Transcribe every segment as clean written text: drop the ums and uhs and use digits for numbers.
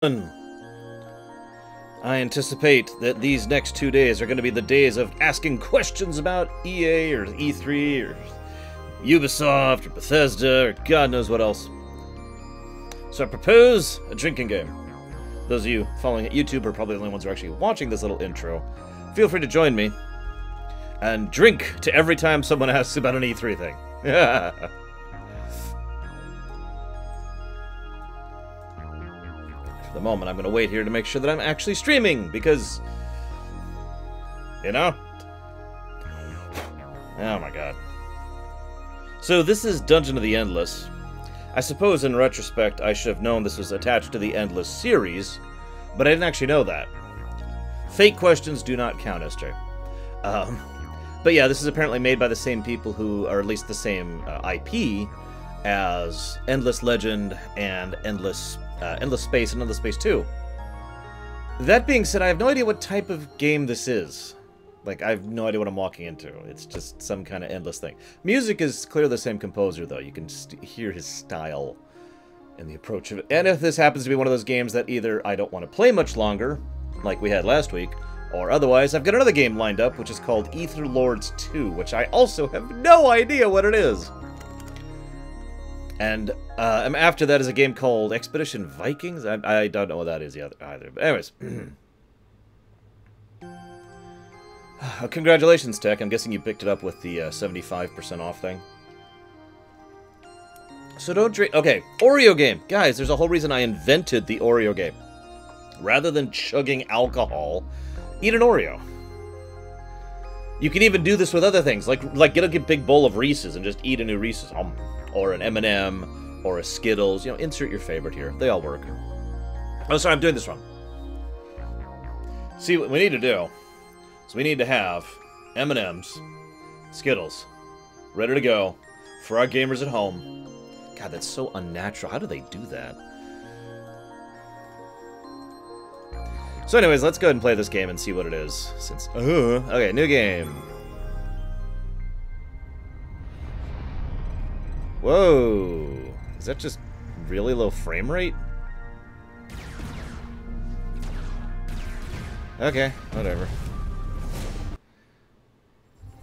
I anticipate that these next 2 days are going to be the days of asking questions about EA or E3 or Ubisoft or Bethesda or God knows what else. So I propose a drinking game. Those of you following at YouTube are probably the only ones who are actually watching this little intro. Feel free to join me and drink to every time someone asks about an E3 thing. For the moment, I'm going to wait here to make sure that I'm actually streaming, because, you know? Oh my god. So this is Dungeon of the Endless. I suppose in retrospect I should have known this was attached to the Endless series, but I didn't actually know that. Fake questions do not count, Esther. But yeah, this is apparently made by the same people who, or at least the same IP, as Endless Legend and Endless Space and Endless Space 2. That being said, I have no idea what type of game this is. Like, I have no idea what I'm walking into. It's just some kind of endless thing. Music is clearly the same composer, though. You can hear his style in the approach of it. And if this happens to be one of those games that either I don't want to play much longer, like we had last week, or otherwise, I've got another game lined up, which is called Ether Lords 2, which I also have no idea what it is. And after that is a game called Expedition Vikings. I don't know what that is either. But anyways. Congratulations, Tech. I'm guessing you picked it up with the 75% off thing. So don't drink... Okay, Oreo game. Guys, there's a whole reason I invented the Oreo game. Rather than chugging alcohol, eat an Oreo. You can even do this with other things. Like get a big bowl of Reese's and just eat a new Reese's. Or an M&M, or a Skittles. You know, insert your favorite here. They all work. Oh, sorry, I'm doing this wrong. See, what we need to do... So we need to have M&M's, Skittles, ready to go for our gamers at home. God, that's so unnatural. How do they do that? So anyways, let's go ahead and play this game and see what it is. Since okay, new game. Whoa. Is that just really low frame rate? Okay, whatever.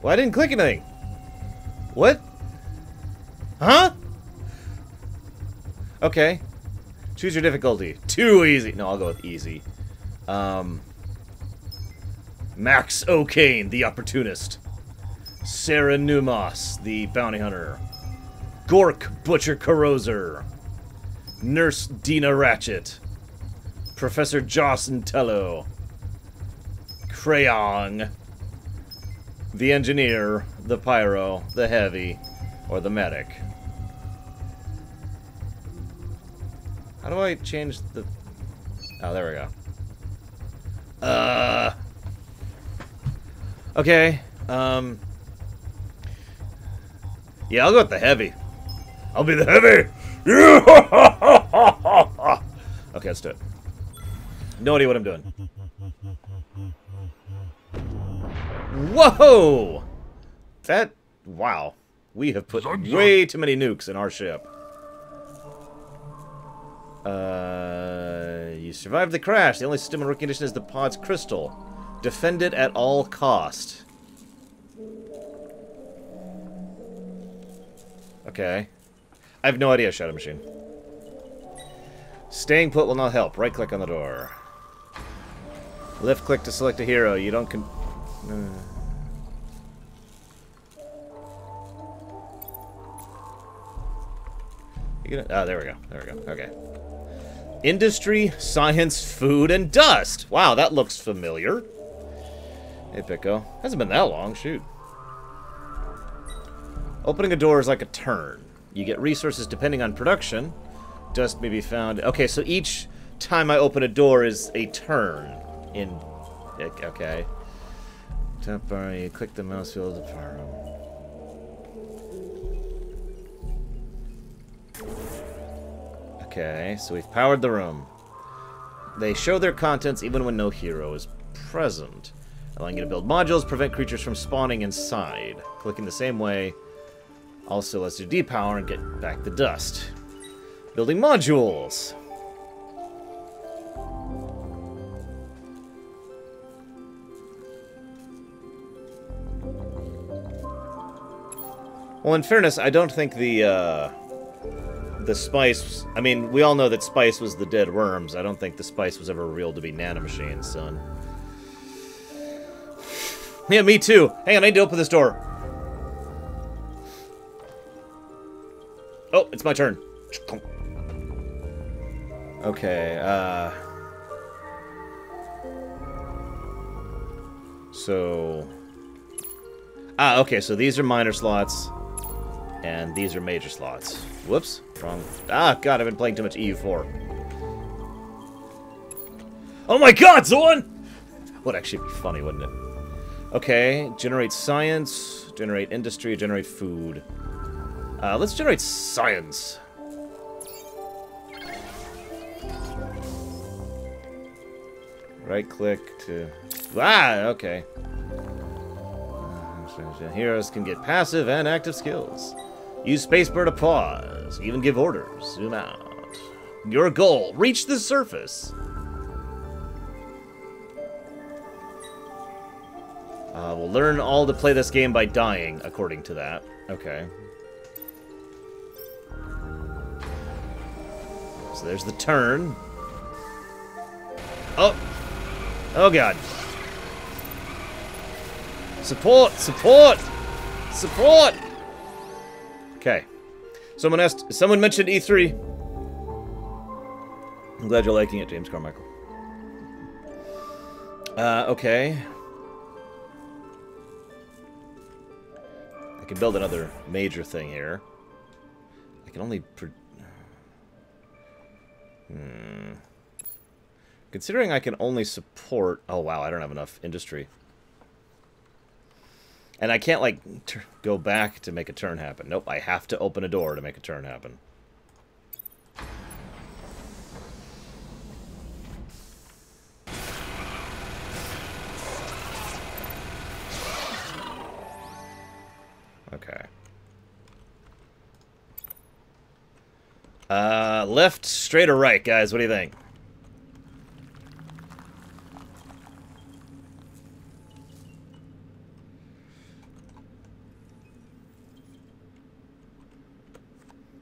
Well, I didn't click anything. What? Huh? Okay. Choose your difficulty. Too easy. No, I'll go with easy. Max O'Kane, the Opportunist. Sarah Numos, the Bounty Hunter. Gork, Butcher Corroser. Nurse Dina Ratchet. Professor Joss Tello. Crayon. The Engineer, the Pyro, the Heavy, or the Medic. How do I change the... Oh, there we go. Okay, yeah, I'll go with the Heavy. I'll be the Heavy! Okay, let's do it. No idea what I'm doing. Whoa! Wow. We have put way too many nukes in our ship. You survived the crash. The only system in working condition is the pod's crystal. Defend it at all cost. Okay. I have no idea, Shadow Machine. Staying put will not help. Right-click on the door. Left-click to select a hero. You don't there we go. There we go. Okay. Industry, science, food, and dust. Wow, that looks familiar. Hey, Pico. Hasn't been that long. Shoot. Opening a door is like a turn. You get resources depending on production. Dust may be found... Okay, so each time I open a door is a turn. Okay. Top bar, you click the mouse wheel to power them. Okay, so we've powered the room. They show their contents even when no hero is present. Allowing you to build modules, prevent creatures from spawning inside. Clicking the same way also lets you depower and get back the dust. Building modules. Well, in fairness, I don't think the spice... I mean, we all know that spice was the dead worms. I don't think the spice was ever revealed to be nanomachines, son. Yeah, me too. Hang on, I need to open this door. Oh, it's my turn. Okay, so... Ah, okay, so these are minor slots, and these are major slots. Whoops, wrong. Ah, God, I've been playing too much EU4. Oh my God, Zorn! Would actually be funny, wouldn't it? Okay, generate science, generate industry, generate food. Let's generate science. Right-click to... Ah, okay. Heroes can get passive and active skills. Use spacebar to pause. Even give orders. Zoom out. Your goal. Reach the surface. We'll learn all to play this game by dying, according to that. Okay. So there's the turn. Oh! Oh, God. Support! Support! Support! Okay. Someone mentioned E3. I'm glad you're liking it, James Carmichael. Okay. I can build another major thing here. I can only... Considering I can only support... Oh, wow, I don't have enough industry. And I can't, like, go back to make a turn happen. Nope, I have to open a door to make a turn happen. Okay. Left, straight, or right, guys? What do you think?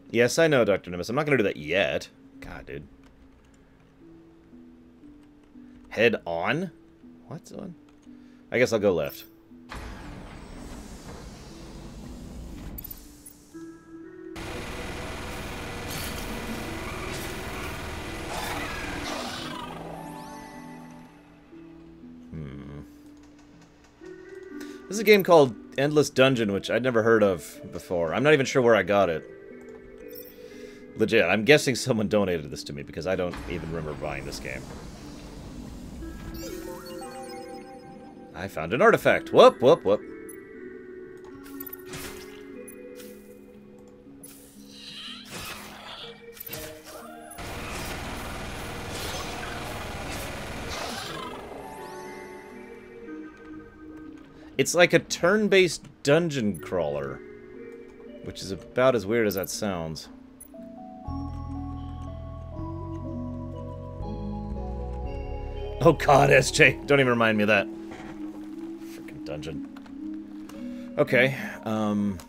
Yes, I know, Dr. Nimbus. I'm not going to do that yet. God, dude. Head on? What's on? I guess I'll go left. This is a game called Endless Dungeon, which I'd never heard of before. I'm not even sure where I got it. Legit, I'm guessing someone donated this to me because I don't even remember buying this game. I found an artifact. Whoop, whoop, whoop. It's like a turn-based dungeon crawler, which is about as weird as that sounds. Oh God, SJ, don't even remind me of that. Freaking dungeon. Okay, well,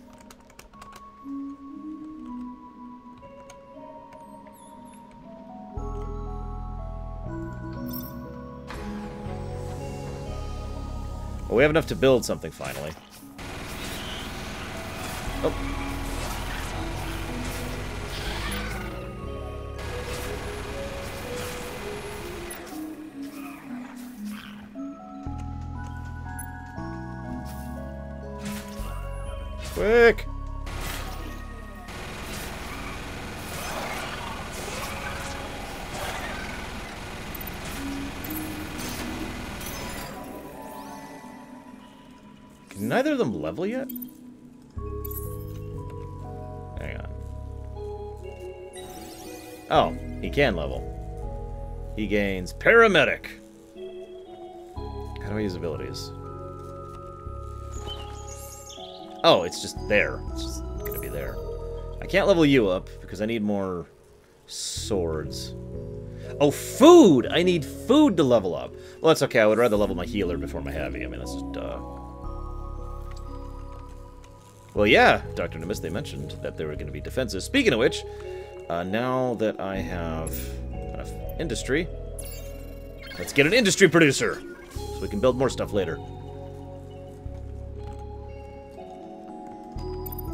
we have enough to build something finally. Oh. Quick! Can neither of them level yet? Hang on. Oh, he can level. He gains paramedic. How do I use abilities? Oh, it's just there. It's just gonna be there. I can't level you up because I need more swords. Oh, food! I need food to level up. Well, that's okay. I would rather level my healer before my heavy. I mean, that's just, Well, yeah, Dr. Nimbus, they mentioned that there were going to be defenses. Speaking of which, now that I have enough industry, let's get an industry producer so we can build more stuff later.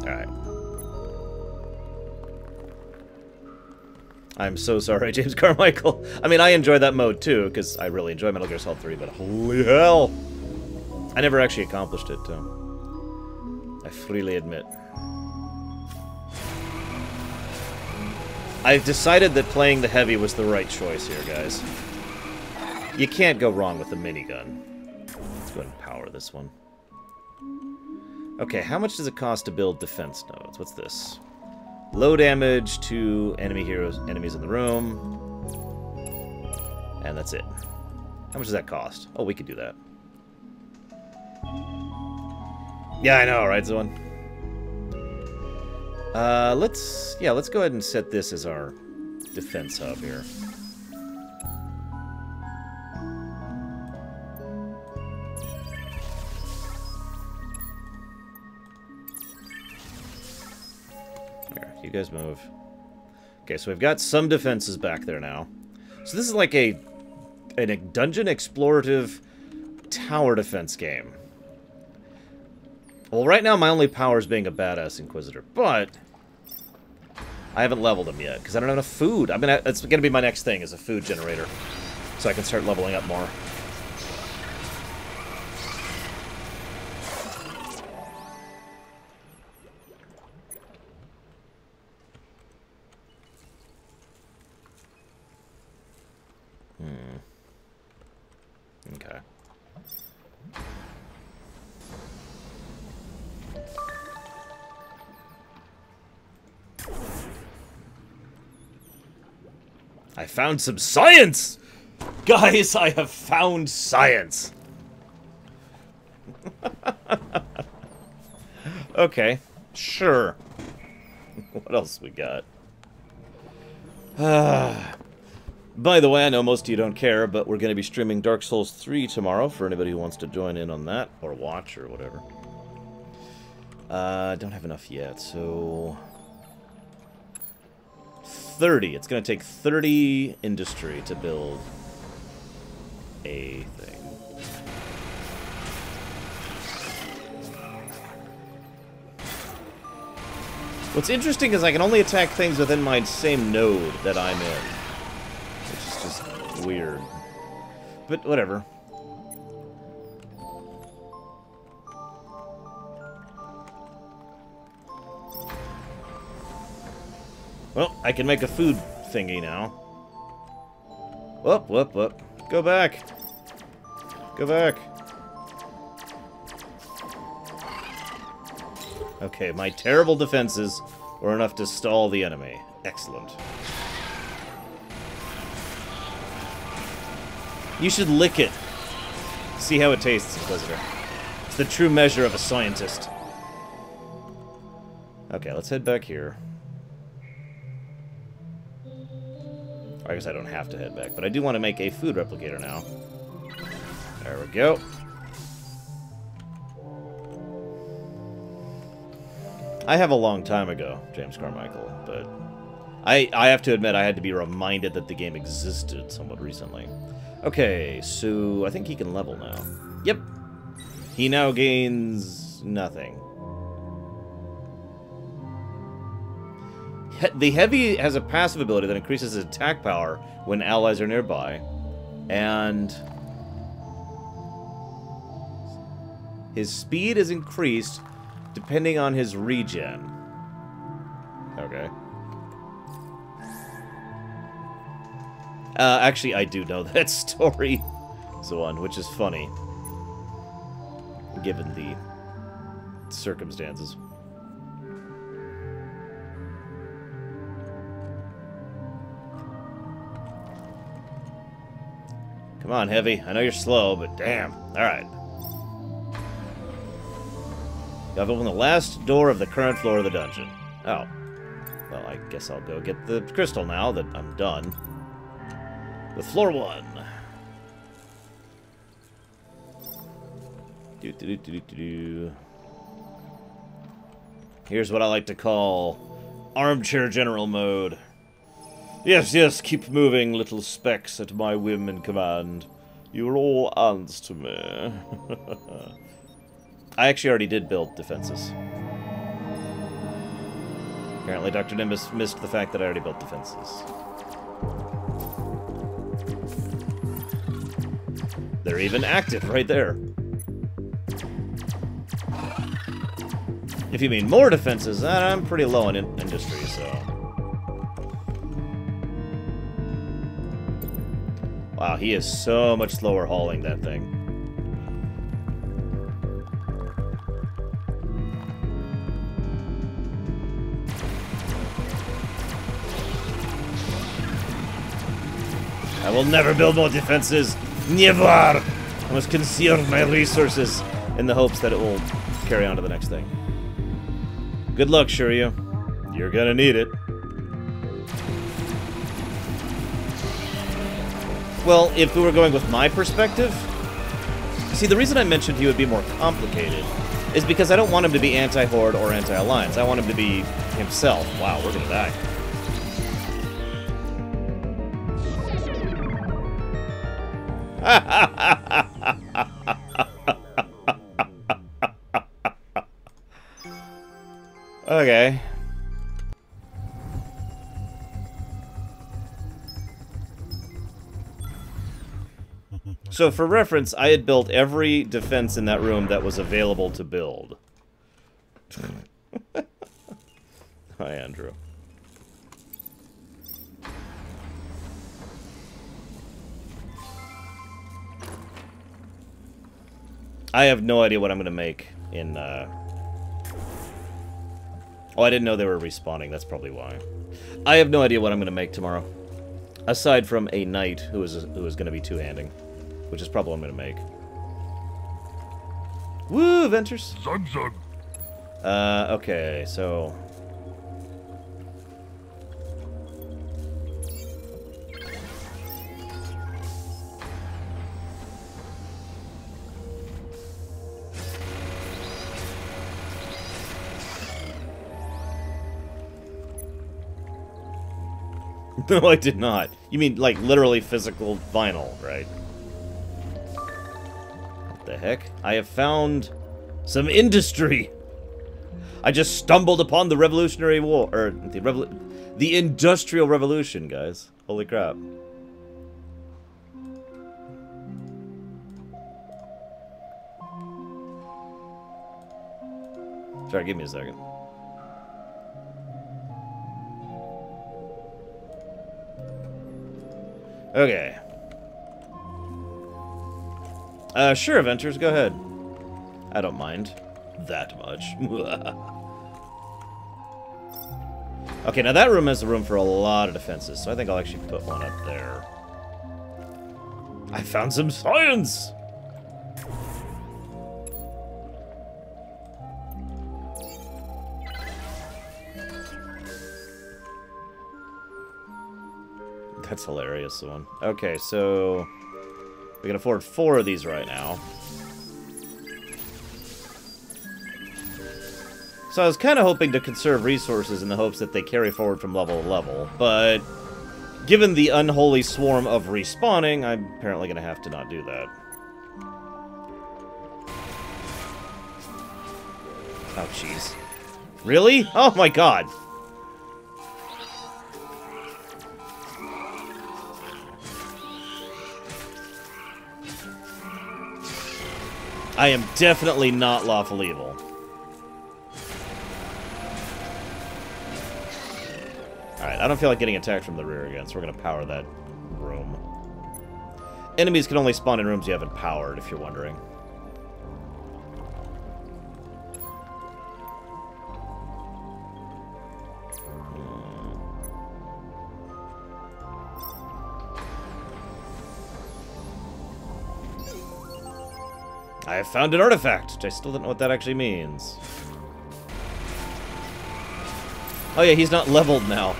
Alright. I'm so sorry, James Carmichael. I mean, I enjoy that mode too, because I really enjoy Metal Gear Solid 3, but holy hell! I never actually accomplished it, I freely admit. I've decided that playing the heavy was the right choice here, guys. You can't go wrong with the minigun. Let's go ahead and power this one. Okay, how much does it cost to build defense nodes? What's this? Low damage to enemies in the room. And that's it. How much does that cost? Oh, we could do that. Yeah, I know, right, Zoan? Let's go ahead and set this as our defense hub here. Here, you guys move. Okay, so we've got some defenses back there now. So this is like a dungeon explorative tower defense game. Well, right now my only power is being a badass Inquisitor, but I haven't leveled him yet because I don't have enough food. It's gonna be my next thing, is a food generator, so I can start leveling up more. Okay. I found some science! Guys, I have found science! Okay, sure. What else we got? By the way, I know most of you don't care, but we're going to be streaming Dark Souls 3 tomorrow for anybody who wants to join in on that, or watch, or whatever. Don't have enough yet, so... 30. It's going to take 30 industry to build a thing. What's interesting is I can only attack things within my same node that I'm in. Which is just weird. But whatever. Well, I can make a food thingy now. Whoop, whoop, whoop. Go back. Go back. Okay, my terrible defenses were enough to stall the enemy. Excellent. You should lick it. See how it tastes, Inquisitor. It's the true measure of a scientist. Okay, let's head back here. I guess I don't have to head back, but I do want to make a food replicator now. There we go. I have a long time ago, James Carmichael, but I have to admit I had to be reminded that the game existed somewhat recently. Okay, so I think he can level now. Yep. He now gains nothing. The Heavy has a passive ability that increases his attack power when allies are nearby, and his speed is increased depending on his regen. Okay. Actually, I do know that story, Zoan, which is funny, given the circumstances. Come on, Heavy. I know you're slow, but damn. Alright. I've opened the last door of the current floor of the dungeon. Oh. Well, I guess I'll go get the crystal now that I'm done with floor 1. Here's what I like to call armchair general mode. Yes, yes, keep moving, little specks, at my whim and command. You're all ants to me. I actually already did build defenses. Apparently Dr. Nimbus missed the fact that I already built defenses. They're even active right there. If you mean more defenses, I'm pretty low on industry, so... Wow, he is so much slower hauling that thing. I will never build more defenses. Never! I must conserve my resources in the hopes that it will carry on to the next thing. Good luck, Shiryu. You're gonna need it. Well, if we were going with my perspective... See, the reason I mentioned he would be more complicated is because I don't want him to be anti-Horde or anti-Alliance. I want him to be himself. Wow, we're gonna die. Okay. So, for reference, I had built every defense in that room that was available to build. Hi, Andrew. I have no idea what I'm going to make in, Oh, I didn't know they were respawning. That's probably why. I have no idea what I'm going to make tomorrow. Aside from a knight who is going to be two-handing. Which is probably what I'm going to make. Woo, Ventures! Zug zug. Okay, so... No, I did not. You mean, like, literally physical vinyl, right? What the heck? I have found some industry! I just stumbled upon the Revolutionary War, or the Industrial Revolution, guys. Holy crap. Sorry, give me a second. Okay. Sure, Ventures, go ahead. I don't mind. That much. Okay, now that room has room for a lot of defenses, so I think I'll actually put one up there. I found some science! That's hilarious, one. Okay, so... we can afford 4 of these right now. So I was kind of hoping to conserve resources in the hopes that they carry forward from level to level, but... given the unholy swarm of respawning, I'm apparently going to have to not do that. Oh, jeez. Really? Oh my god! I am definitely not lawful evil. Alright, I don't feel like getting attacked from the rear again, so we're going to power that room. Enemies can only spawn in rooms you haven't powered, if you're wondering. I have found an artifact, which I still don't know what that actually means. Oh yeah, he's not leveled now.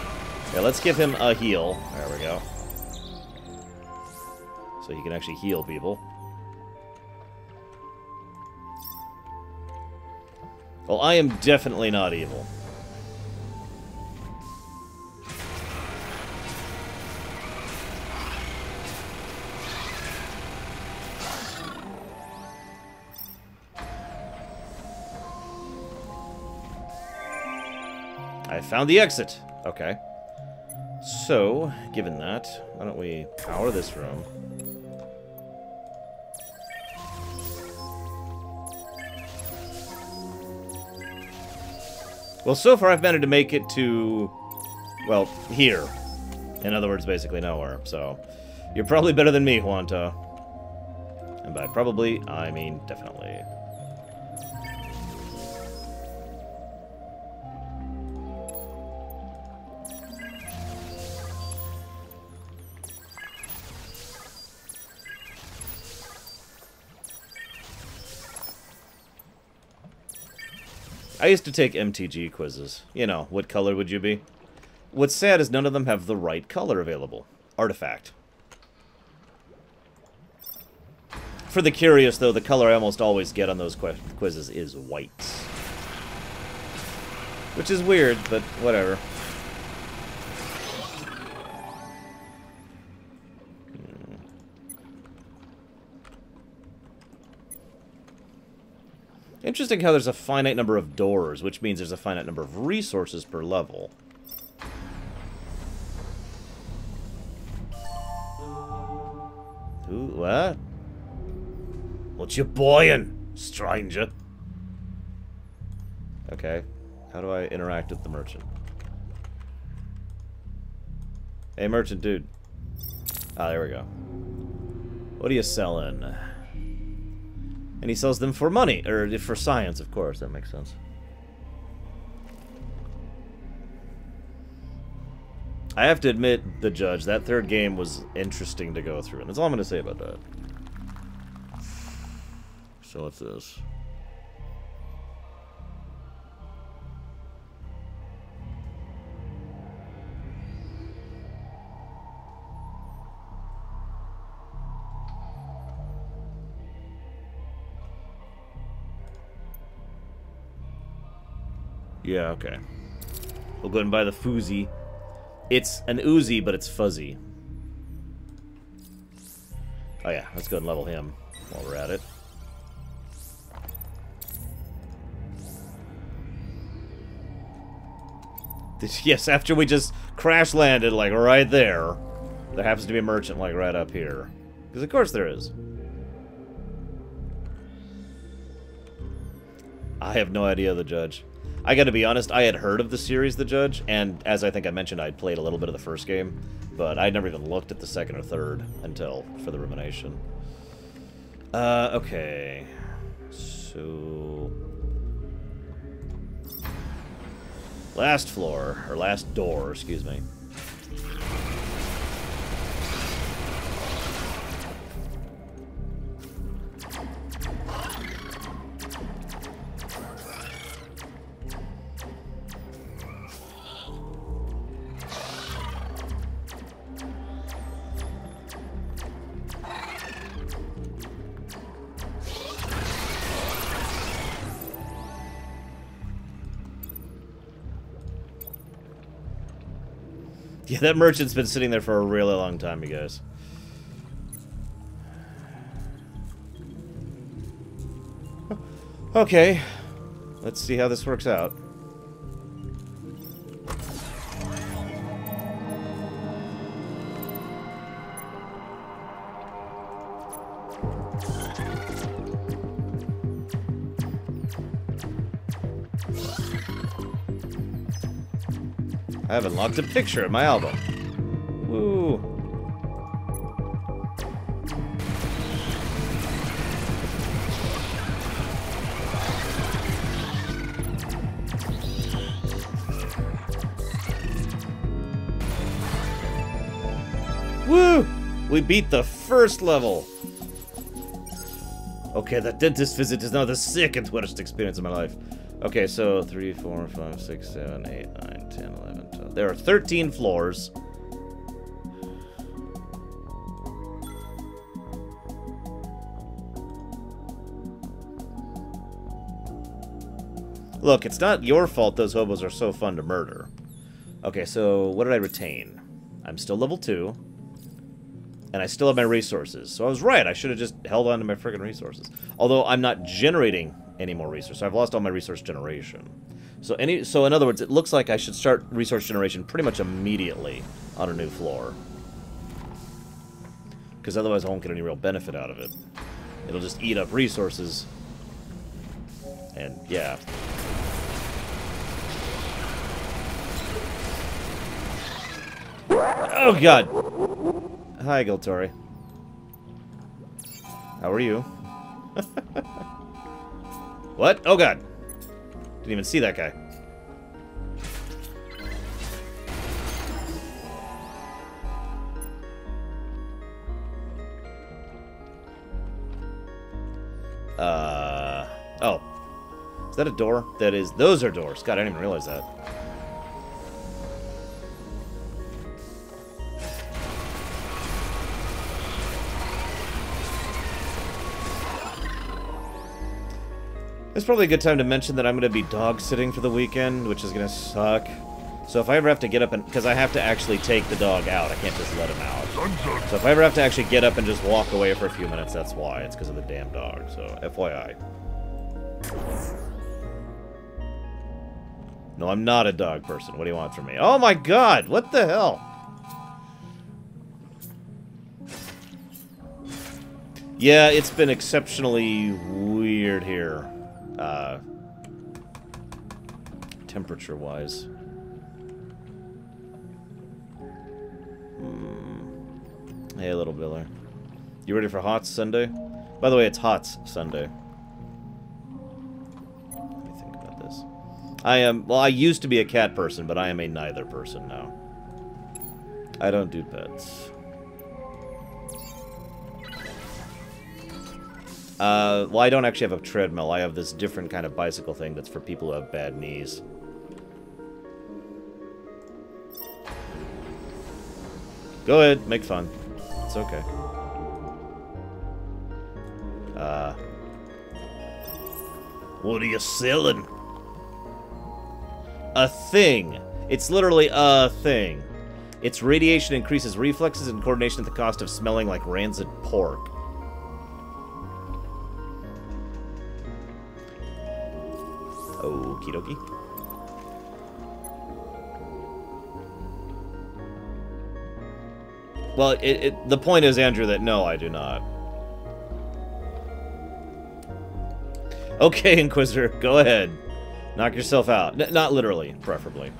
Yeah, let's give him a heal. There we go. So he can actually heal people. Well, I am definitely not evil. I found the exit. Okay. So, given that, why don't we power this room? Well, so far I've managed to make it to, well, here. In other words, basically nowhere. So, you're probably better than me, Juanta. And by probably, I mean definitely. I used to take MTG quizzes. You know, what color would you be? What's sad is none of them have the right color available. Artifact. For the curious, though, the color I almost always get on those quizzes is white. Which is weird, but whatever. Interesting how there's a finite number of doors, which means there's a finite number of resources per level. Ooh, what? What you buying, stranger? Okay. How do I interact with the merchant? Hey, merchant dude. Ah, there we go. What are you selling? And he sells them for money, or for science, of course. That makes sense. I have to admit, the judge, that third game was interesting to go through, and that's all I'm going to say about that. So what's this? Yeah, okay. We'll go ahead and buy the Fuzzy. It's an Uzi, but it's fuzzy. Oh yeah, let's go ahead and level him while we're at it. Yes, after we just crash landed, like, right there, there happens to be a merchant, like, right up here. Because of course there is. I have no idea, the judge. I gotta be honest, I had heard of the series, The Judge, and as I think I mentioned, I'd played a little bit of the first game, but I'd never even looked at the second or third until for the rumination. Okay. So... last floor, or last door, excuse me. Yeah, that merchant's been sitting there for a really long time, you guys. Okay. Let's see how this works out. I have unlocked a picture in my album. Woo. Woo! We beat the first level. Okay, that dentist visit is now the second worst experience of my life. Okay, so 3, 4, 5, 6, 7, 8, 9, 10, 11, 12. There are 13 floors. Look, it's not your fault those hobos are so fun to murder. Okay, so what did I retain? I'm still level 2. And I still have my resources. So I was right, I should have just held on to my friggin' resources. Although I'm not generating any more resources. I've lost all my resource generation. So in other words, it looks like I should start resource generation pretty much immediately on a new floor. Because otherwise I won't get any real benefit out of it. It'll just eat up resources. And, yeah. Oh, God! Hi, Giltori. How are you? What? Oh, God! Didn't even see that guy. Oh. Is that a door? That is... Those are doors. God, I didn't even realize that. It's probably a good time to mention that I'm going to be dog sitting for the weekend, which is going to suck. So if I ever have to get up and... Because I have to actually take the dog out. I can't just let him out. So if I ever have to actually get up and just walk away for a few minutes, that's why. It's because of the damn dog. So, FYI. No, I'm not a dog person. What do you want from me? Oh my god! What the hell? Yeah, it's been exceptionally weird here. Temperature-wise. Hey, little Biller. You ready for Hots Sunday? By the way, it's Hots Sunday. Let me think about this. Well, I used to be a cat person, but I am a neither person now. I don't do pets. Well, I don't actually have a treadmill. I have this different kind of bicycle thing that's for people who have bad knees. Go ahead, make fun. It's okay. What are you selling? A thing. It's literally a thing. Its radiation increases reflexes and coordination at the cost of smelling like rancid pork. Okie dokie. Well, the point is, Andrew, that no, I do not. Okay, Inquisitor, go ahead. Knock yourself out. Not literally, preferably.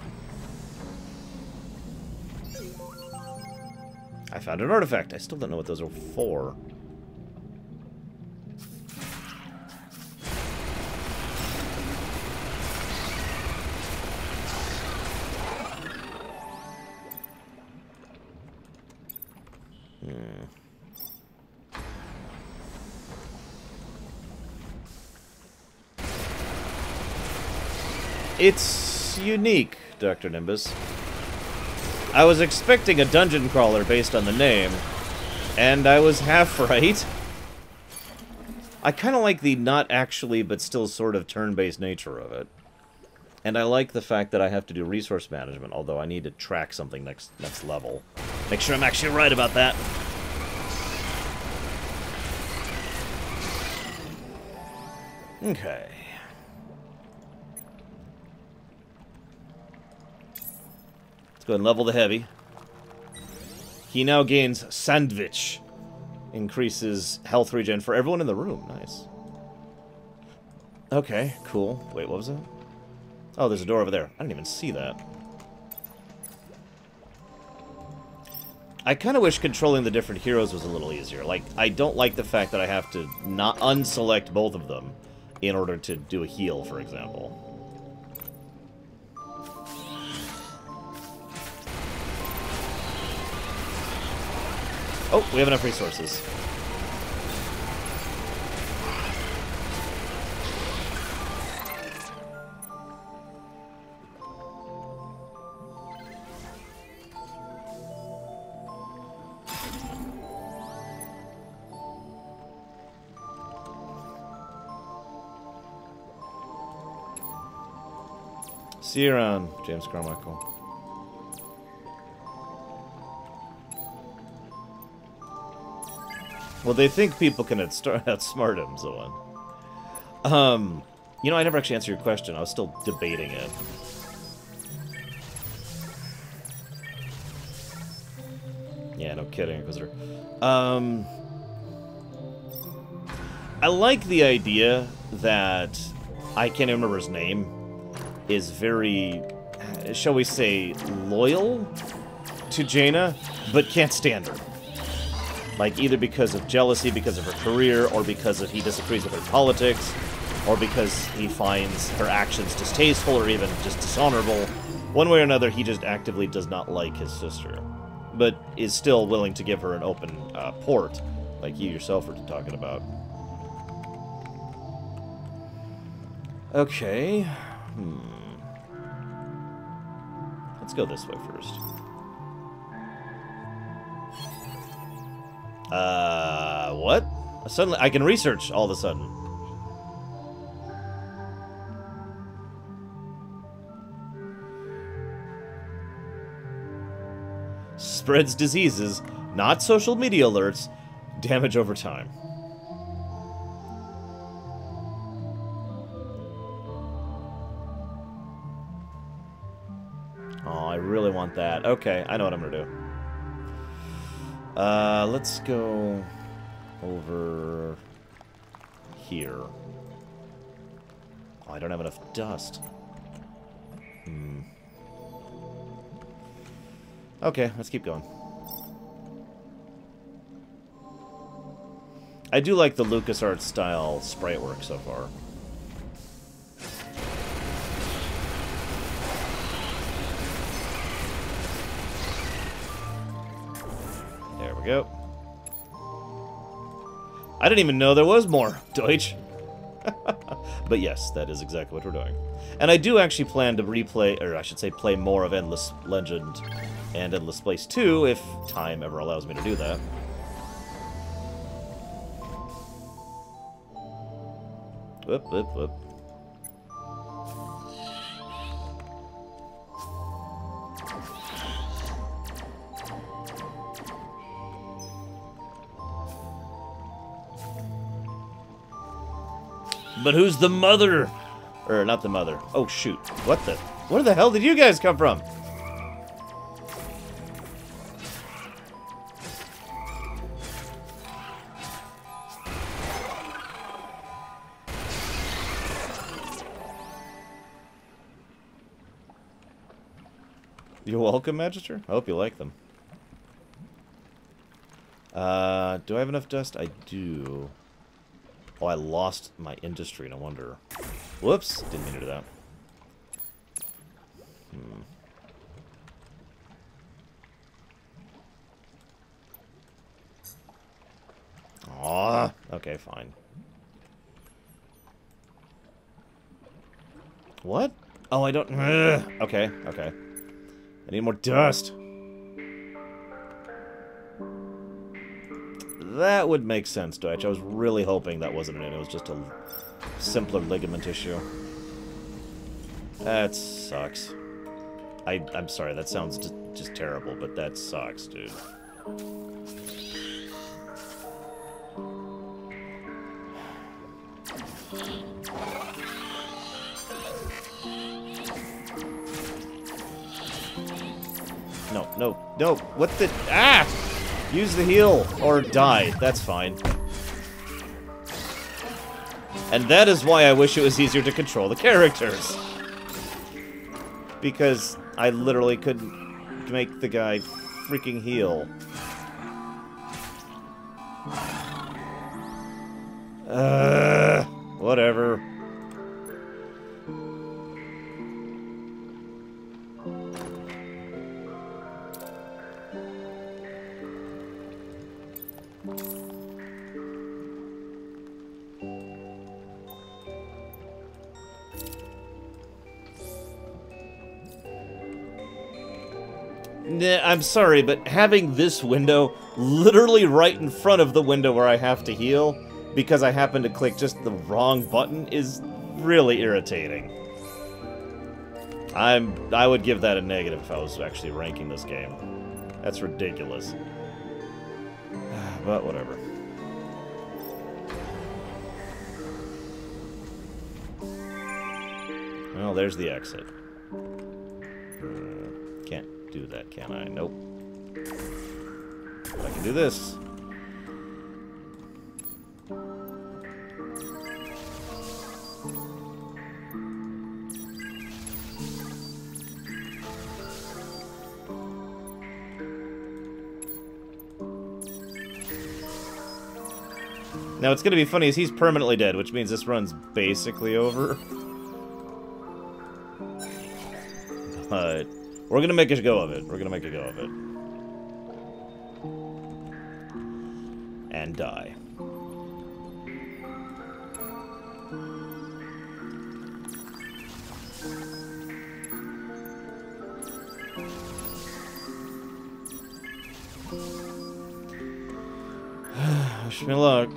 I found an artifact. I still don't know what those are for. It's unique, Dr. Nimbus. I was expecting a dungeon crawler based on the name, and I was half right. I kind of like the not actually, but still sort of turn-based nature of it. And I like the fact that I have to do resource management, although I need to track something next level. Make sure I'm actually right about that. Okay. Let's go ahead and level the heavy. He now gains Sandwich. Increases health regen for everyone in the room. Nice. Okay, cool. Wait, what was that? Oh, there's a door over there. I didn't even see that. I kind of wish controlling the different heroes was a little easier. Like, I don't like the fact that I have to not unselect both of them in order to do a heal, for example. Oh, we have enough resources. See you around, James Carmichael. Well, they think people can outsmart him, so on. You know, I never actually answered your question. I was still debating it. Yeah, no kidding, Inquisitor. I like the idea that I can't remember his name is very, shall we say, loyal to Jaina, but can't stand her. Like, either because of jealousy, because of her career, or because he disagrees with her politics, or because he finds her actions distasteful or even just dishonorable. One way or another, he just actively does not like his sister, but is still willing to give her an open port, like you yourself were talking about. Okay. Let's go this way first. What? Suddenly, I can research all of a sudden. Spreads diseases, not social media alerts. Damage over time. Oh, I really want that. Okay, I know what I'm gonna do. Let's go over here. Oh, I don't have enough dust. Okay, let's keep going. I do like the LucasArts style sprite work so far. There we go. I didn't even know there was more, Deutsch. But yes, that is exactly what we're doing. And I do actually plan to replay, or I should say play more of Endless Legend and Endless Space 2, if time ever allows me to do that. Whoop, whoop, whoop. But who's the mother? Or, not the mother. Oh, shoot. Where the hell did you guys come from? You're welcome, Magister. I hope you like them. Do I have enough dust? I do. Oh, I lost my industry, no wonder. Whoops, didn't mean to do that. Aw, okay, fine. What? Oh, I don't... Okay, okay. I need more dust. That would make sense, Deutsch. I was really hoping that wasn't it. It was just a simpler ligament issue. That sucks. I'm sorry, that sounds just terrible, but that sucks, dude. No, no, no. What the... Ah! Use the heal, or die. That's fine. And that is why I wish it was easier to control the characters. Because I literally couldn't make the guy freaking heal. Whatever. I'm sorry, but having this window literally right in front of the window where I have to heal because I happen to click just the wrong button is really irritating. I would give that a negative if I was actually ranking this game. That's ridiculous. But whatever. Well, there's the exit. Can't do that, can I? Nope. But I can do this. Now, what's going to be funny is he's permanently dead, which means this run's basically over. But we're going to make a go of it. We're going to make a go of it. And die. Wish me luck.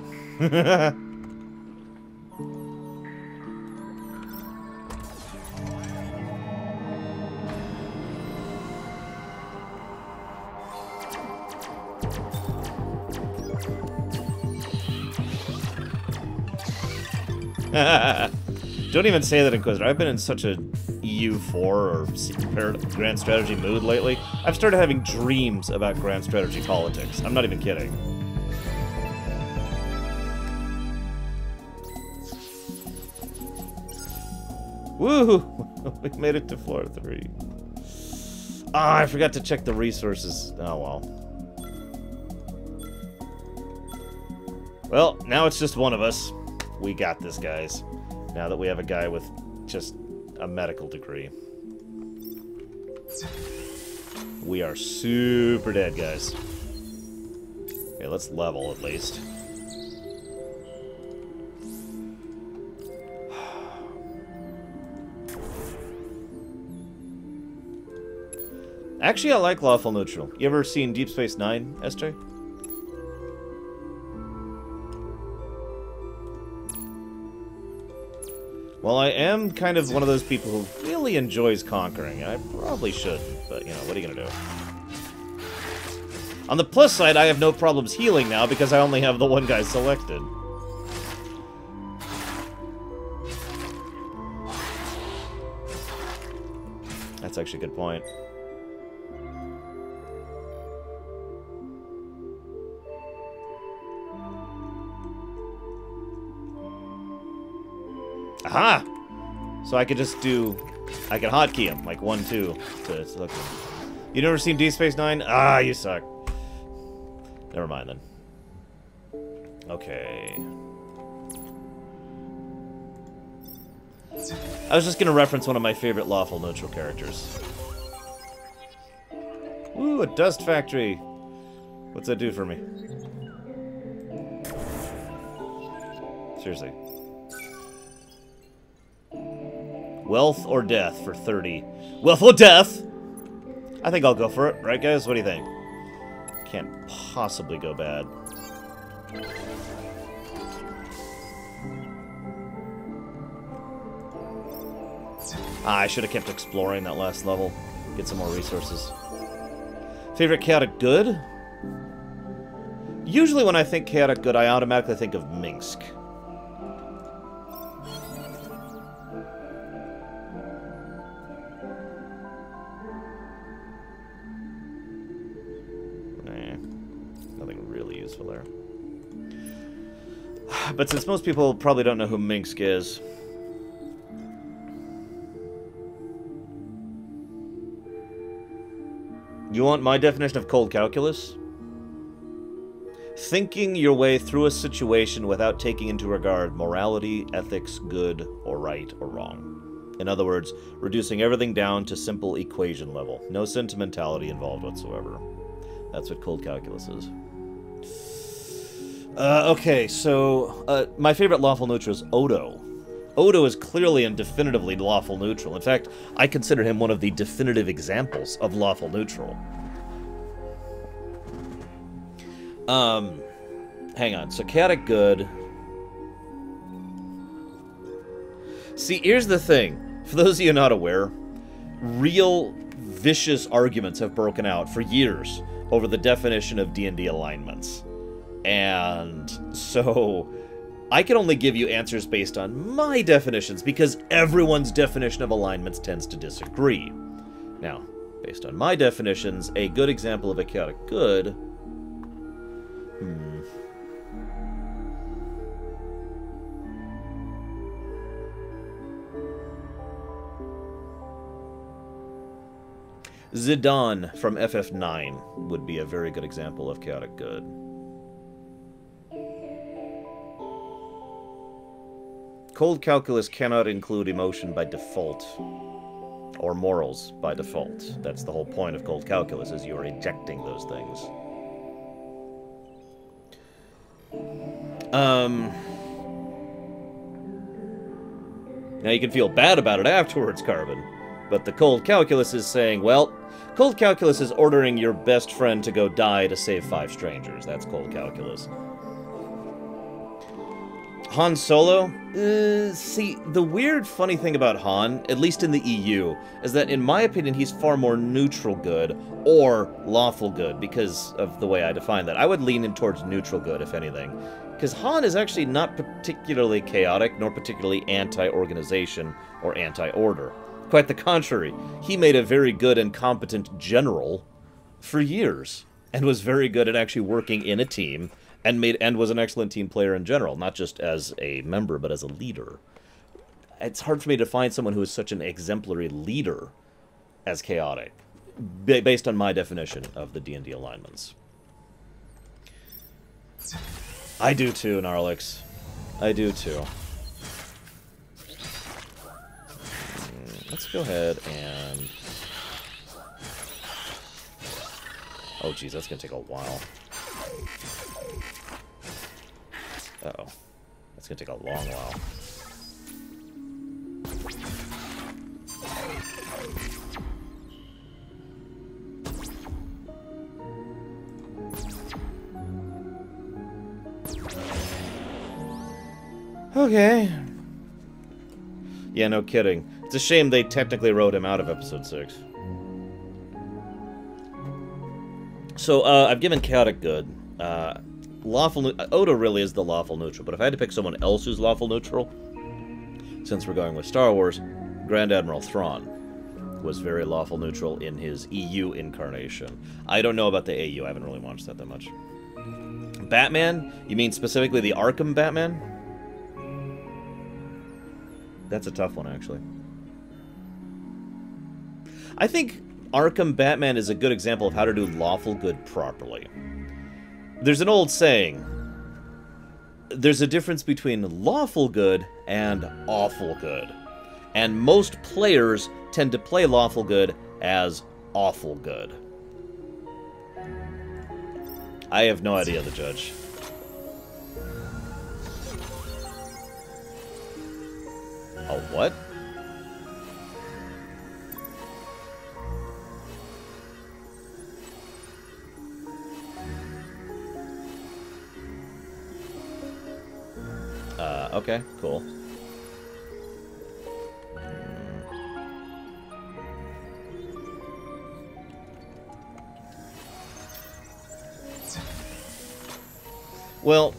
Don't even say that, Inquisitor. I've been in such a EU4 or Grand Strategy mood lately. I've started having dreams about Grand Strategy politics. I'm not even kidding. Woo! We made it to floor 3. Ah, I forgot to check the resources. Oh, well. Well, now it's just one of us. We got this, guys. Now that we have a guy with just a medical degree. We are super dead, guys. Okay, let's level at least. Actually, I like Lawful Neutral. You ever seen Deep Space Nine, SJ? Well, I am kind of one of those people who really enjoys conquering. I probably shouldn't, but, you know, what are you gonna do? On the plus side, I have no problems healing now because I only have the one guy selected. That's actually a good point. Aha! So I could just do... I can hotkey him, like 1, 2, to select him. You never seen Deep Space Nine? Ah, you suck. Never mind, then. Okay. I was just gonna reference one of my favorite Lawful Neutral characters. Ooh, a dust factory! What's that do for me? Seriously. Wealth or death for 30. Wealth or death? I think I'll go for it, right guys? What do you think? Can't possibly go bad. Ah, I should have kept exploring that last level. Get some more resources. Favorite chaotic good? Usually when I think chaotic good, I automatically think of Minsk. There. But since most people probably don't know who Minsk is, you want my definition of cold calculus? Thinking your way through a situation without taking into regard morality, ethics, good, or right, or wrong. In other words, reducing everything down to simple equation level. No sentimentality involved whatsoever. That's what cold calculus is. Okay, so, my favorite Lawful Neutral is Odo. Odo is clearly and definitively Lawful Neutral. In fact, I consider him one of the definitive examples of Lawful Neutral. Hang on. So, chaotic good. See, here's the thing. For those of you not aware, real vicious arguments have broken out for years over the definition of D&D alignments. And so I can only give you answers based on my definitions, because everyone's definition of alignments tends to disagree. Now, based on my definitions, a good example of a chaotic good... Zidane from FF9 would be a very good example of chaotic good. Cold calculus cannot include emotion by default, or morals by default. That's the whole point of cold calculus, is you're ejecting those things. Now you can feel bad about it afterwards, Carbon, but the cold calculus is saying, well, cold calculus is ordering your best friend to go die to save 5 strangers. That's cold calculus. Han Solo? See, the weird, funny thing about Han, at least in the EU, is that in my opinion he's far more neutral good, or lawful good, because of the way I define that. I would lean in towards neutral good, if anything. Because Han is actually not particularly chaotic, nor particularly anti-organization or anti-order. Quite the contrary. He made a very good and competent general for years, and was very good at actually working in a team, and was an excellent team player in general, not just as a member, but as a leader. It's hard for me to find someone who is such an exemplary leader as chaotic, based on my definition of the D&D alignments. I do too, Gnarlix. I do too. Let's go ahead and... Oh, geez, that's going to take a while. Uh-oh. That's going to take a long while. Okay. Yeah, no kidding. It's a shame they technically wrote him out of episode 6. So, I've given chaotic good. Lawful... Odo really is the lawful neutral, but if I had to pick someone else who's lawful neutral, since we're going with Star Wars, Grand Admiral Thrawn was very lawful neutral in his EU incarnation. I don't know about the AU, I haven't really watched that much. Batman? You mean specifically the Arkham Batman? That's a tough one, actually. I think Arkham Batman is a good example of how to do lawful good properly. There's an old saying. There's a difference between lawful good and awful good. And most players tend to play lawful good as awful good. I have no idea, the judge. A what? Okay, cool. Well,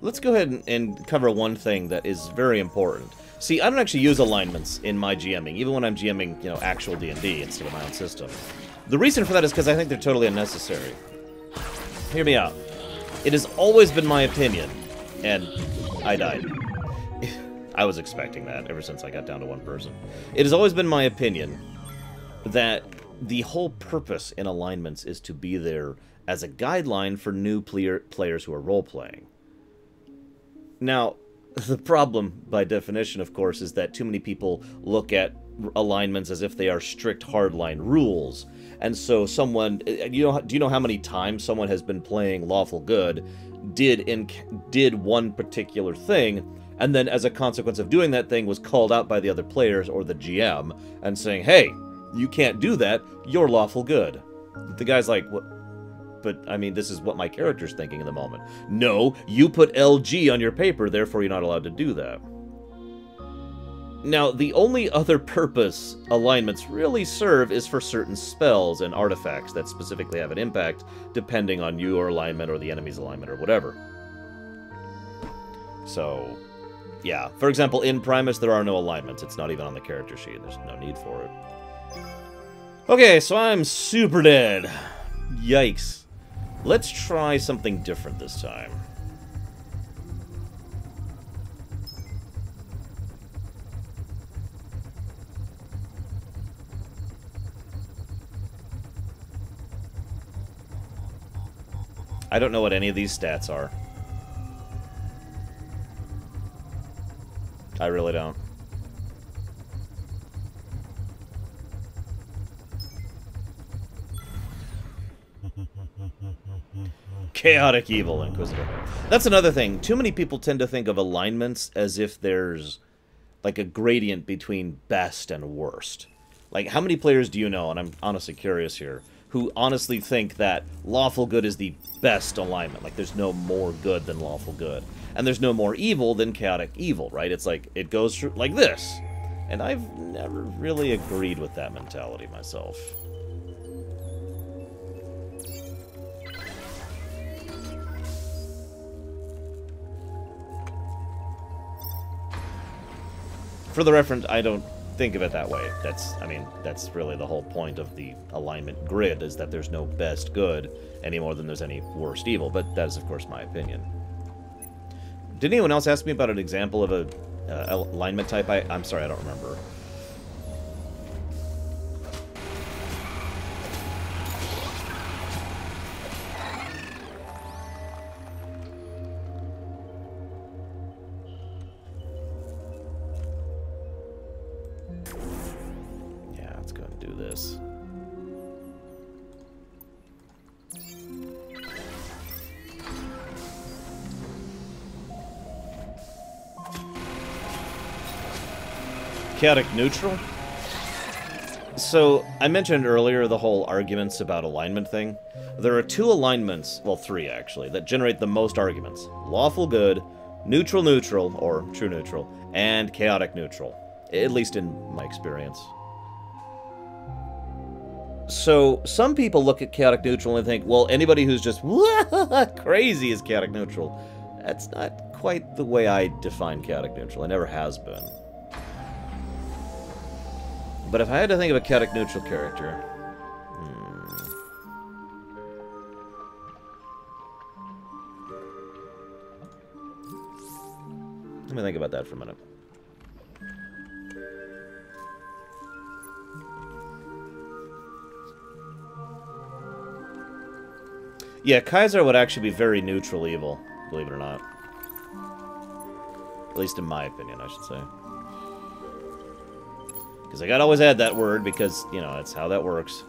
let's go ahead and cover one thing that is very important. See, I don't actually use alignments in my GMing, even when I'm GMing, you know, actual D&D instead of my own system. The reason for that is because I think they're totally unnecessary. Hear me out. It has always been my opinion, and I died. I was expecting that ever since I got down to one person. It has always been my opinion that the whole purpose in alignments is to be there as a guideline for new players who are role-playing. Now, the problem, by definition, of course, is that too many people look at alignments as if they are strict hardline rules. And so someone, do you know how many times someone has been playing lawful good, did one particular thing, and then as a consequence of doing that thing was called out by the other players or the GM and saying, hey, you can't do that, you're lawful good. The guy's like, what? But, I mean, this is what my character's thinking in the moment. No, you put LG on your paper, therefore you're not allowed to do that. Now, the only other purpose alignments really serve is for certain spells and artifacts that specifically have an impact, depending on your alignment or the enemy's alignment or whatever. So, yeah. For example, in Primus, there are no alignments. It's not even on the character sheet. There's no need for it. Okay, so I'm super dead. Yikes. Let's try something different this time. I don't know what any of these stats are. I really don't. Chaotic Evil Inquisitor. That's another thing. Too many people tend to think of alignments as if there's like a gradient between best and worst. Like, how many players do you know, and I'm honestly curious here, who honestly think that lawful good is the best alignment? Like, there's no more good than lawful good. And there's no more evil than chaotic evil, right? It's like, it goes through like this. And I've never really agreed with that mentality myself. For the reference, I don't think of it that way. I mean, that's really the whole point of the alignment grid, is that there's no best good any more than there's any worst evil, but that is, of course, my opinion. Did anyone else ask me about an example of a alignment type? I'm sorry, I don't remember. Chaotic neutral? So, I mentioned earlier the whole arguments about alignment thing. There are two alignments, well, three actually, that generate the most arguments. Lawful good, neutral neutral, or true neutral, and chaotic neutral. At least in my experience. So, some people look at chaotic neutral and think, well, anybody who's just crazy is chaotic neutral. That's not quite the way I define chaotic neutral. It never has been. But if I had to think of a chaotic neutral character... Let me think about that for a minute. Yeah, Kaiser would actually be very neutral evil, believe it or not. At least in my opinion, I should say. Because I gotta always add that word, because, you know, that's how that works.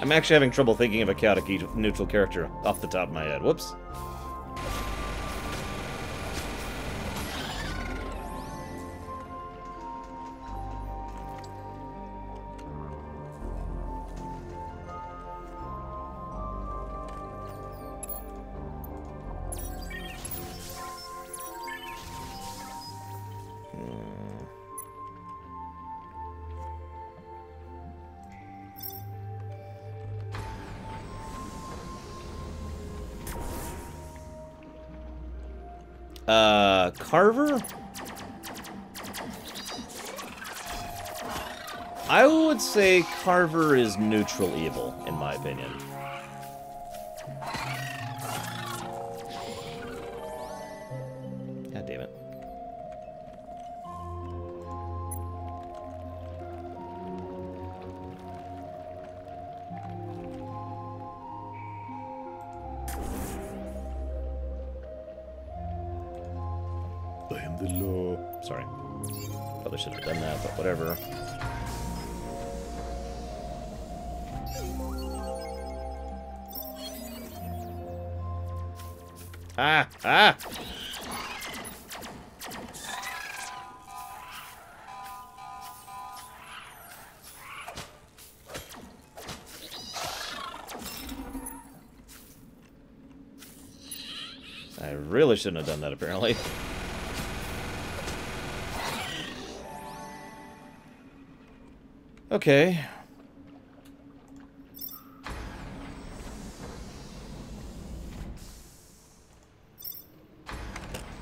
I'm actually having trouble thinking of a chaotic neutral character off the top of my head. Whoops. Carver? I would say Carver is neutral evil, in my opinion. God damn it. I am the law. Sorry. Probably should have done that, but whatever. Ah! Ah! I really shouldn't have done that, apparently. Okay.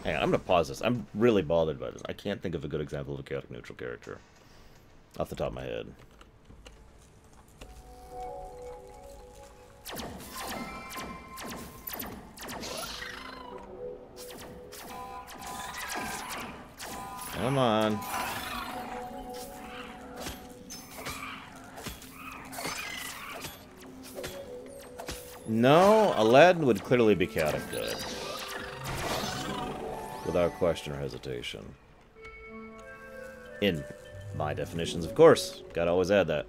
Hang on, I'm gonna pause this. I'm really bothered by this. I can't think of a good example of a chaotic neutral character off the top of my head. Come on. No, Aladdin would clearly be chaotic good. Without question or hesitation. In my definitions, of course. Gotta always add that.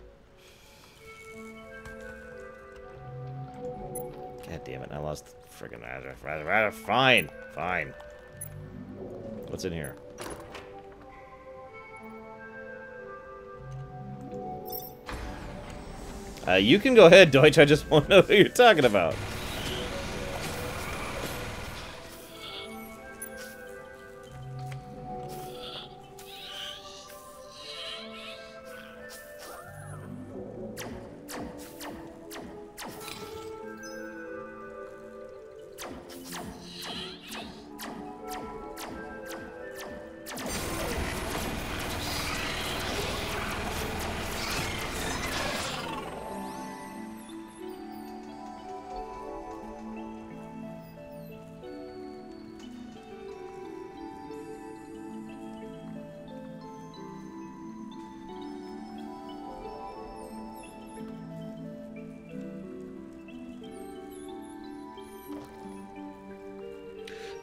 God damn it, I lost the friggin' address. Fine, fine. What's in here? You can go ahead, Deutsch. I just want to know who you're talking about.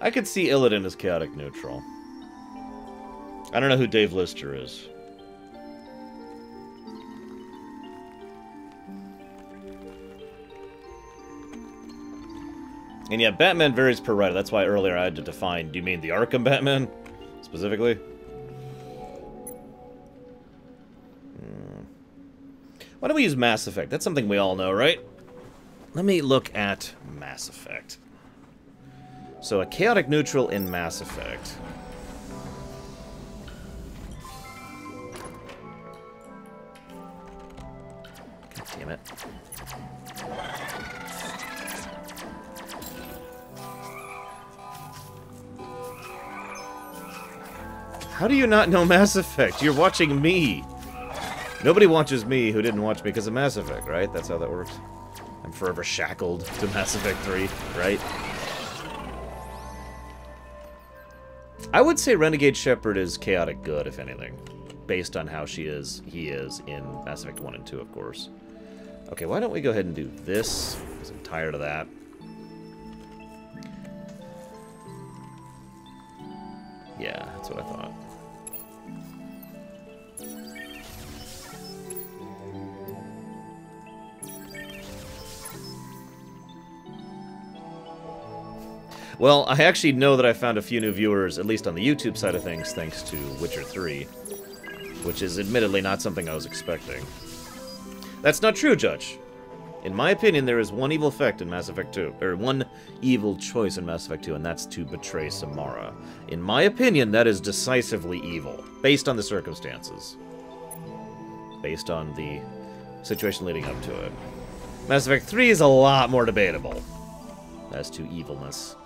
I could see Illidan as chaotic neutral. I don't know who Dave Lister is. And yeah, Batman varies per writer. That's why earlier I had to define, do you mean the Arkham Batman? Specifically? Why don't we use Mass Effect? That's something we all know, right? Let me look at Mass Effect. So, a chaotic neutral in Mass Effect. God damn it. How do you not know Mass Effect? You're watching me. Nobody watches me who didn't watch me because of Mass Effect, right? That's how that works. I'm forever shackled to Mass Effect 3, right? I would say Renegade Shepard is chaotic good, if anything. Based on how he is in Mass Effect 1 and 2, of course. Okay, why don't we go ahead and do this? Because I'm tired of that. Yeah, that's what I thought. Well, I actually know that I found a few new viewers, at least on the YouTube side of things, thanks to Witcher 3. Which is admittedly not something I was expecting. That's not true, Judge. In my opinion, there is one evil effect in Mass Effect 2. Or one evil choice in Mass Effect 2, and that's to betray Samara. In my opinion, that is decisively evil. Based on the circumstances. Based on the situation leading up to it. Mass Effect 3 is a lot more debatable. As to evilness.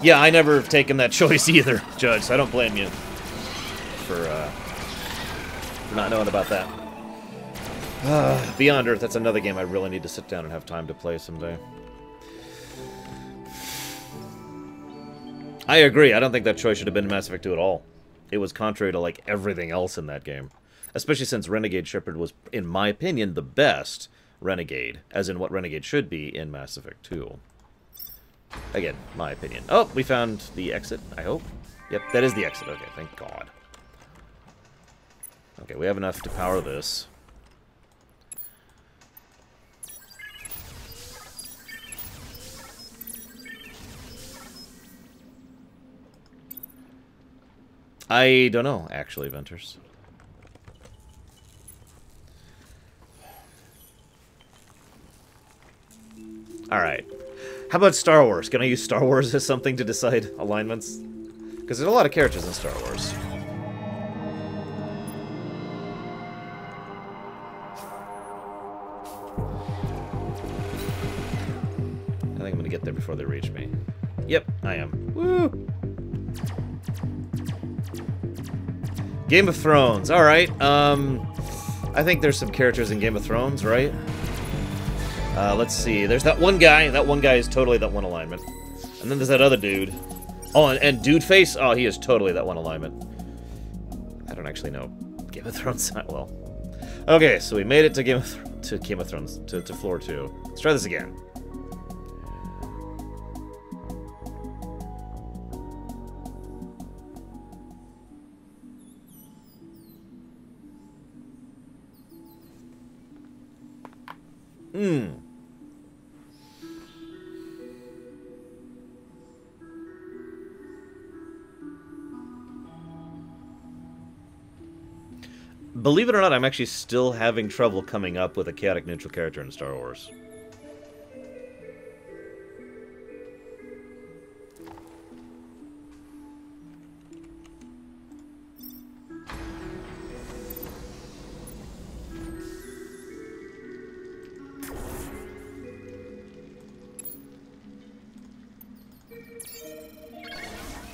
Yeah, I never have taken that choice either, Judge, so I don't blame you for not knowing about that. Beyond Earth, that's another game I really need to sit down and have time to play someday. I agree, I don't think that choice should have been in Mass Effect 2 at all. It was contrary to, like, everything else in that game. Especially since Renegade Shepard was, in my opinion, the best Renegade, as in what Renegade should be in Mass Effect 2. Again, my opinion. Oh, we found the exit, I hope. Yep, that is the exit. Okay, thank God. Okay, we have enough to power this. I don't know, actually, Venters. Alright. How about Star Wars? Can I use Star Wars as something to decide alignments? Because there's a lot of characters in Star Wars. I think I'm going to get there before they reach me. Yep, I am. Woo! Game of Thrones. Alright, I think there's some characters in Game of Thrones, right? Let's see. There's that one guy. That one guy is totally that one alignment. And then there's that other dude. Oh, and Dude Face? Oh, he is totally that one alignment. I don't actually know Game of Thrones that well. Okay, so we made it to Game of Thrones, to floor 2. Let's try this again. Believe it or not, I'm actually still having trouble coming up with a chaotic neutral character in Star Wars.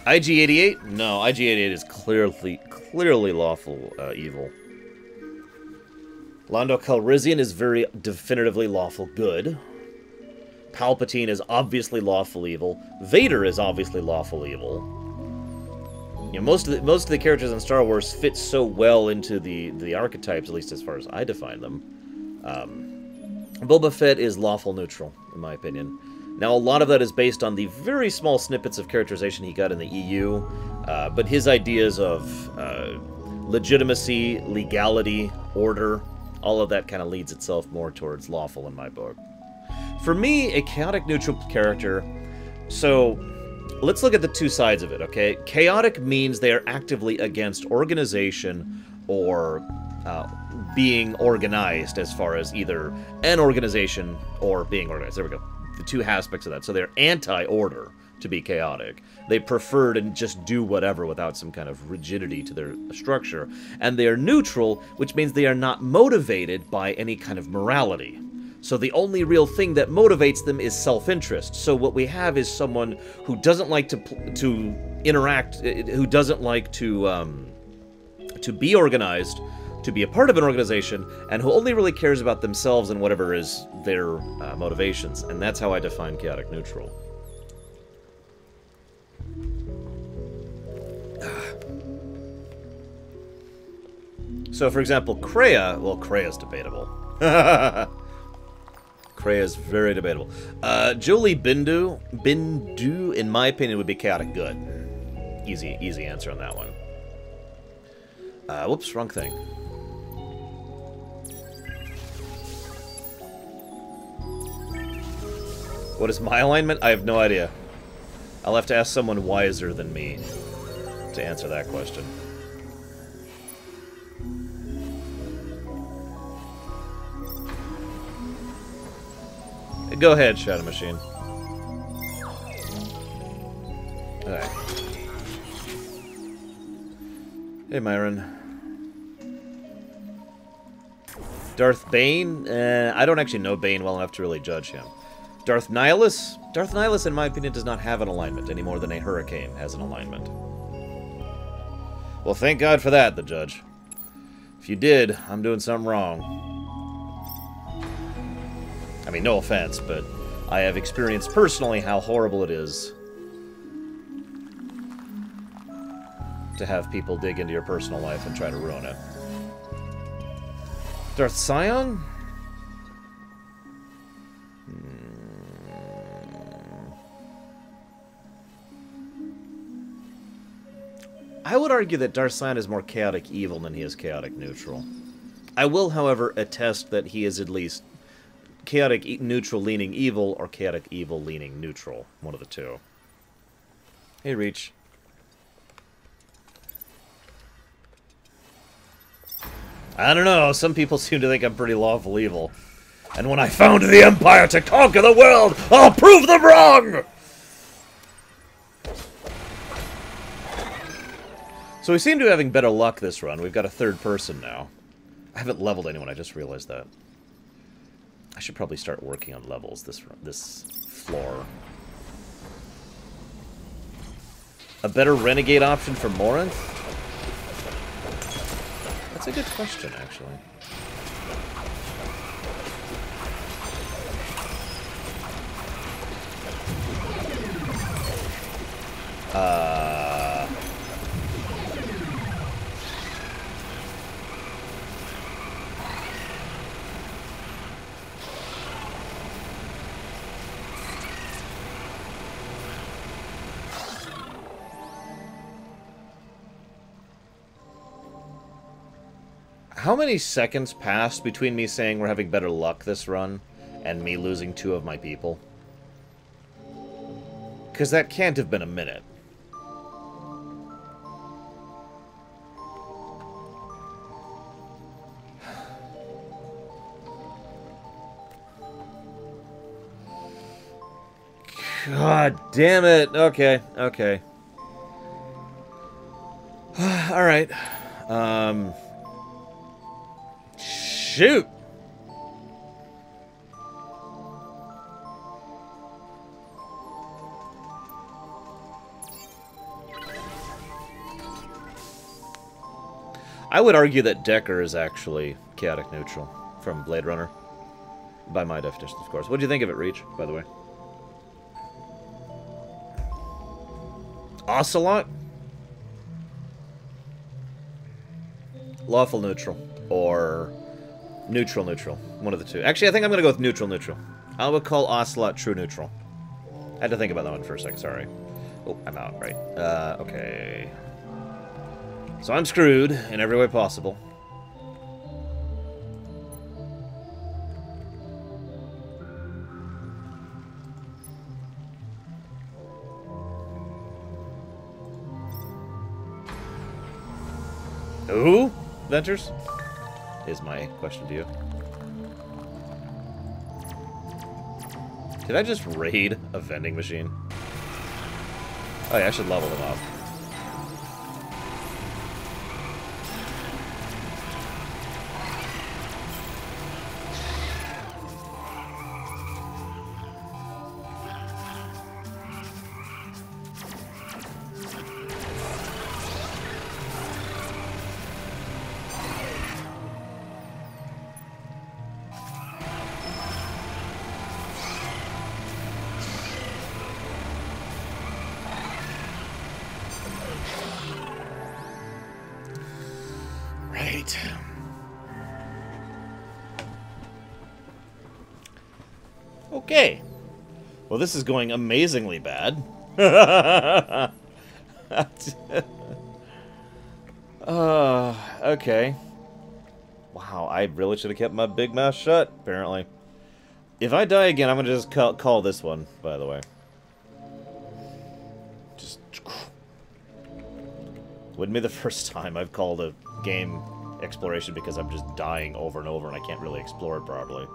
IG-88? No, IG-88 is clearly lawful evil. Lando Calrissian is very definitively lawful good. Palpatine is obviously lawful evil. Vader is obviously lawful evil. You know, most of the characters in Star Wars fit so well into the archetypes, at least as far as I define them. Boba Fett is lawful neutral, in my opinion. Now, a lot of that is based on the very small snippets of characterization he got in the EU, but his ideas of legitimacy, legality, order, all of that kind of leads itself more towards lawful in my book. For me, a chaotic neutral character, so let's look at the two sides of it, okay? Chaotic means they are actively against organization or being organized as far as either an organization or being organized. There we go. The two aspects of that. So they're anti-order to be chaotic. They prefer to just do whatever without some kind of rigidity to their structure. And they are neutral, which means they are not motivated by any kind of morality. So the only real thing that motivates them is self-interest. So what we have is someone who doesn't like to interact, who doesn't like to be organized, to be a part of an organization, and who only really cares about themselves and whatever is their motivations. And that's how I define chaotic neutral. So, for example, Kreia... Well, Kreia's debatable. Kreia's very debatable. Jolie Bindu, in my opinion, would be chaotic good. Easy answer on that one. Whoops, wrong thing. What is my alignment? I have no idea. I'll have to ask someone wiser than me to answer that question. Go ahead, Shadow Machine. Alright. Hey, Myron. Darth Bane? I don't actually know Bane well enough to really judge him. Darth Nihilus? Darth Nihilus, in my opinion, does not have an alignment any more than a hurricane has an alignment. Well, thank God for that, the judge. If you did, I'm doing something wrong. I mean, no offense, but I have experienced personally how horrible it is to have people dig into your personal life and try to ruin it. Darth Sion? I would argue that Darsan is more chaotic evil than he is chaotic neutral. I will, however, attest that he is at least chaotic neutral leaning evil or chaotic evil leaning neutral. One of the two. Hey, Reach. I don't know, some people seem to think I'm pretty lawful evil. And when I founded the Empire to conquer the world, I'll prove them wrong! So we seem to be having better luck this run. We've got a third person now. I haven't leveled anyone, I just realized that. I should probably start working on levels this floor. A better renegade option for Morinth? That's a good question, actually. How many seconds passed between me saying we're having better luck this run and me losing 2 of my people? Because that can't have been a minute. God damn it. Okay, okay. Alright. Shoot! I would argue that Decker is actually chaotic neutral from Blade Runner. By my definition, of course. What do you think of it, Reach, by the way? Ocelot? Lawful neutral. Or neutral neutral. One of the two. Actually, I think I'm going to go with neutral neutral. I would call Ocelot true neutral. I had to think about that one for a second, sorry. Oh, I'm out, right. Okay. So I'm screwed in every way possible. Who? Ventures? Is my question to you. Did I just raid a vending machine? Oh yeah, I should level them up. Right. Okay. Well, this is going amazingly bad. Okay. Wow, I really should have kept my big mouth shut, apparently. If I die again, I'm going to just call this one, by the way. Just... Wouldn't be the first time I've called a game exploration because I'm just dying over and over and I can't really explore it properly.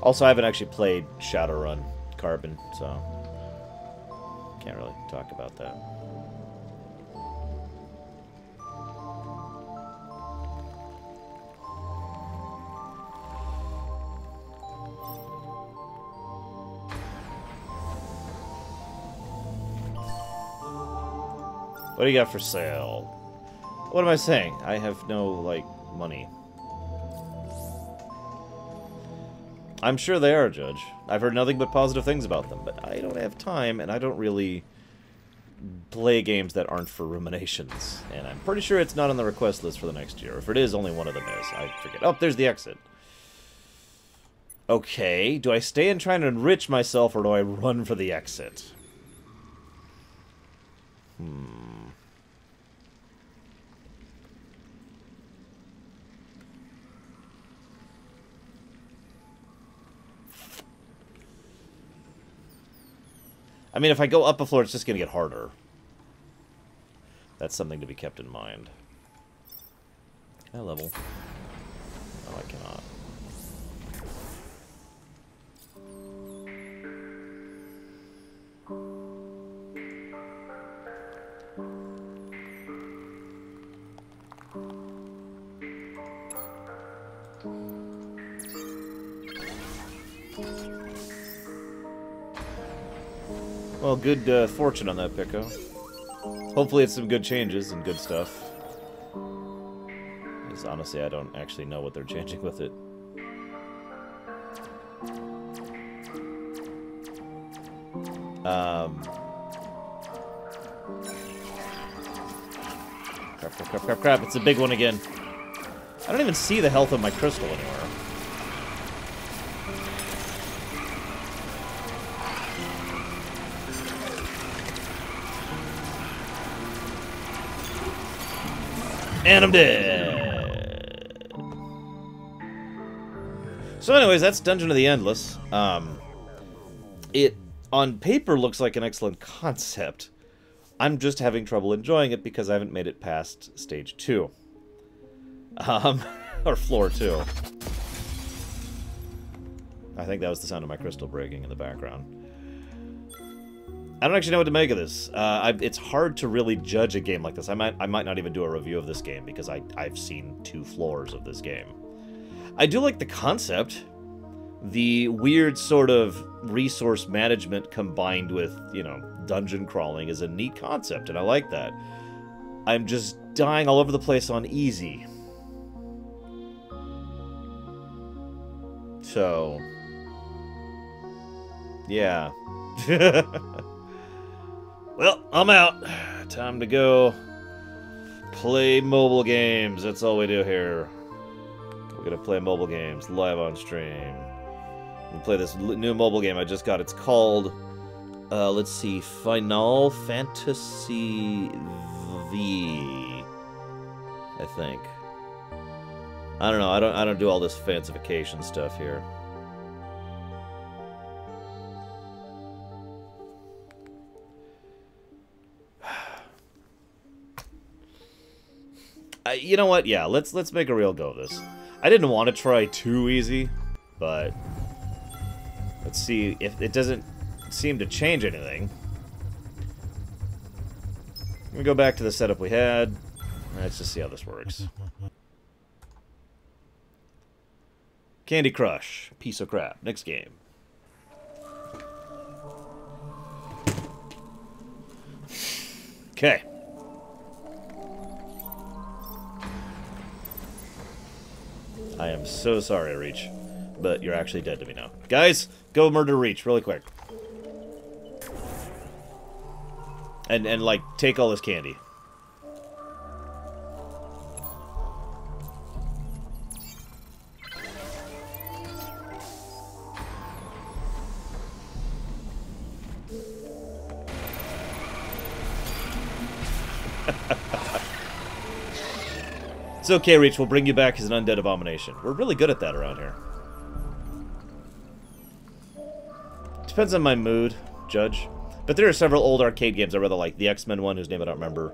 Also, I haven't actually played Shadowrun Carbon, so can't really talk about that. What do you got for sale? What am I saying? I have no, like, money. I'm sure they are, Judge. I've heard nothing but positive things about them, but I don't have time, and I don't really play games that aren't for ruminations. And I'm pretty sure it's not on the request list for the next year. If it is, only one of them is. I forget. Oh, there's the exit. Okay, do I stay and try and enrich myself, or do I run for the exit? I mean, if I go up a floor, it's just going to get harder. That's something to be kept in mind. Can I level? No, I cannot. Well, good fortune on that, Pico. Hopefully it's some good changes and good stuff. Because honestly, I don't actually know what they're changing with it. Crap. It's a big one again. I don't even see the health of my crystal anywhere. And I'm dead. So anyways, that's Dungeon of the Endless. It, on paper, looks like an excellent concept. I'm just having trouble enjoying it because I haven't made it past stage 2. Or floor 2. I think that was the sound of my crystal breaking in the background. I don't actually know what to make of this. It's hard to really judge a game like this. I might not even do a review of this game because I've seen 2 floors of this game. I do like the concept. The weird sort of resource management combined with, you know, dungeon crawling is a neat concept, and I like that. I'm just dying all over the place on easy. So, yeah. Well, I'm out. Time to go play mobile games. That's all we do here. We're gonna play mobile games live on stream. We play this new mobile game I just got. It's called, let's see, Final Fantasy V, I think. I don't know. I don't do all this fancification stuff here. You know what? Yeah, let's make a real go of this. I didn't want to try too easy, but let's see if it doesn't seem to change anything. We go back to the setup we had. Let's just see how this works. Candy Crush, piece of crap. Next game. Okay. I am so sorry, Reach, but you're actually dead to me now. Guys, go murder Reach really quick. And like, take all this candy. It's okay, Reach. We'll bring you back as an undead abomination. We're really good at that around here. Depends on my mood, Judge. But there are several old arcade games I really like. The X-Men one, whose name I don't remember.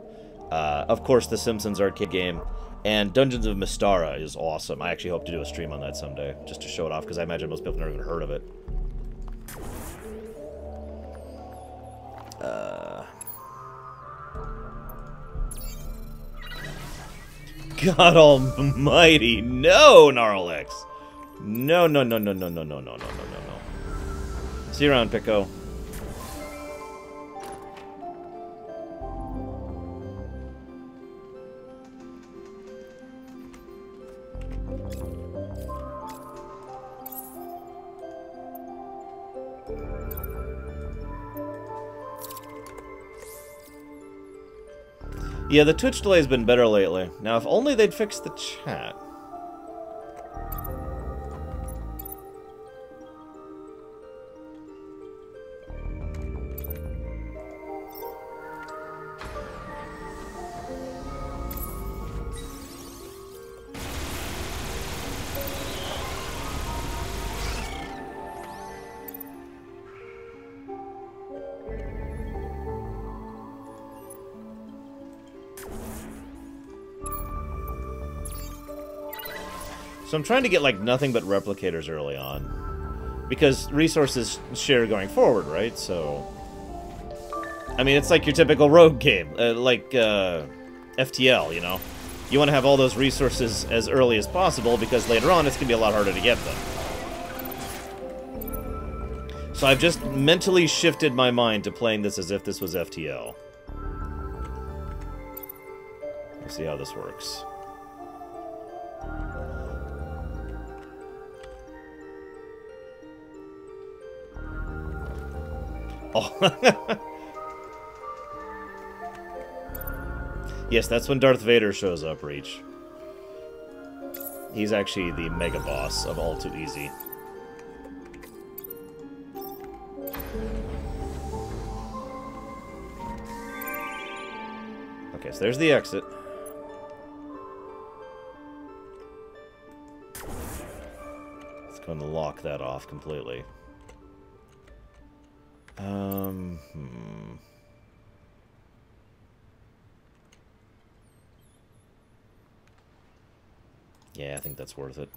Of course, the Simpsons arcade game. And Dungeons of Mystara is awesome. I actually hope to do a stream on that someday, just to show it off, because I imagine most people have never even heard of it. God almighty, no, Gnarlex! No. See you around, Pico. Yeah, the Twitch delay has been better lately. Now, if only they'd fix the chat. So I'm trying to get, like, nothing but replicators early on. Because resources share going forward, right? So... I mean, it's like your typical rogue game. Like, FTL, you know? You want to have all those resources as early as possible, because later on it's going to be a lot harder to get them. So I've just mentally shifted my mind to playing this as if this was FTL. Let's see how this works. Oh. Yes, that's when Darth Vader shows up, Reach. He's actually the mega boss of All Too Easy. Okay, so there's the exit. Let's go and lock that off completely. Yeah, I think that's worth it.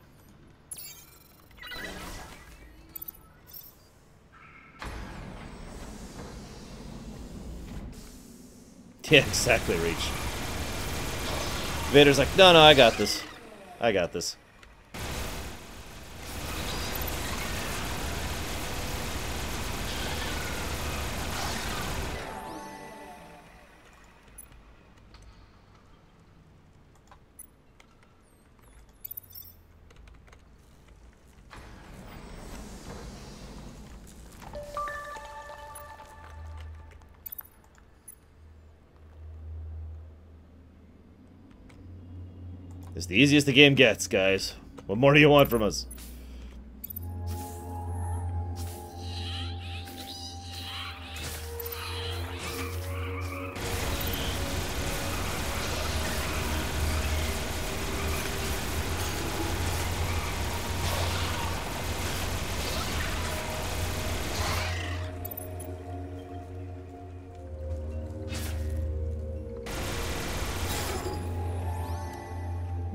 Yeah, exactly, Reach. Vader's like, no, I got this. I got this. It's the easiest the game gets, guys. What more do you want from us?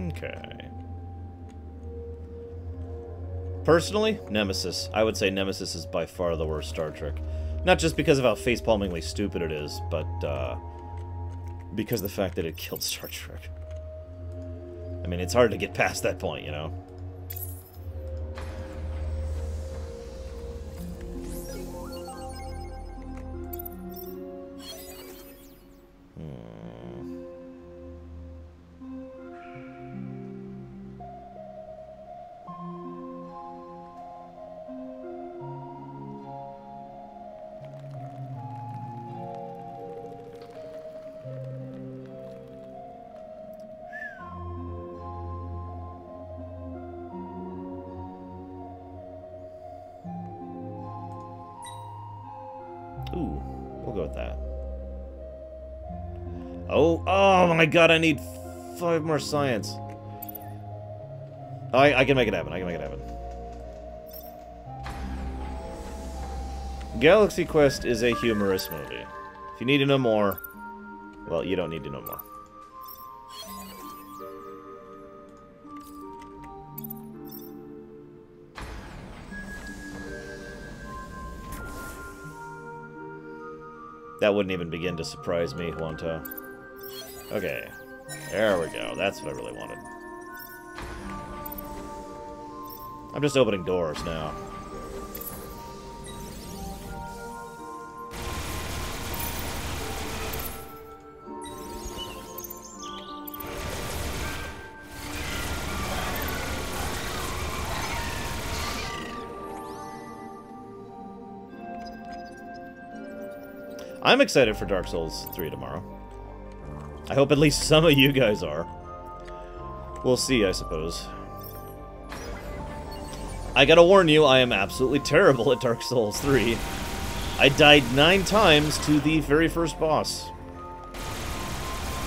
Okay. Personally, Nemesis. I would say Nemesis is by far the worst Star Trek. Not just because of how facepalmingly stupid it is, but because of the fact that it killed Star Trek. I mean, it's hard to get past that point, you know? Ooh, we'll go with that. Oh my god, I need 5 more science. I can make it happen, I can make it happen. Galaxy Quest is a humorous movie. If you need to know more, well, you don't need to know more. That wouldn't even begin to surprise me, Juanto. Okay. There we go. That's what I really wanted. I'm just opening doors now. I'm excited for Dark Souls 3 tomorrow. I hope at least some of you guys are. We'll see, I suppose. I gotta warn you, I am absolutely terrible at Dark Souls 3. I died 9 times to the very first boss.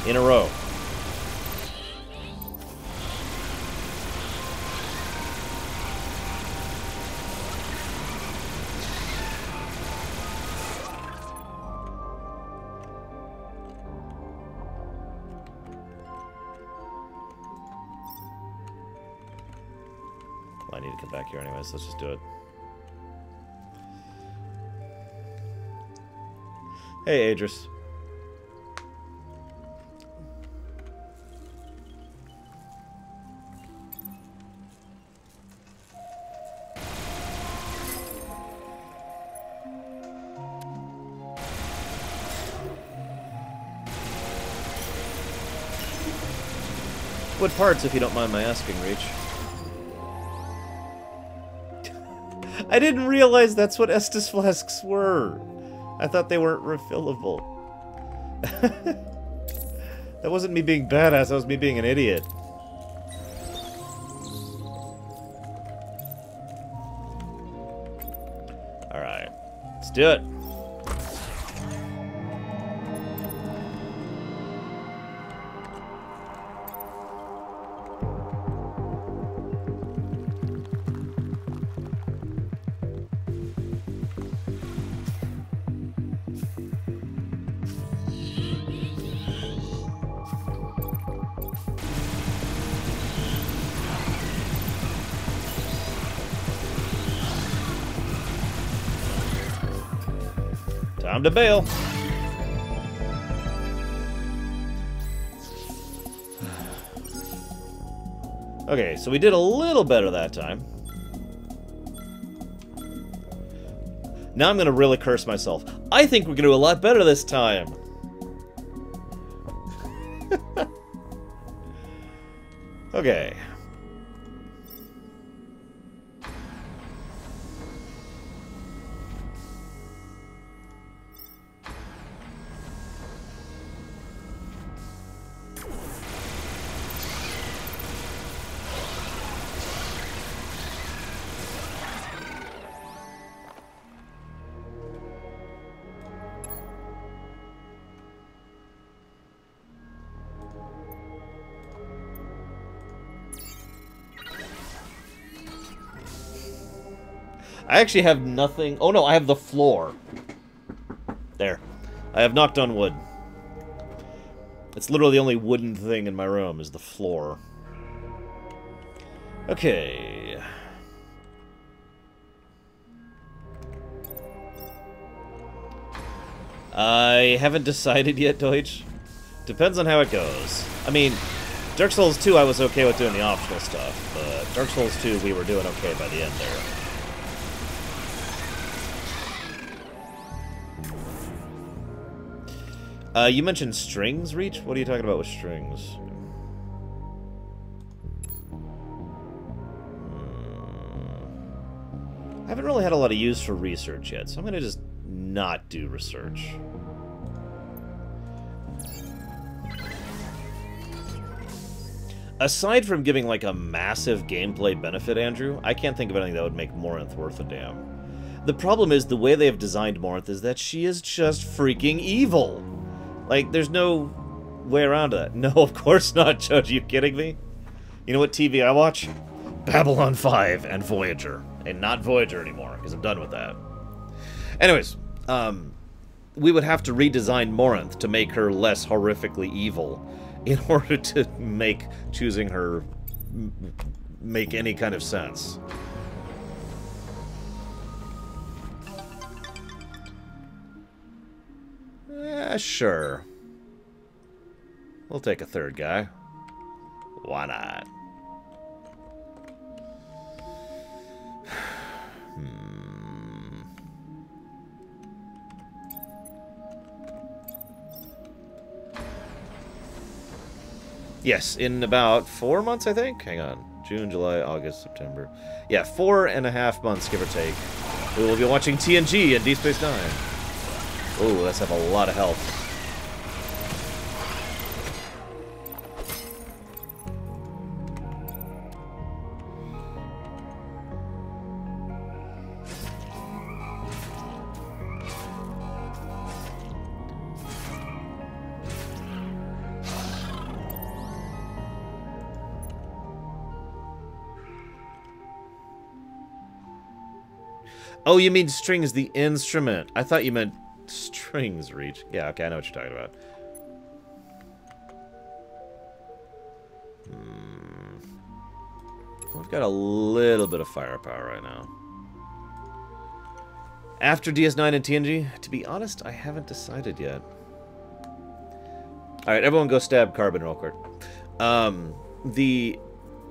In a row. I need to come back here anyways, let's just do it. Hey, Adris. What parts, if you don't mind my asking, Reach? I didn't realize that's what Estus flasks were. I thought they weren't refillable. That wasn't me being badass, that was me being an idiot. Alright, let's do it. Time to bail. Okay, so we did a little better that time. Now I'm gonna really curse myself. I think we're gonna do a lot better this time. Okay. I actually have nothing... Oh no, I have the floor. There. I have knocked on wood. It's literally the only wooden thing in my room is the floor. Okay. I haven't decided yet, Deutsch. Depends on how it goes. I mean, Dark Souls 2 I was okay with doing the optional stuff, but Dark Souls 2 we were doing okay by the end there. You mentioned strings, Reach? What are you talking about with strings? I haven't really had a lot of use for research yet, so I'm gonna just not do research. Aside from giving, like, a massive gameplay benefit, Andrew, I can't think of anything that would make Morinth worth a damn. The problem is, the way they have designed Morinth is that she is just freaking evil! Like, there's no way around that. No, of course not, Judge. Are you kidding me? You know what TV I watch? Babylon 5 and Voyager. And not Voyager anymore, because I'm done with that. Anyways, we would have to redesign Morinth to make her less horrifically evil in order to make choosing her make any kind of sense. Yeah, sure. We'll take a third guy. Why not? Yes, in about 4 months, I think? Hang on. June, July, August, September. Yeah, 4.5 months, give or take. We will be watching TNG and Deep Space Nine. Ooh, let's have a lot of health. Oh, you mean string is the instrument. I thought you meant strings reach. Yeah, okay, I know what you're talking about. We've got a little bit of firepower right now. After DS9 and TNG, to be honest, I haven't decided yet. Alright, everyone go stab Carbon real quick. The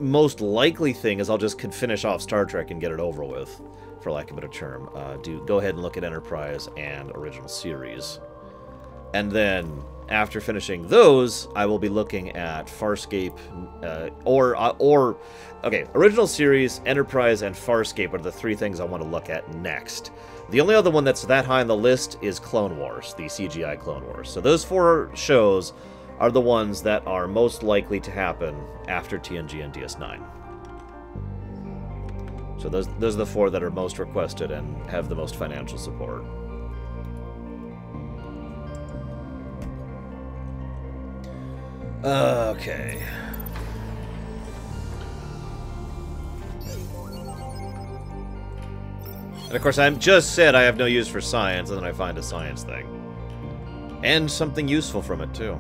most likely thing is I'll just finish off Star Trek and get it over with, for lack of a better term. Go ahead and look at Enterprise and Original Series. And then, after finishing those, I will be looking at Farscape, okay, Original Series, Enterprise, and Farscape are the three things I want to look at next. The only other one that's that high on the list is Clone Wars, the CGI Clone Wars. So those 4 shows are the ones that are most likely to happen after TNG and DS9. So those are the 4 that are most requested and have the most financial support. Okay. And of course, I just said I have no use for science, and then I find a science thing. And something useful from it, too.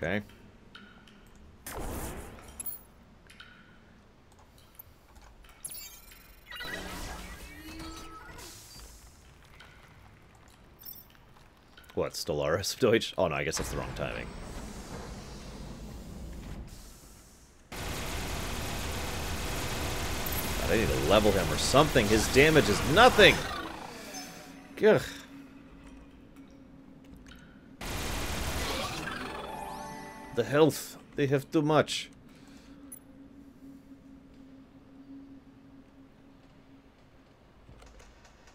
Okay. What, Stellaris Deutsch? Oh no, I guess that's the wrong timing. God, I need to level him or something. His damage is nothing! Ugh. The health. They have too much.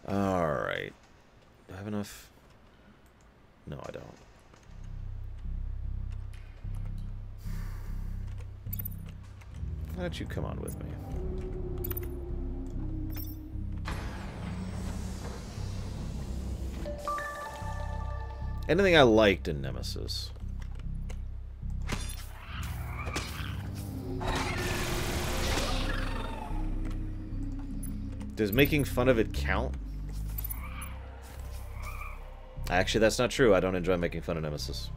Alright. Do I have enough? No, I don't. Why don't you come on with me? Anything I liked in Nemesis? Does making fun of it count? Actually, that's not true. I don't enjoy making fun of Nemesis.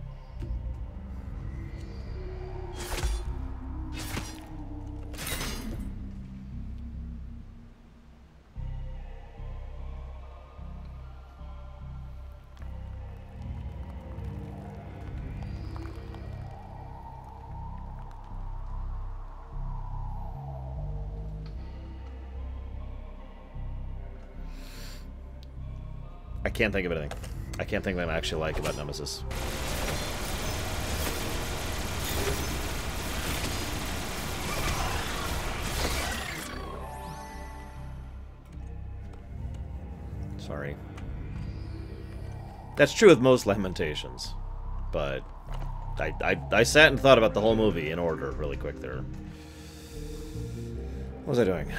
I can't think of anything. I can't think of anything I actually like about Nemesis. Sorry. That's true with most Lamentations, but I sat and thought about the whole movie in order really quick there. What was I doing?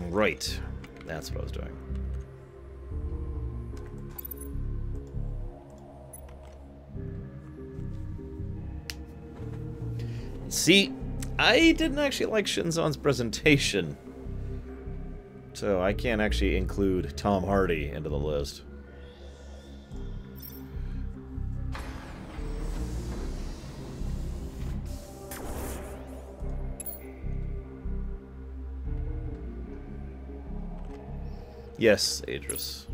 Right. That's what I was doing. See, I didn't actually like Shinzon's presentation, so I can't actually include Tom Hardy into the list. Yes, Adris.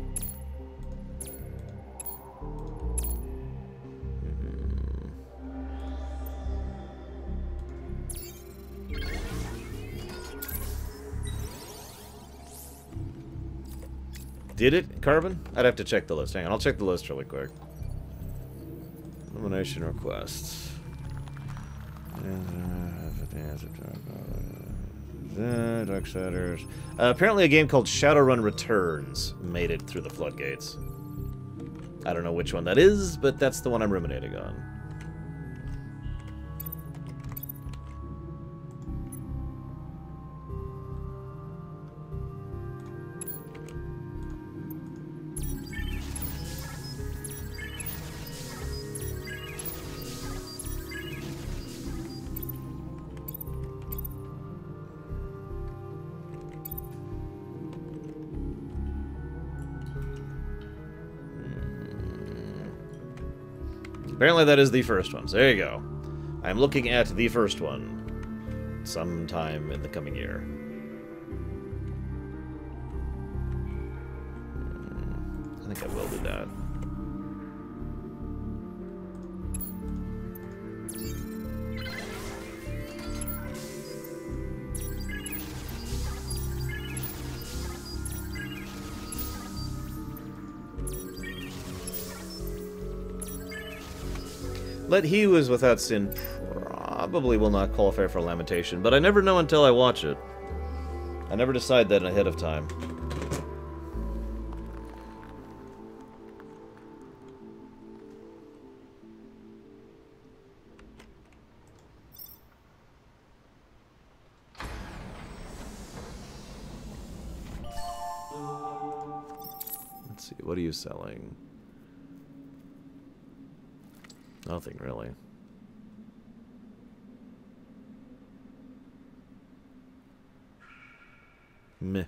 Did it, Carbon? I'd have to check the list. Hang on, I'll check the list really quick. Elimination requests. Darksiders. Apparently a game called Shadowrun Returns made it through the floodgates. I don't know which one that is, but that's the one I'm ruminating on. Apparently that is the first one. So there you go. I'm looking at the first one. Sometime in the coming year. I think I will do that. Let he who is without sin probably will not qualify for lamentation, but I never know until I watch it. I never decide that ahead of time. Let's see, what are you selling? Nothing, really. Meh.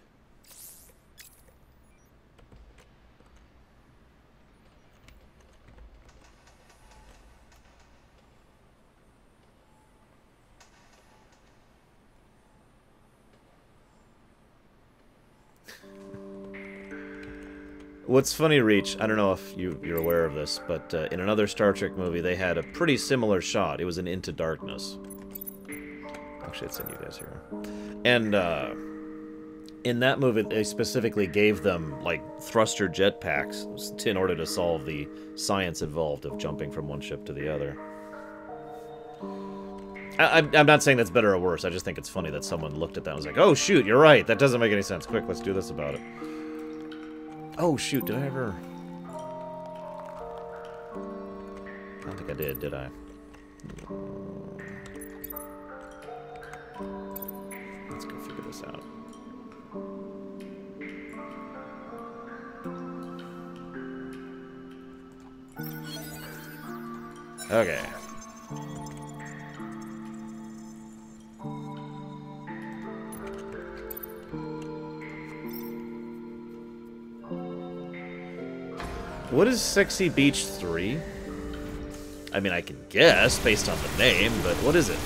What's funny, Reach, I don't know if you're aware of this, but in another Star Trek movie, they had a pretty similar shot. It was an Into Darkness. Actually, it's in you guys here. And, in that movie, they specifically gave them, like, thruster jetpacks in order to solve the science involved of jumping from one ship to the other. I'm not saying that's better or worse, I just think it's funny that someone looked at that and was like, oh, shoot, you're right, that doesn't make any sense. Quick, let's do this about it. Oh, shoot, did I ever... I don't think I did I? Let's go figure this out. Okay. What is Sexy Beach 3? I mean, I can guess based on the name, but what is it?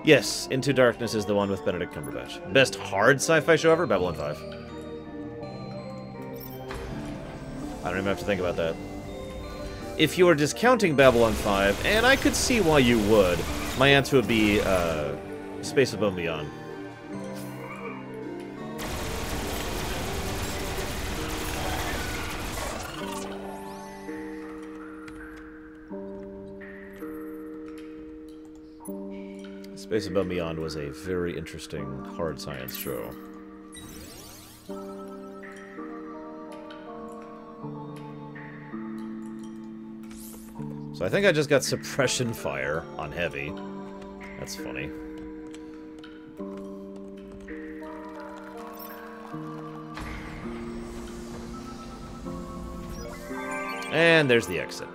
Yes, Into Darkness is the one with Benedict Cumberbatch. Best hard sci-fi show ever? Babylon 5. I don't even have to think about that. If you were discounting Babylon 5, and I could see why you would, my answer would be Space Above and Beyond. Space Above and Beyond was a very interesting hard science show. So I think I just got suppression fire on heavy. That's funny. And there's the exit.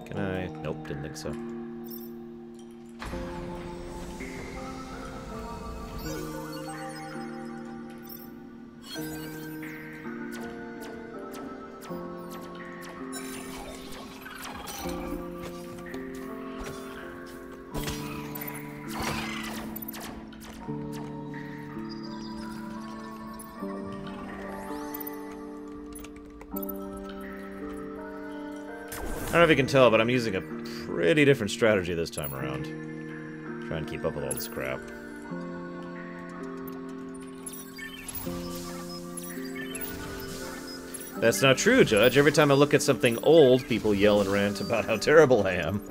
Can I? Nope, didn't think so. I don't know if you can tell, but I'm using a pretty different strategy this time around. Try and keep up with all this crap. That's not true, Judge. Every time I look at something old, people yell and rant about how terrible I am.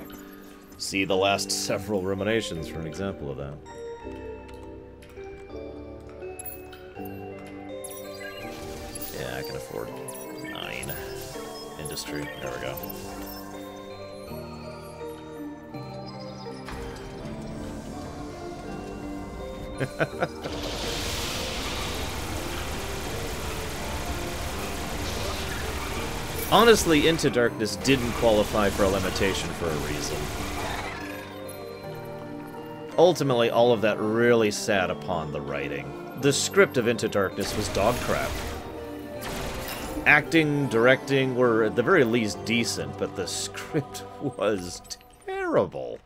See the last several ruminations for an example of that. Yeah, I can afford 9. Industry. There we go. Honestly, Into Darkness didn't qualify for a limitation for a reason. Ultimately, all of that really sat upon the writing. The script of Into Darkness was dog crap. Acting, directing were at the very least decent, but the script was terrible.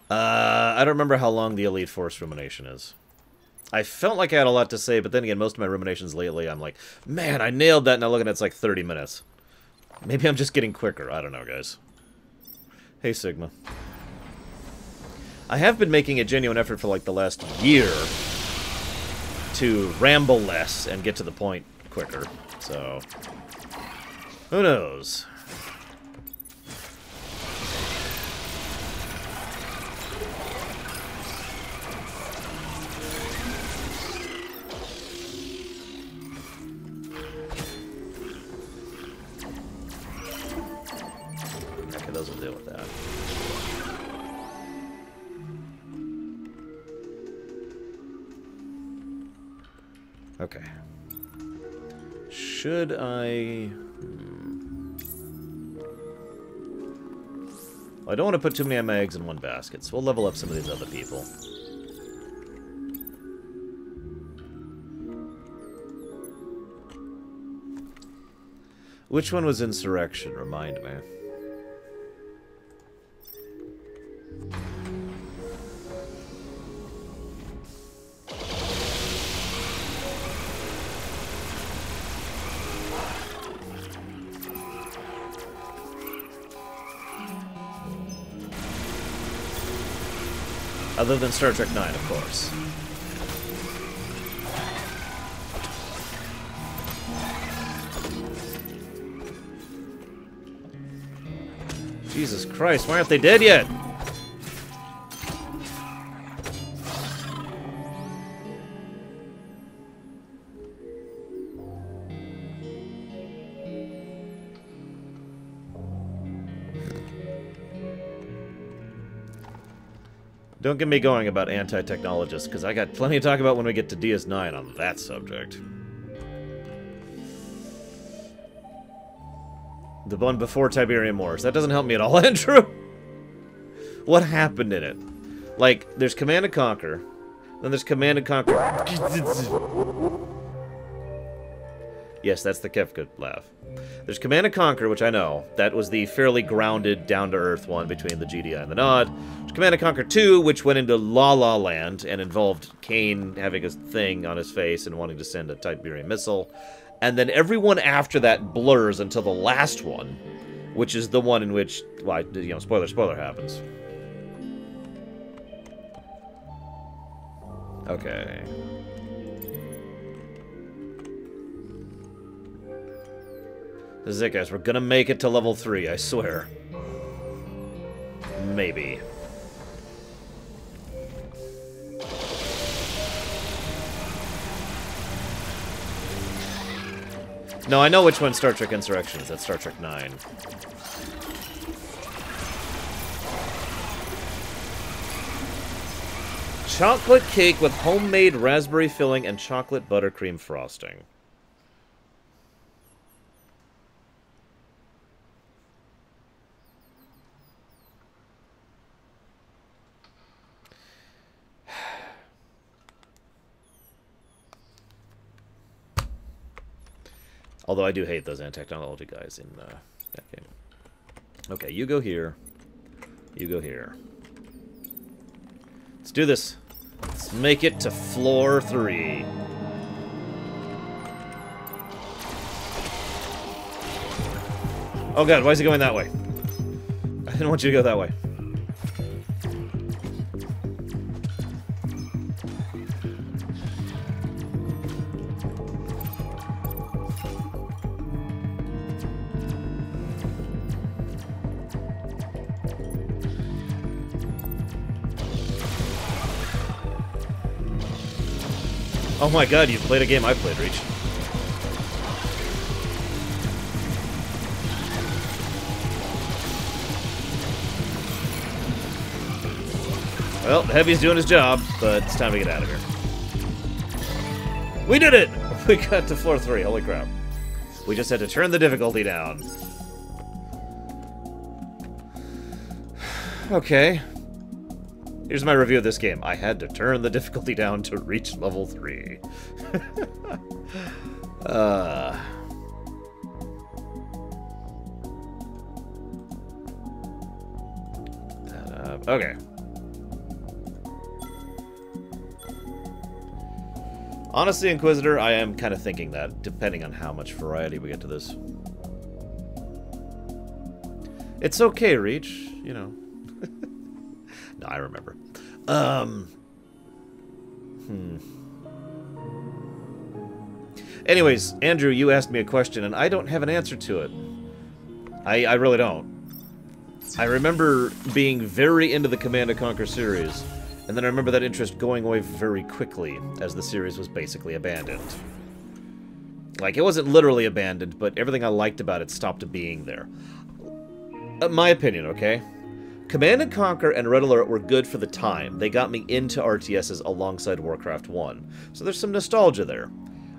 I don't remember how long the Elite Force rumination is. I felt like I had a lot to say, but then again, most of my ruminations lately, I'm like, man, I nailed that, and I look at it, it's like 30 minutes. Maybe I'm just getting quicker. I don't know, guys. Hey, Sigma. I have been making a genuine effort for, like, the last year to ramble less and get to the point quicker, so... who knows? Okay, those will deal with that. Okay. Should I... Well, I don't want to put too many of my eggs in one basket, so we'll level up some of these other people. Which one was Insurrection? Remind me. Other than Star Trek 9, of course. Jesus Christ, why aren't they dead yet? Don't get me going about anti-technologists, because I got plenty to talk about when we get to DS9 on that subject. The one before Tiberium Wars. That doesn't help me at all, Andrew! What happened in it? Like, there's Command & Conquer, then there's Command & Conquer... Yes, that's the Kefka laugh. There's Command & Conquer, which I know. That was the fairly grounded, down-to-earth one between the GDI and the Nod. There's Command & Conquer 2, which went into La La Land and involved Kane having a thing on his face and wanting to send a Tiberium missile. And then everyone after that blurs until the last one, which is the one in which, well, you know, spoiler happens. Okay. This is it, guys. We're gonna make it to level 3, I swear. Maybe. No, I know which one Star Trek Insurrection is. That's Star Trek 9. Chocolate cake with homemade raspberry filling and chocolate buttercream frosting. Although I do hate those anti-technology guys in that game. Okay, you go here. You go here. Let's do this. Let's make it to floor 3. Oh god, why is he going that way? I didn't want you to go that way. Oh my god, you've played a game I've played, Reach. Well, the Heavy's doing his job, but it's time to get out of here. We did it! We got to floor 3, holy crap. We just had to turn the difficulty down. Okay. Here's my review of this game. I had to turn the difficulty down to reach level 3. Okay. Honestly, Inquisitor, I am kind of thinking that, depending on how much variety we get to this. It's okay, Reach, you know. No, I remember. Anyways, Andrew, you asked me a question, and I don't have an answer to it. I really don't. I remember being very into the Command & Conquer series, and then I remember that interest going away very quickly, as the series was basically abandoned. Like, it wasn't literally abandoned, but everything I liked about it stopped being there. My opinion, okay? Command & Conquer and Red Alert were good for the time. They got me into RTSs alongside Warcraft 1. So there's some nostalgia there.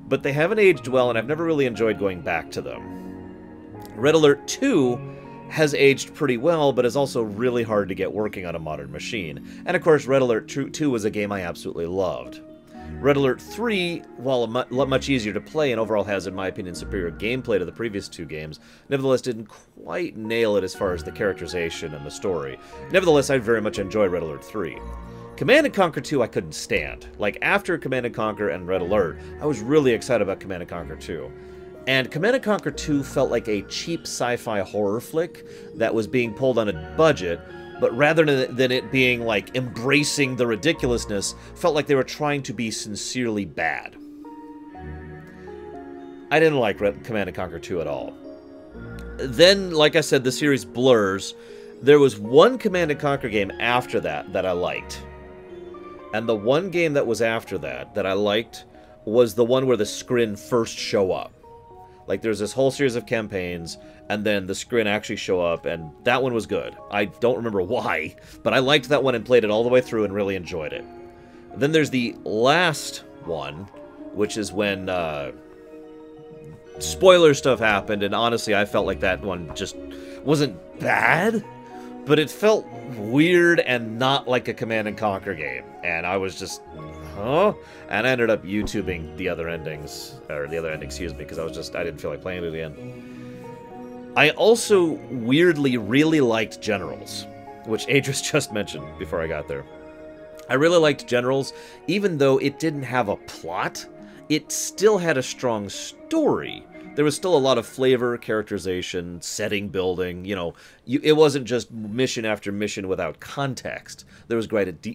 But they haven't aged well, and I've never really enjoyed going back to them. Red Alert 2 has aged pretty well, but is also really hard to get working on a modern machine. And of course, Red Alert 2 was a game I absolutely loved. Red Alert 3, while much easier to play and overall has, in my opinion, superior gameplay to the previous 2 games, nevertheless didn't quite nail it as far as the characterization and the story. Nevertheless, I very much enjoy Red Alert 3. Command & Conquer 2 I couldn't stand. Like, after Command & Conquer and Red Alert, I was really excited about Command & Conquer 2. And Command & Conquer 2 felt like a cheap sci-fi horror flick that was being pulled on a budget, but rather than it being, like, embracing the ridiculousness, felt like they were trying to be sincerely bad. I didn't like Command & Conquer 2 at all. Then, like I said, the series blurs. There was one Command & Conquer game after that that I liked. And the one game that was after that I liked was the one where the Skrin first show up. Like, there's this whole series of campaigns, and then the Skrin actually show up, and that one was good. I don't remember why, but I liked that one and played it all the way through and really enjoyed it. Then there's the last one, which is when, spoiler stuff happened, and honestly, I felt like that one just wasn't bad, but it felt weird and not like a Command & Conquer game, and I was just... Huh? And I ended up YouTubing the other endings, or the other ending, excuse me, because I didn't feel like playing it again. I also weirdly really liked Generals, which Adris just mentioned before I got there. I really liked Generals, even though it didn't have a plot, it still had a strong story. There was still a lot of flavor, characterization, setting building, you know, it wasn't just mission after mission without context. There was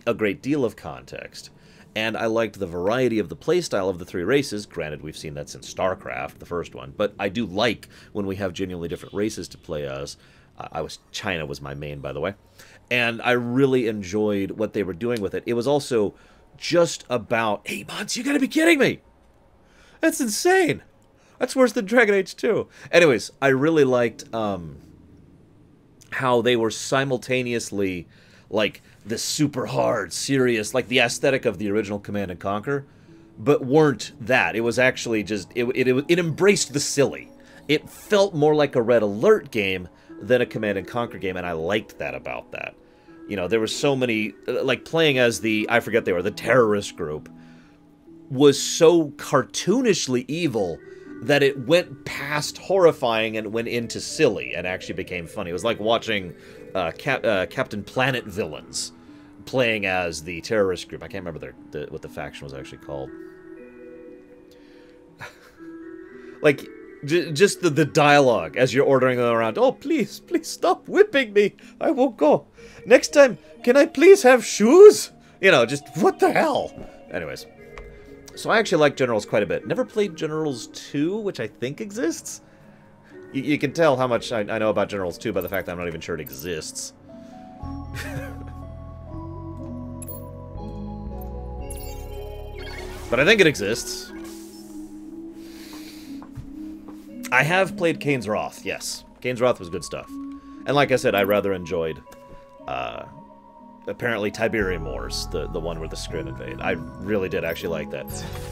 a great deal of context. And I liked the variety of the playstyle of the 3 races. Granted, we've seen that since StarCraft, the first one. But I do like when we have genuinely different races to play as. China was my main, by the way. And I really enjoyed what they were doing with it. It was also just about 8 months. You gotta be kidding me! That's insane! That's worse than Dragon Age 2. Anyways, I really liked how they were simultaneously... like, the super hard, serious, like the aesthetic of the original Command & Conquer, but weren't that. It was actually just, it embraced the silly. It felt more like a Red Alert game than a Command & Conquer game, and I liked that about that. You know, there were so many, like playing as the, I forget they were, the terrorist group, was so cartoonishly evil that it went past horrifying and went into silly and actually became funny. It was like watching... Captain Planet villains playing as the terrorist group. I can't remember what the faction was actually called. Like, just the dialogue as you're ordering them around. Oh, please stop whipping me. I won't go. Next time, can I please have shoes? You know, just what the hell? Anyways. So I actually like Generals quite a bit. Never played Generals 2, which I think exists. You can tell how much I know about Generals 2 by the fact that I'm not even sure it exists. But I think it exists. I have played Kane's Wrath, yes. Kane's Wrath was good stuff. And like I said, I rather enjoyed apparently Tiberium Wars, the one where the Skrin invade. I really did actually like that.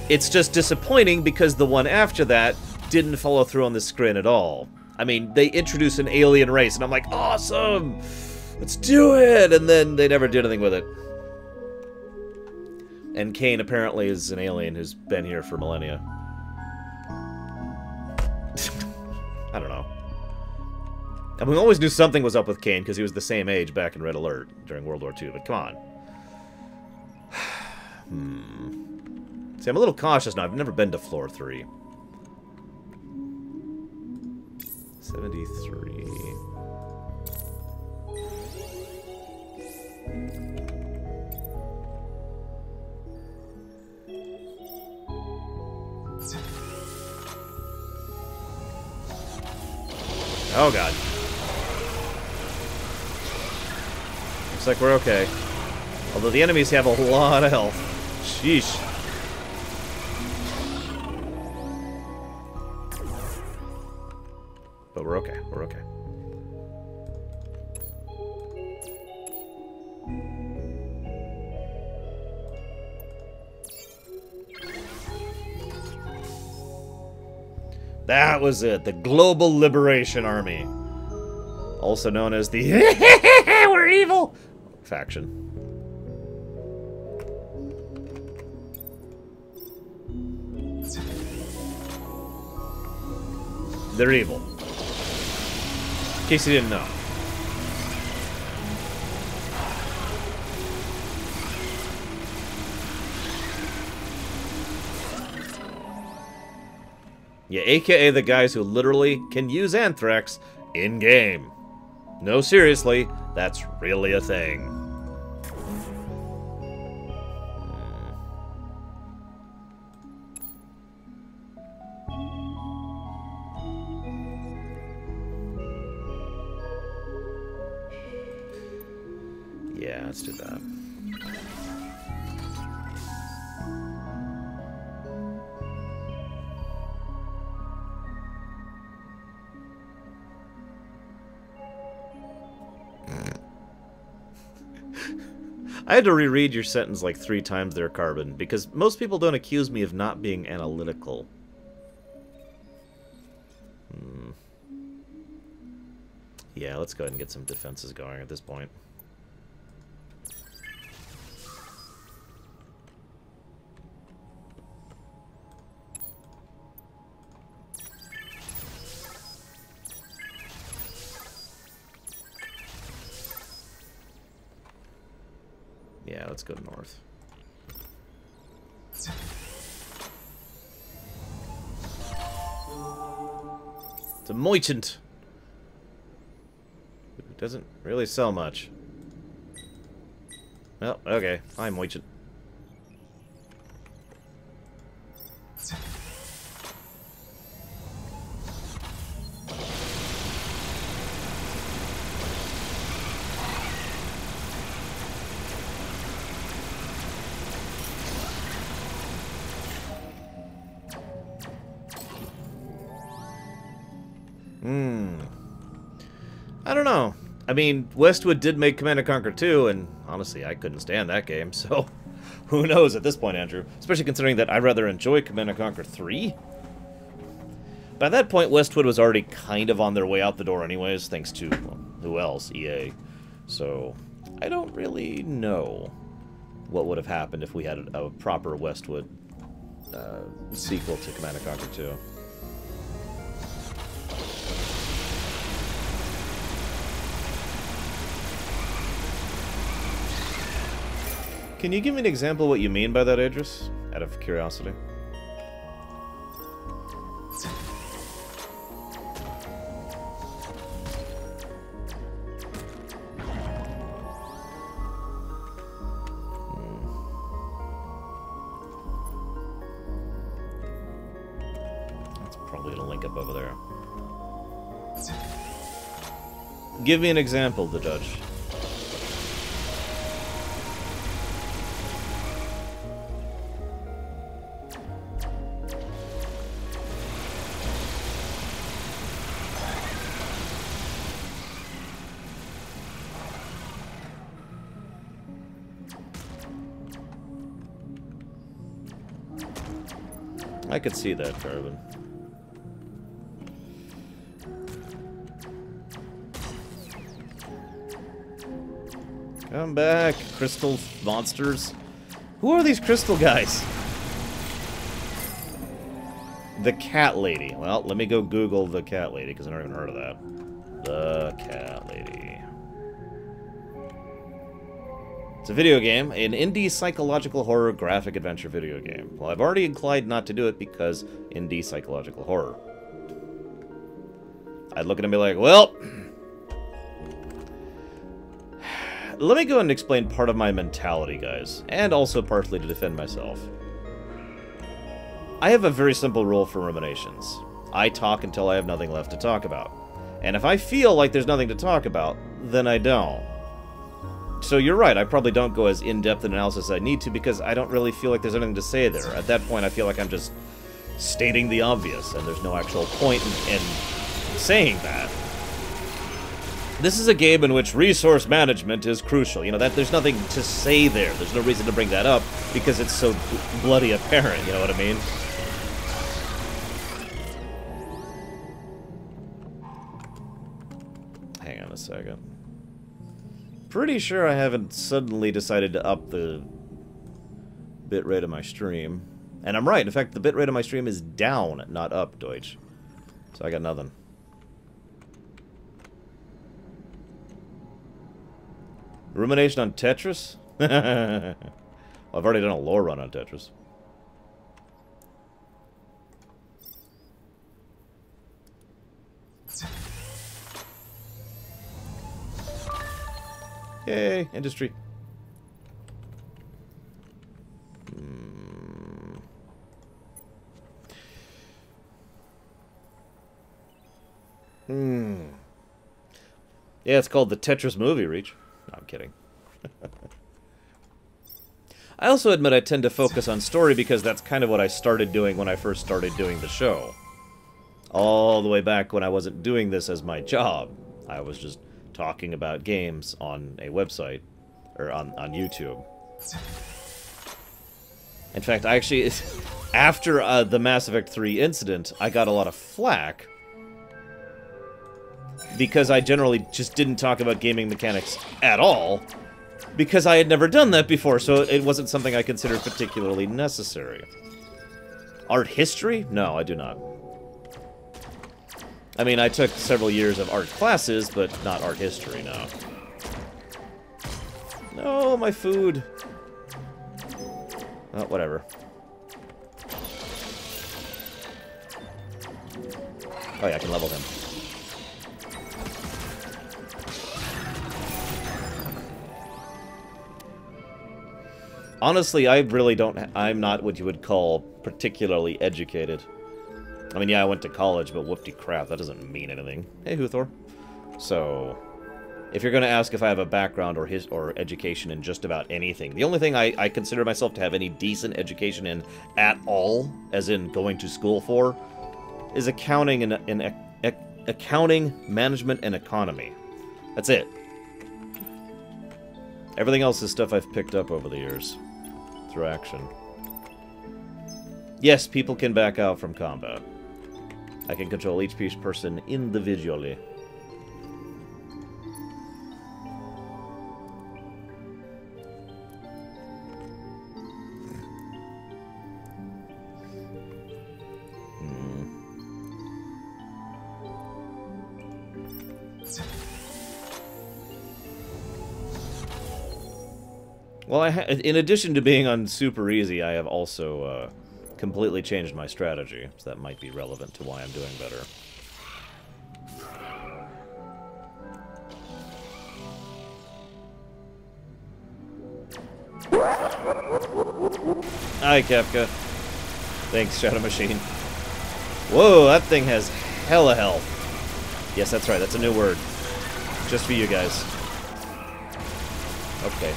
It's just disappointing because the one after that didn't follow through on the Skrin at all. I mean, they introduced an alien race, and I'm like, awesome! Let's do it! And then they never did anything with it. And Kane apparently is an alien who's been here for millennia. I don't know. And we always knew something was up with Kane because he was the same age back in Red Alert during World War II, but come on. See, I'm a little cautious now. I've never been to floor 3. 73. Oh god. Looks like we're okay. Although the enemies have a lot of health. Sheesh. But we're okay. We're okay. That was it. The Global Liberation Army. Also known as the We're evil faction. They're evil. In case you didn't know. Yeah, aka the guys who literally can use anthrax in-game. No, seriously, that's really a thing. Yeah, let's do that. I had to reread your sentence like 3 times there, Carbon, because most people don't accuse me of not being analytical. Yeah, let's go ahead and get some defenses going at this point. Yeah, let's go north. It's a merchant. It doesn't really sell much. Well, okay. I'm merchant. I don't know. I mean, Westwood did make Command & Conquer 2, and honestly, I couldn't stand that game, so who knows at this point, Andrew? Especially considering that I rather enjoy Command & Conquer 3. By that point, Westwood was already kind of on their way out the door anyways, thanks to, well, who else? EA. So, I don't really know what would have happened if we had a proper Westwood sequel to Command & Conquer 2. Can you give me an example of what you mean by that, Idris? Out of curiosity. That's probably gonna link up over there. Give me an example, the judge. I could see that, Carbon. Come back, crystal monsters. Who are these crystal guys? The cat lady. Well, let me go Google the cat lady, because I've never even heard of that. The cat lady. It's a video game, an indie psychological horror graphic adventure video game. Well, I've already inclined not to do it because indie psychological horror. I'd look at it and be like, well... Let me go ahead and explain part of my mentality, guys. And also partially to defend myself. I have a very simple rule for ruminations. I talk until I have nothing left to talk about. And if I feel like there's nothing to talk about, then I don't. So you're right, I probably don't go as in-depth an analysis as I need to because I don't really feel like there's anything to say there. At that point, I feel like I'm just stating the obvious, and there's no actual point in saying that. This is a game in which resource management is crucial. You know, that there's nothing to say there. There's no reason to bring that up because it's so bloody apparent, you know what I mean? Hang on a second. Pretty sure I haven't suddenly decided to up the bitrate of my stream. And I'm right, in fact, the bitrate of my stream is down, not up, Deutsch. So I got nothing. Rumination on Tetris? Well, I've already done a lore run on Tetris. Yay, industry. Yeah, it's called the Tetris movie, Reach. No, I'm kidding. I also admit I tend to focus on story because that's kind of what I started doing when I first started doing the show. All the way back when I wasn't doing this as my job. I was just talking about games on a website, or on YouTube. In fact, I actually, after the Mass Effect 3 incident, I got a lot of flack because I generally just didn't talk about gaming mechanics at all, because I had never done that before, so it wasn't something I considered particularly necessary. Art history? No, I do not. I mean, I took several years of art classes, but not art history, no. No, my food. Oh, whatever. Oh yeah, I can level him. Honestly, I really don't... I'm not what you would call particularly educated. I mean, yeah, I went to college, but whoopty crap, that doesn't mean anything. Hey, Huthor. So, if you're going to ask if I have a background or education in just about anything, the only thing I consider myself to have any decent education in at all, as in going to school for, is accounting and accounting, management, and economy. That's it. Everything else is stuff I've picked up over the years through action. Yes, people can back out from combat. I can control each person individually. Well, in addition to being on super easy, I have also completely changed my strategy, so that might be relevant to why I'm doing better. Hi, Kefka. Thanks, Shadow Machine. Whoa, that thing has hella health. Yes, that's right, that's a new word. Just for you guys. Okay.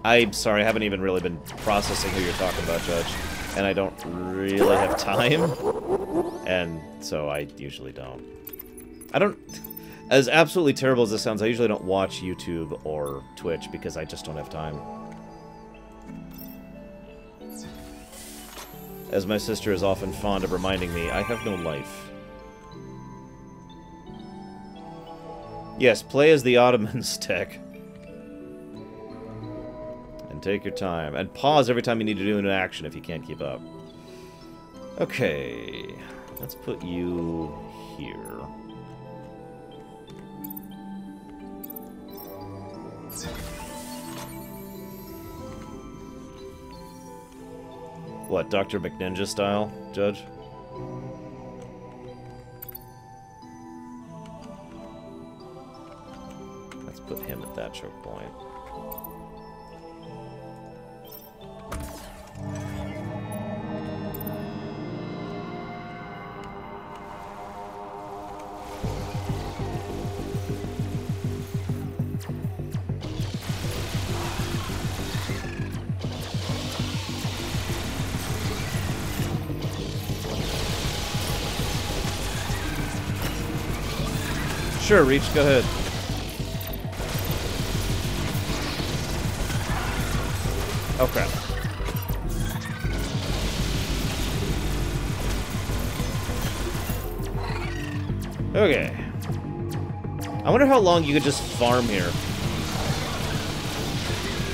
I'm sorry, I haven't even really been processing who you're talking about, Judge. and I don't really have time, and so I usually don't. I don't... As absolutely terrible as this sounds, I usually don't watch YouTube or Twitch because I just don't have time. As my sister is often fond of reminding me, I have no life. Yes, play as the Ottomans, Tech. And take your time. And pause every time you need to do an action if you can't keep up. Okay. Let's put you here. What, Dr. McNinja style, Judge? Let's put him at that choke point. Sure, Reach, go ahead. Oh, crap. Okay. I wonder how long you could just farm here.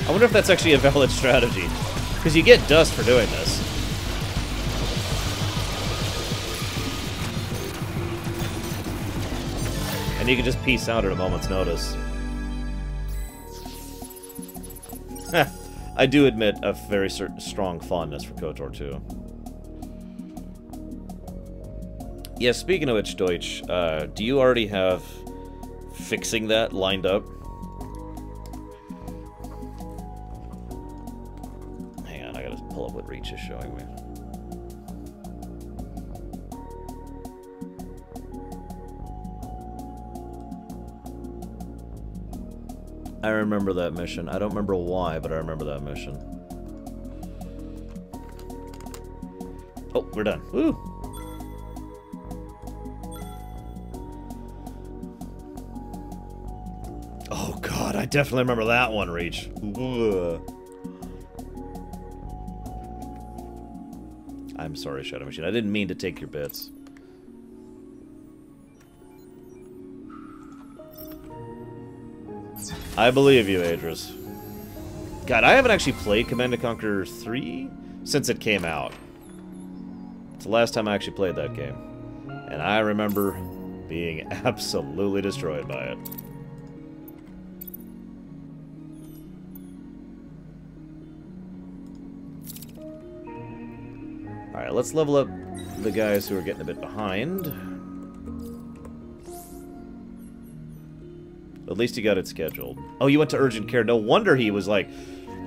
I wonder if that's actually a valid strategy. Because you get dust for doing this. And you can just peace out at a moment's notice. I do admit a very strong fondness for KOTOR 2. Yeah, speaking of which, Deutsch, do you already have fixing that lined up? Hang on, I gotta pull up what Reach is showing me. I remember that mission. I don't remember why, but I remember that mission. Oh, we're done. Woo! Oh god, I definitely remember that one, Reach. Ugh. I'm sorry, Shadow Machine. I didn't mean to take your bits. I believe you, Adris. God, I haven't actually played Command & Conquer 3 since it came out. It's the last time I actually played that game. And I remember being absolutely destroyed by it. Alright, let's level up the guys who are getting a bit behind. At least he got it scheduled. Oh, you went to urgent care. No wonder he was like,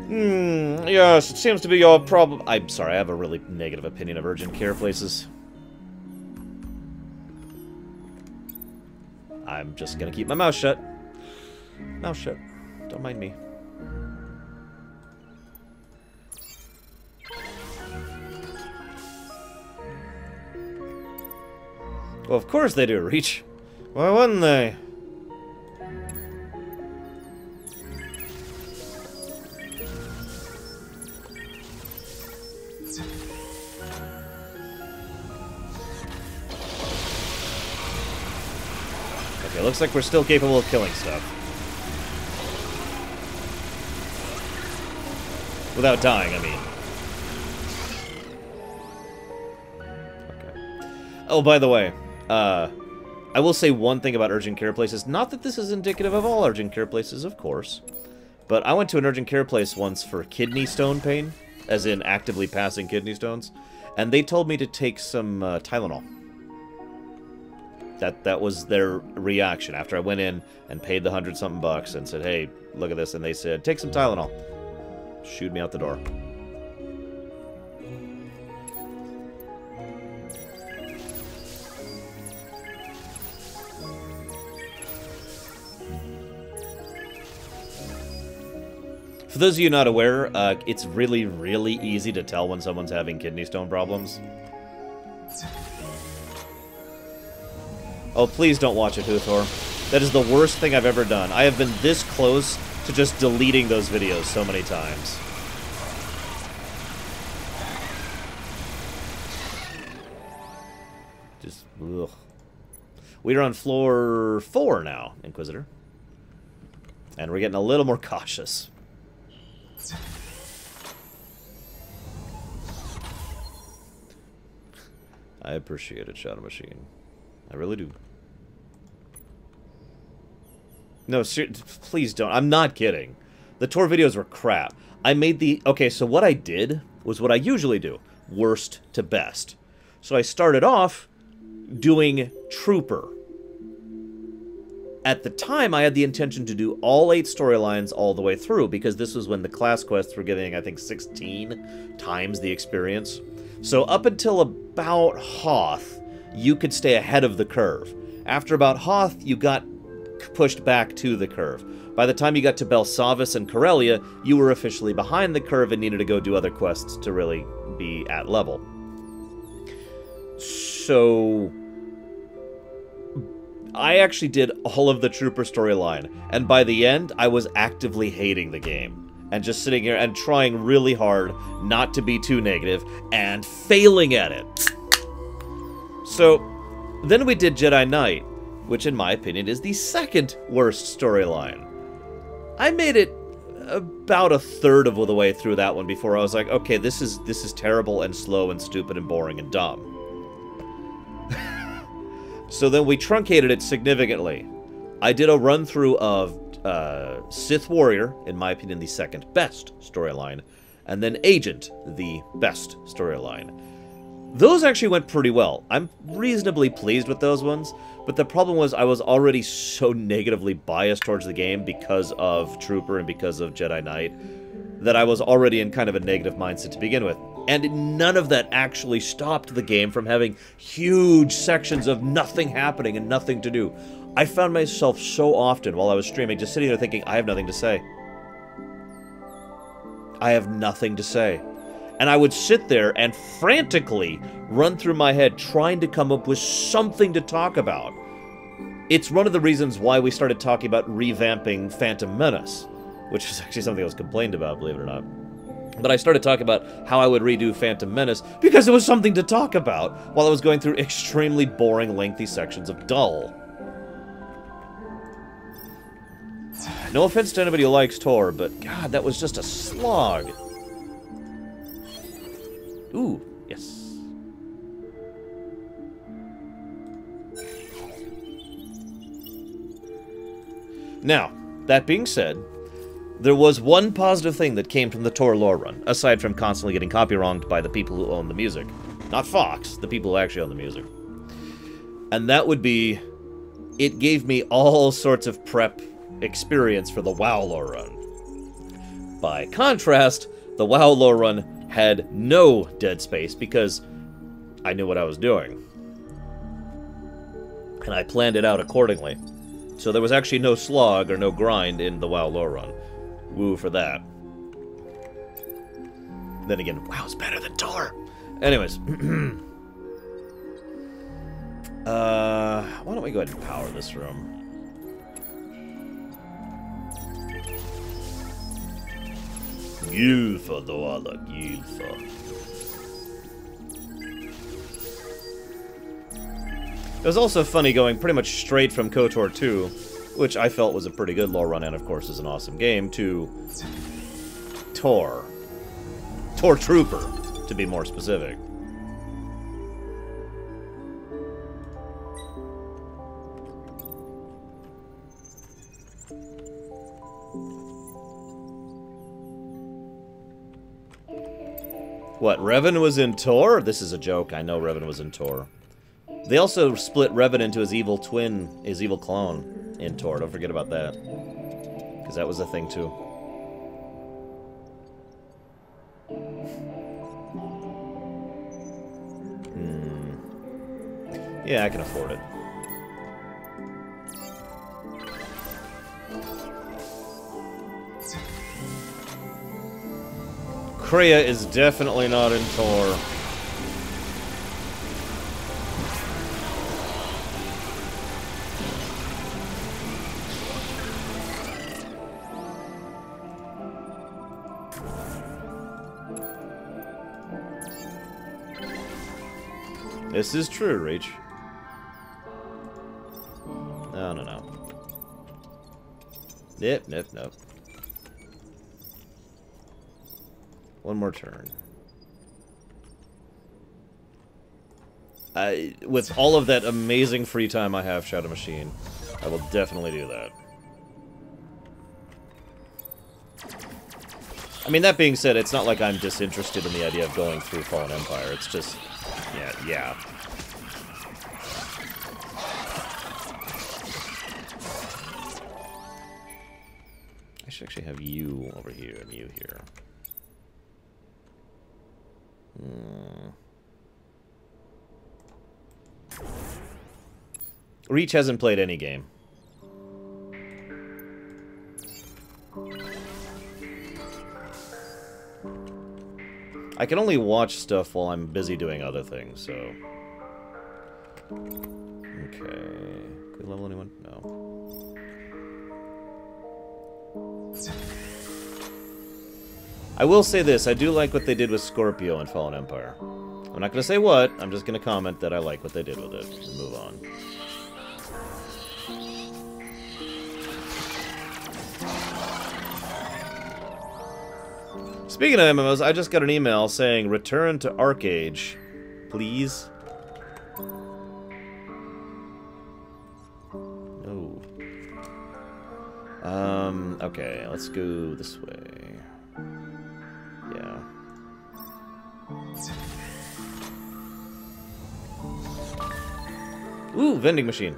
yes, it seems to be your problem. I'm sorry, I have a really negative opinion of urgent care places. I'm just gonna keep my mouth shut. Mouth shut. Don't mind me. Well, of course they do, Reach. Why wouldn't they? Okay, looks like we're still capable of killing stuff. Without dying, I mean. Okay. Oh, by the way, I will say one thing about urgent care places. Not that this is indicative of all urgent care places, of course. But I went to an urgent care place once for kidney stone pain, as in actively passing kidney stones, and they told me to take some Tylenol. That was their reaction after I went in and paid the $100-something bucks and said, hey, look at this, and they said, take some Tylenol. Shoot me out the door. For those of you not aware, it's really, really easy to tell when someone's having kidney stone problems. Oh, please don't watch it, Huthor. That is the worst thing I've ever done. I have been this close to just deleting those videos so many times. Just, ugh. We are on floor 4 now, Inquisitor. And we're getting a little more cautious. I appreciate it, Shadow Machine. I really do. No, please don't. I'm not kidding. The tour videos were crap. I made the... Okay, so what I did was what I usually do. Worst to best. So I started off doing Trooper. At the time, I had the intention to do all 8 storylines all the way through, because this was when the class quests were giving, I think, 16 times the experience. So up until about Hoth, you could stay ahead of the curve. After about Hoth, you got pushed back to the curve. By the time you got to Belsavis and Corellia, you were officially behind the curve and needed to go do other quests to really be at level. So I actually did all of the Trooper storyline, and by the end, I was actively hating the game. And just sitting here and trying really hard not to be too negative, and failing at it. So, then we did Jedi Knight, which in my opinion is the second worst storyline. I made it about a third of the way through that one before I was like, okay, this is terrible and slow and stupid and boring and dumb. So then we truncated it significantly. I did a run-through of Sith Warrior, in my opinion, the second best storyline, and then Agent, the best storyline. Those actually went pretty well. I'm reasonably pleased with those ones, but the problem was I was already so negatively biased towards the game because of Trooper and because of Jedi Knight that I was already in kind of a negative mindset to begin with. And none of that actually stopped the game from having huge sections of nothing happening and nothing to do. I found myself so often while I was streaming just sitting there thinking, I have nothing to say. I have nothing to say. And I would sit there and frantically run through my head trying to come up with something to talk about. It's one of the reasons why we started talking about revamping Phantom Menace, which is actually something I was complained about, believe it or not. But I started talking about how I would redo Phantom Menace because it was something to talk about while I was going through extremely boring, lengthy sections of dull. No offense to anybody who likes Tor, but God, that was just a slog. Ooh, yes. Now, that being said, there was one positive thing that came from the Tor lore run, aside from constantly getting copy-wronged by the people who own the music. Not Fox, the people who actually own the music. And that would be, it gave me all sorts of prep experience for the WoW lore run. By contrast, the WoW lore run had no dead space because I knew what I was doing. And I planned it out accordingly. So there was actually no slog or no grind in the WoW lore run. Woo for that. Then again, WoW's better than Tor. Anyways. Why don't we go ahead and power this room? Gilfa, Doala, Gilfa. It was also funny going pretty much straight from KOTOR 2, which I felt was a pretty good lore run and of course is an awesome game, to Tor. Tor Trooper, to be more specific. What, Revan was in Tor? This is a joke, I know Revan was in Tor. They also split Revan into his evil twin, his evil clone, in Tor. Don't forget about that. Because that was a thing, too. Yeah, I can afford it. Kreia is definitely not in Tor. This is true, Reach. No, no, no. Nope. One more turn. With all of that amazing free time I have, Shadow Machine, I will definitely do that. I mean, that being said, it's not like I'm disinterested in the idea of going through Fallen Empire. It's just, yeah. I should actually have you over here and you here. Reach hasn't played any game. I can only watch stuff while I'm busy doing other things, so... Okay... Can we level anyone? No. I will say this, I do like what they did with Scorpio in Fallen Empire. I'm not going to say what, I'm just going to comment that I like what they did with it, and move on. Speaking of MMOs, I just got an email saying, return to Arcage, please. No. Okay, let's go this way. Yeah. Ooh, vending machine.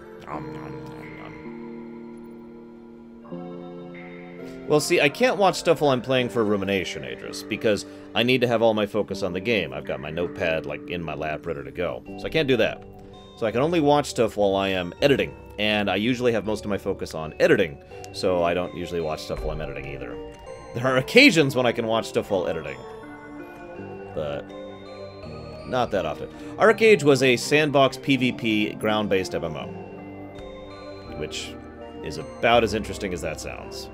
Well, see, I can't watch stuff while I'm playing for Rumination, Adris, because I need to have all my focus on the game. I've got my notepad, like, in my lap, ready to go. So I can't do that. So I can only watch stuff while I am editing, and I usually have most of my focus on editing, so I don't usually watch stuff while I'm editing either. There are occasions when I can watch stuff while editing, but not that often. Arcage was a sandbox PvP ground-based MMO, which is about as interesting as that sounds.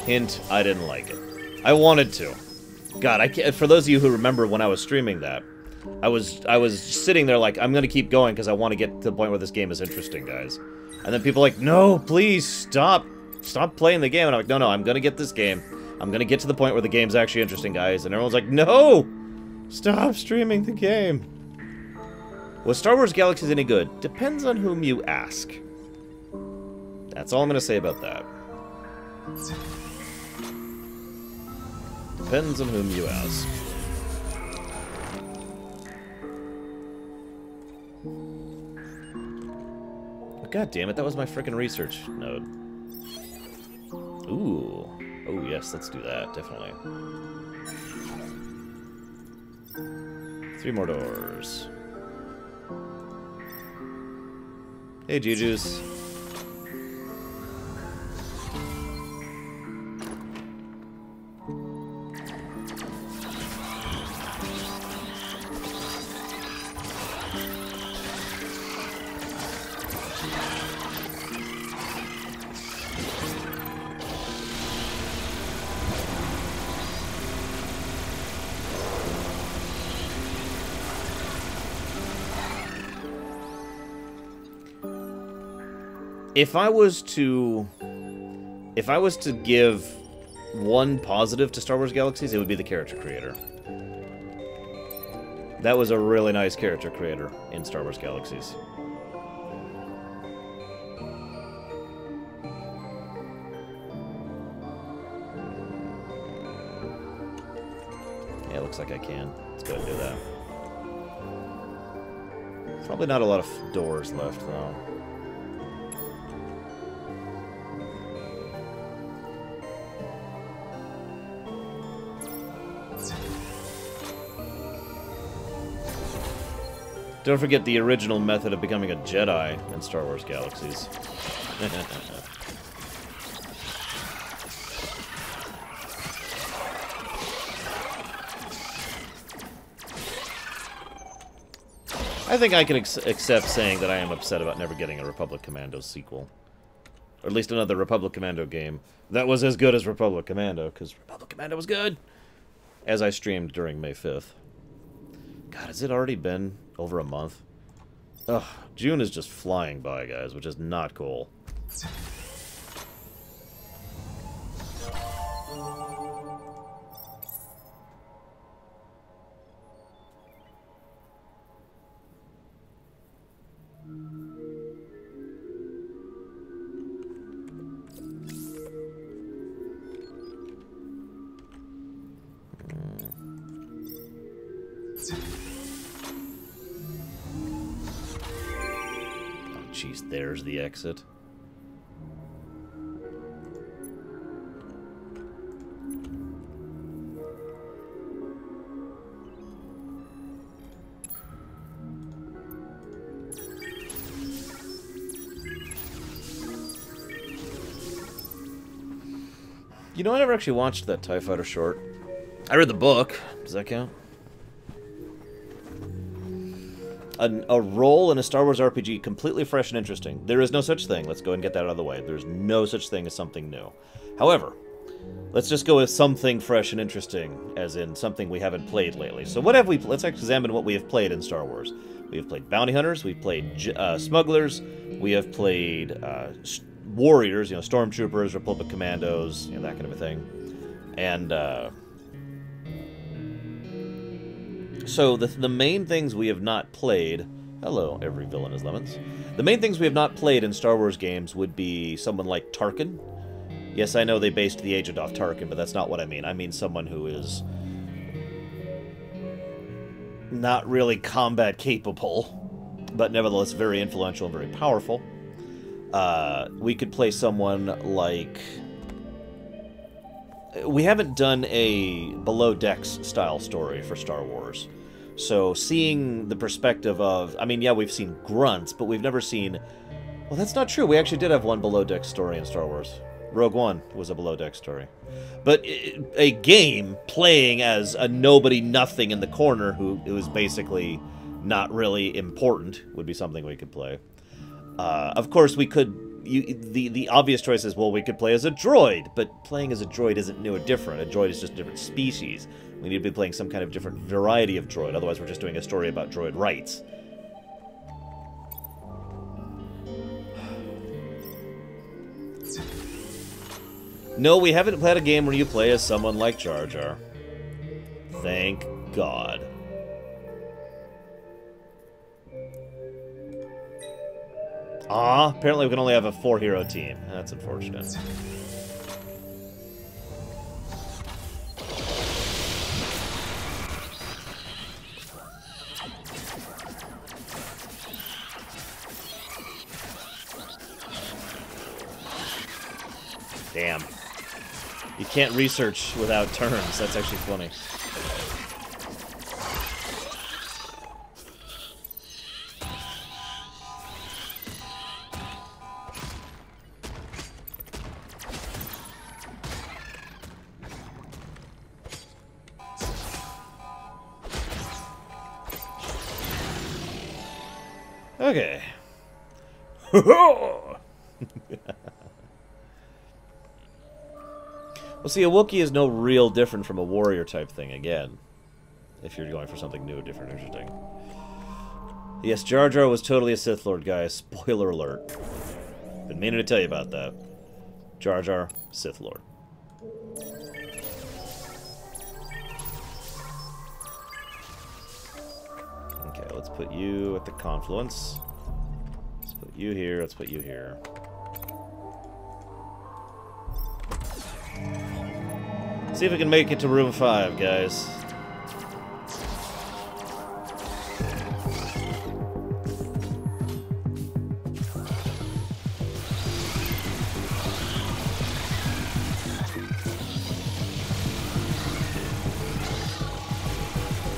Hint, I didn't like it. I wanted to. God, I can't, for those of you who remember when I was streaming that, I was sitting there like, I'm gonna keep going because I want to get to the point where this game is interesting, guys. And then people are like, no, please, stop playing the game. And I'm like, no, I'm gonna get this game. I'm gonna get to the point where the game's actually interesting, guys. And everyone's like, no! Stop streaming the game. Was Star Wars Galaxies any good? Depends on whom you ask. That's all I'm gonna say about that. Depends on whom you ask. Oh, God damn it, that was my frickin' research node. Ooh. Oh, yes, let's do that, definitely. 3 more doors. Hey, Juju's. If I was to give one positive to Star Wars Galaxies, it would be the character creator. That was a really nice character creator in Star Wars Galaxies. Yeah, looks like I can. Let's go ahead and do that. Probably not a lot of doors left, though. Don't forget the original method of becoming a Jedi in Star Wars Galaxies. I think I can accept saying that I am upset about never getting a Republic Commando sequel. Or at least another Republic Commando game that was as good as Republic Commando, because Republic Commando was good! As I streamed during May 5th. God, has it already been over a month? Ugh, June is just flying by, guys, which is not cool. Jeez, there's the exit. You know, I never actually watched that TIE Fighter short. I read the book. Does that count? A role in a Star Wars RPG, completely fresh and interesting. There is no such thing. Let's go and get that out of the way. There's no such thing as something new. However, let's just go with something fresh and interesting, as in something we haven't played lately. So what have we... Let's examine what we have played in Star Wars. We have played bounty hunters, we've played smugglers, we have played warriors, you know, stormtroopers, Republic commandos, you know, that kind of a thing. And, so the main things we have not played... Hello, every villain is lemons. The main things we have not played in Star Wars games would be someone like Tarkin. Yes, I know they based the agent off Tarkin, but that's not what I mean. I mean someone who is not really combat capable, but nevertheless very influential and very powerful. We could play someone like... We haven't done a Below Decks style story for Star Wars. So seeing the perspective of... I mean, yeah, we've seen grunts, but we've never seen... Well, that's not true. We actually did have one Below Decks story in Star Wars. Rogue One was a Below Decks story. But a game playing as a nobody-nothing in the corner who is basically not really important would be something we could play. Of course, we could... the obvious choice is, well, we could play as a droid, but playing as a droid isn't new or different. A droid is just a different species. We need to be playing some kind of different variety of droid, otherwise we're just doing a story about droid rights. No, we haven't played a game where you play as someone like Jar Jar. Thank God. Ah, apparently we can only have a 4-hero team. That's unfortunate. Damn. You can't research without turns. That's actually funny. Okay. Well, see, a Wookiee is no real different from a warrior type thing, again. If you're going for something new, different, interesting. Yes, Jar Jar was totally a Sith Lord, guys. Spoiler alert. Been meaning to tell you about that. Jar Jar, Sith Lord. Okay, let's put you at the confluence. Let's put you here, let's put you here. See if we can make it to room 5, guys.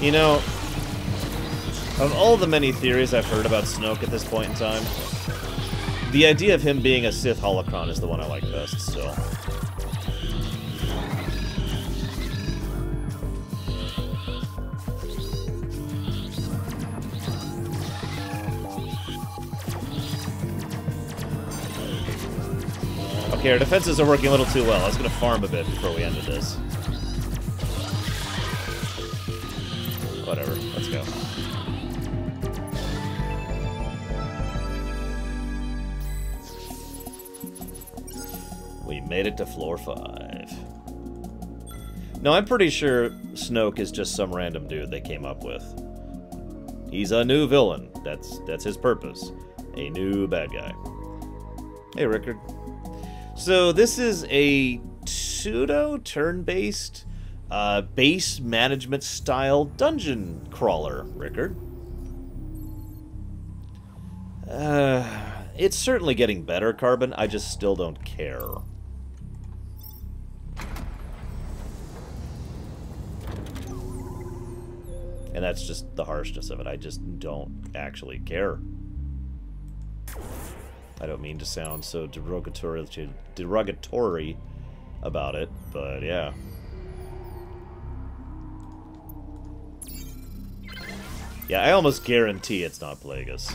You know, Of all the many theories I've heard about Snoke at this point in time, the idea of him being a Sith holocron is the one I like best, still. Okay, our defenses are working a little too well. I was going to farm a bit before we ended this. Whatever, let's go. We made it to floor 5. No, I'm pretty sure Snoke is just some random dude they came up with. He's a new villain. That's his purpose. A new bad guy. Hey, Rickard. So this is a pseudo turn-based, base management style dungeon crawler, Rickard. It's certainly getting better, Carbon. I just still don't care. And that's just the harshness of it. I just don't actually care. I don't mean to sound so derogatory about it, but yeah. Yeah, I almost guarantee it's not Plagueis.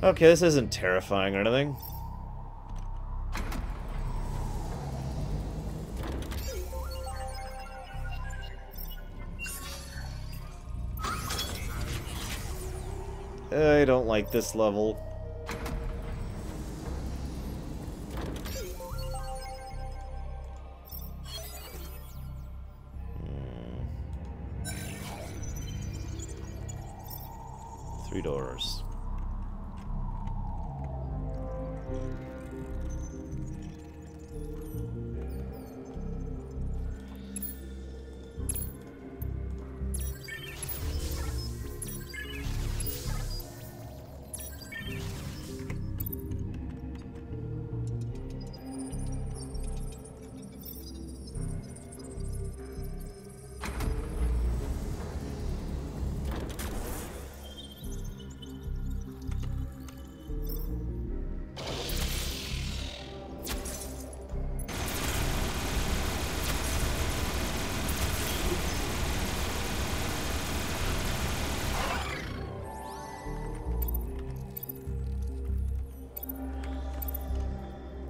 Okay, this isn't terrifying or anything. I don't like this level. Three doors.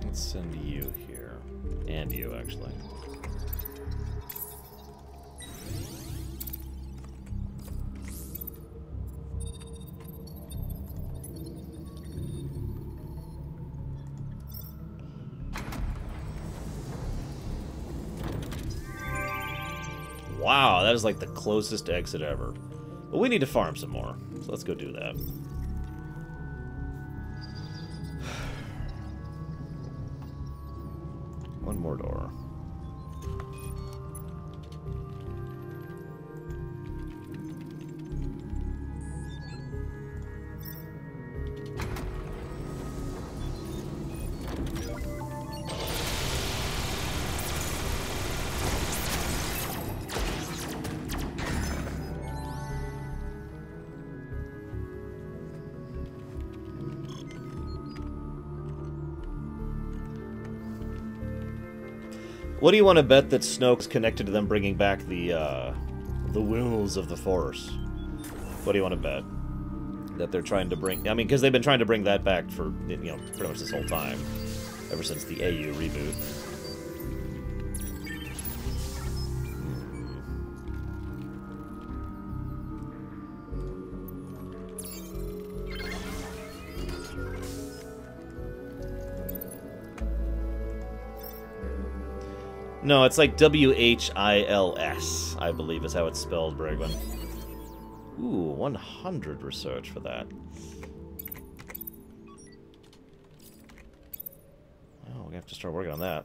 Let's send you here. And you, actually. Wow, that is like the closest exit ever. But we need to farm some more, so let's go do that. One more door. What do you want to bet that Snoke's connected to them bringing back the wheels of the Force? What do you want to bet? That they're trying to bring... I mean, because they've been trying to bring that back for, you know, pretty much this whole time. Ever since the AU reboot. No, it's like W-H-I-L-S, I believe is how it's spelled, Bregman. Ooh, 100 research for that. Oh, we have to start working on that.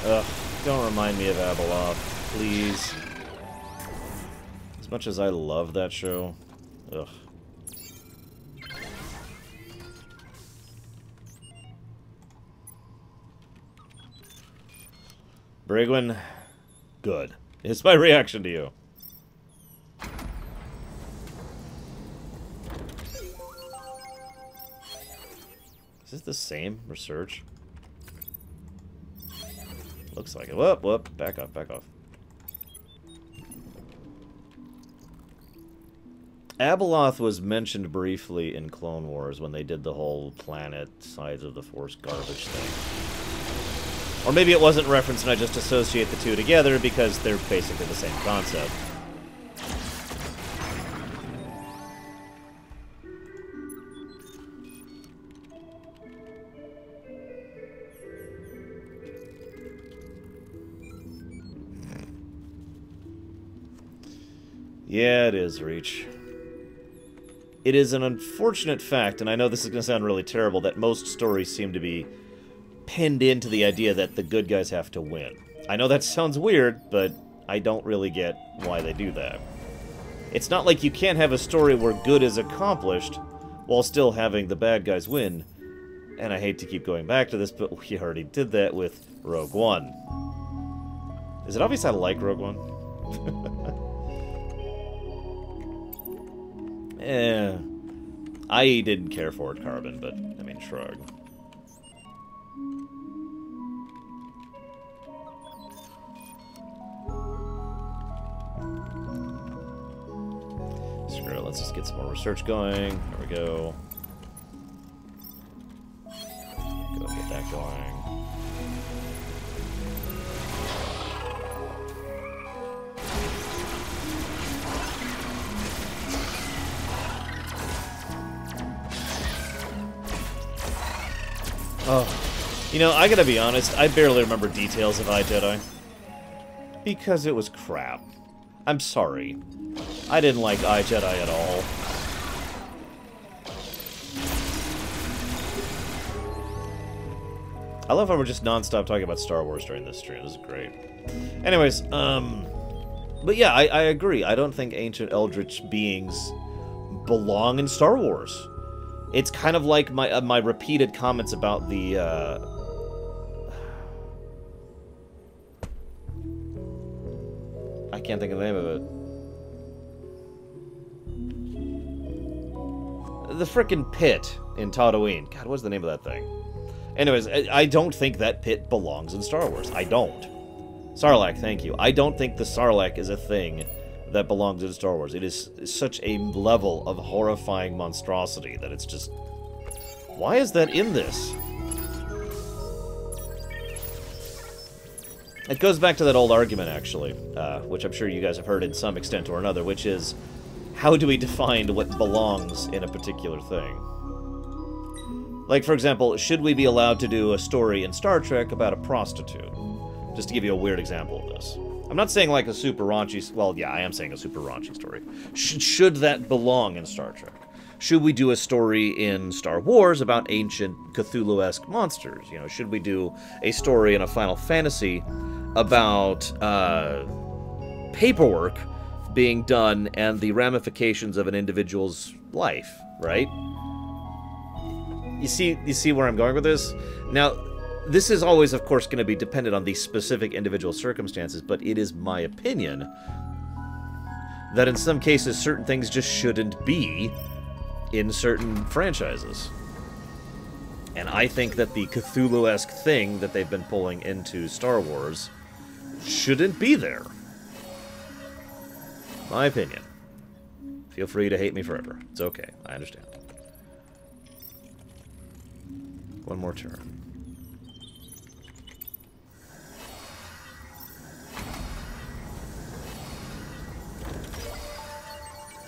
Ugh, don't remind me of Abeloth, please. As much as I love that show. Ugh. Brigwin, good. It's my reaction to you. Is this the same research? Looks like it. Whoop, whoop. Back off, back off. Abeloth was mentioned briefly in Clone Wars when they did the whole planet sides of the Force garbage thing. Or maybe it wasn't referenced and I just associate the two together because they're basically the same concept. Yeah, it is, Reach. It is an unfortunate fact, and I know this is going to sound really terrible, that most stories seem to be pinned into the idea that the good guys have to win. I know that sounds weird, but I don't really get why they do that. It's not like you can't have a story where good is accomplished while still having the bad guys win. And I hate to keep going back to this, but we already did that with Rogue One. Is it obvious I like Rogue One? I didn't care for it, Carbon, but, I mean, shrug. Screw it, let's just get some more research going. There we go. Go get that going. Oh, you know, I gotta be honest, I barely remember details of iJedi. Because it was crap. I'm sorry. I didn't like iJedi at all. I love how we're just non-stop talking about Star Wars during this stream. This is great. Anyways, but yeah, I agree. I don't think ancient eldritch beings belong in Star Wars. It's kind of like my repeated comments about the, I can't think of the name of it. The frickin' pit in Tatooine. God, what's the name of that thing? Anyways, I don't think that pit belongs in Star Wars. I don't. Sarlacc, thank you. I don't think the Sarlacc is a thing that belongs in Star Wars. It is such a level of horrifying monstrosity that it's just... Why is that in this? It goes back to that old argument, actually, which I'm sure you guys have heard in some extent or another, which is, how do we define what belongs in a particular thing? Like, for example, should we be allowed to do a story in Star Trek about a prostitute? Just to give you a weird example of this. I'm not saying like a super raunchy... Well, yeah, I am saying a super raunchy story. Should that belong in Star Trek? Should we do a story in Star Wars about ancient Cthulhu-esque monsters? You know, should we do a story in a Final Fantasy about paperwork being done and the ramifications of an individual's life, right? You see where I'm going with this? Now, this is always, of course, going to be dependent on the specific individual circumstances, but it is my opinion that in some cases certain things just shouldn't be in certain franchises. And I think that the Cthulhu-esque thing that they've been pulling into Star Wars shouldn't be there. My opinion. Feel free to hate me forever. It's okay. I understand. One more turn.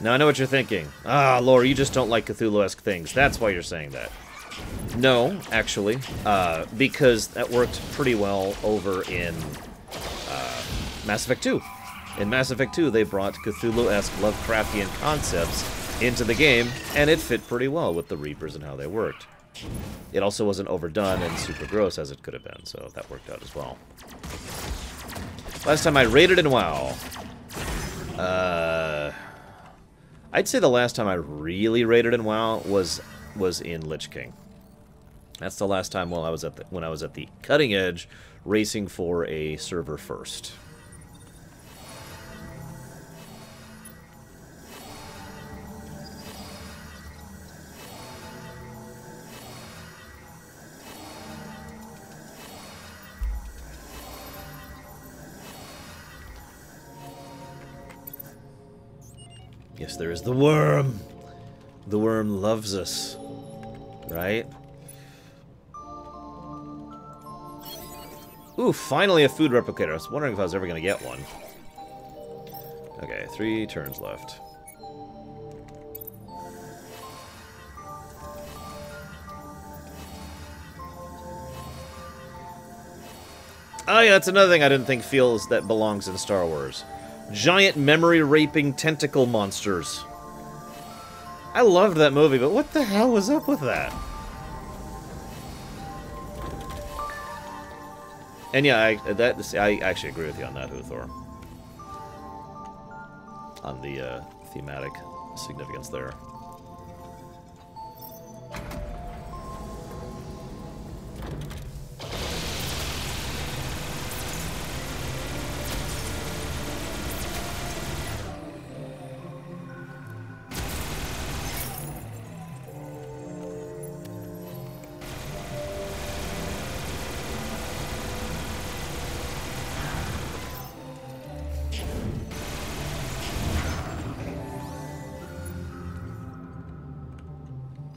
Now, I know what you're thinking. Ah, Laura, you just don't like Cthulhu-esque things. That's why you're saying that. No, actually. Because that worked pretty well over in Mass Effect 2. In Mass Effect 2, they brought Cthulhu-esque Lovecraftian concepts into the game, and it fit pretty well with the Reapers and how they worked. It also wasn't overdone and super gross as it could have been, so that worked out as well. Last time I raided in WoW. I'd say the last time I really raided in WoW was in Lich King. That's the last time when I was at the cutting edge, racing for a server first. Yes, there is the worm. The worm loves us. Right? Ooh, finally a food replicator. I was wondering if I was ever going to get one. Okay, 3 turns left. Oh yeah, that's another thing I didn't think feels that belongs in Star Wars. Giant memory-raping tentacle monsters. I loved that movie, but what the hell was up with that? And yeah, I actually agree with you on that, Huthor. On the thematic significance there.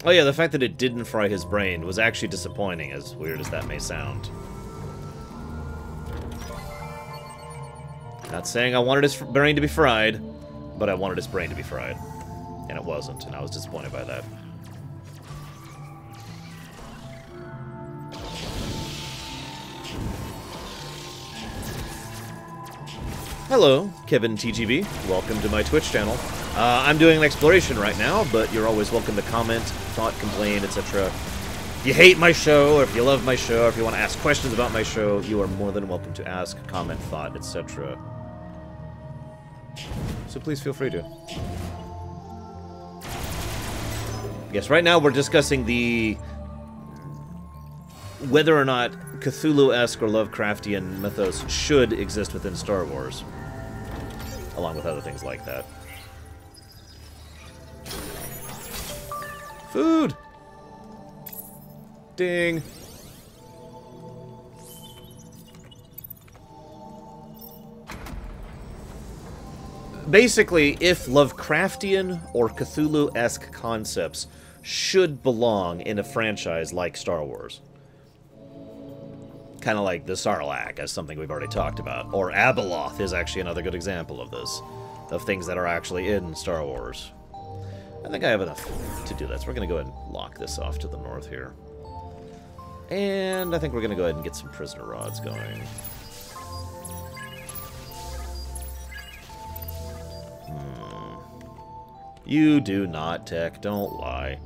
Oh yeah, the fact that it didn't fry his brain was actually disappointing, as weird as that may sound. Not saying I wanted his brain to be fried, but I wanted his brain to be fried. And it wasn't, and I was disappointed by that. Hello, Kevin TGB. Welcome to my Twitch channel. I'm doing an exploration right now, but you're always welcome to comment, thought, complain, etc. If you hate my show, or if you love my show, or if you want to ask questions about my show, you are more than welcome to ask, comment, thought, etc. So please feel free to. Yes, right now we're discussing the... whether or not Cthulhu-esque or Lovecraftian mythos should exist within Star Wars. Along with other things like that. Food! Ding! Basically, if Lovecraftian or Cthulhu-esque concepts should belong in a franchise like Star Wars. Kind of like the Sarlacc, as something we've already talked about. Or Abeloth is actually another good example of this. Of things that are actually in Star Wars. I think I have enough to do that, so we're going to go ahead and lock this off to the north here. And I think we're going to go ahead and get some prisoner rods going. You do not, Tech. Don't lie.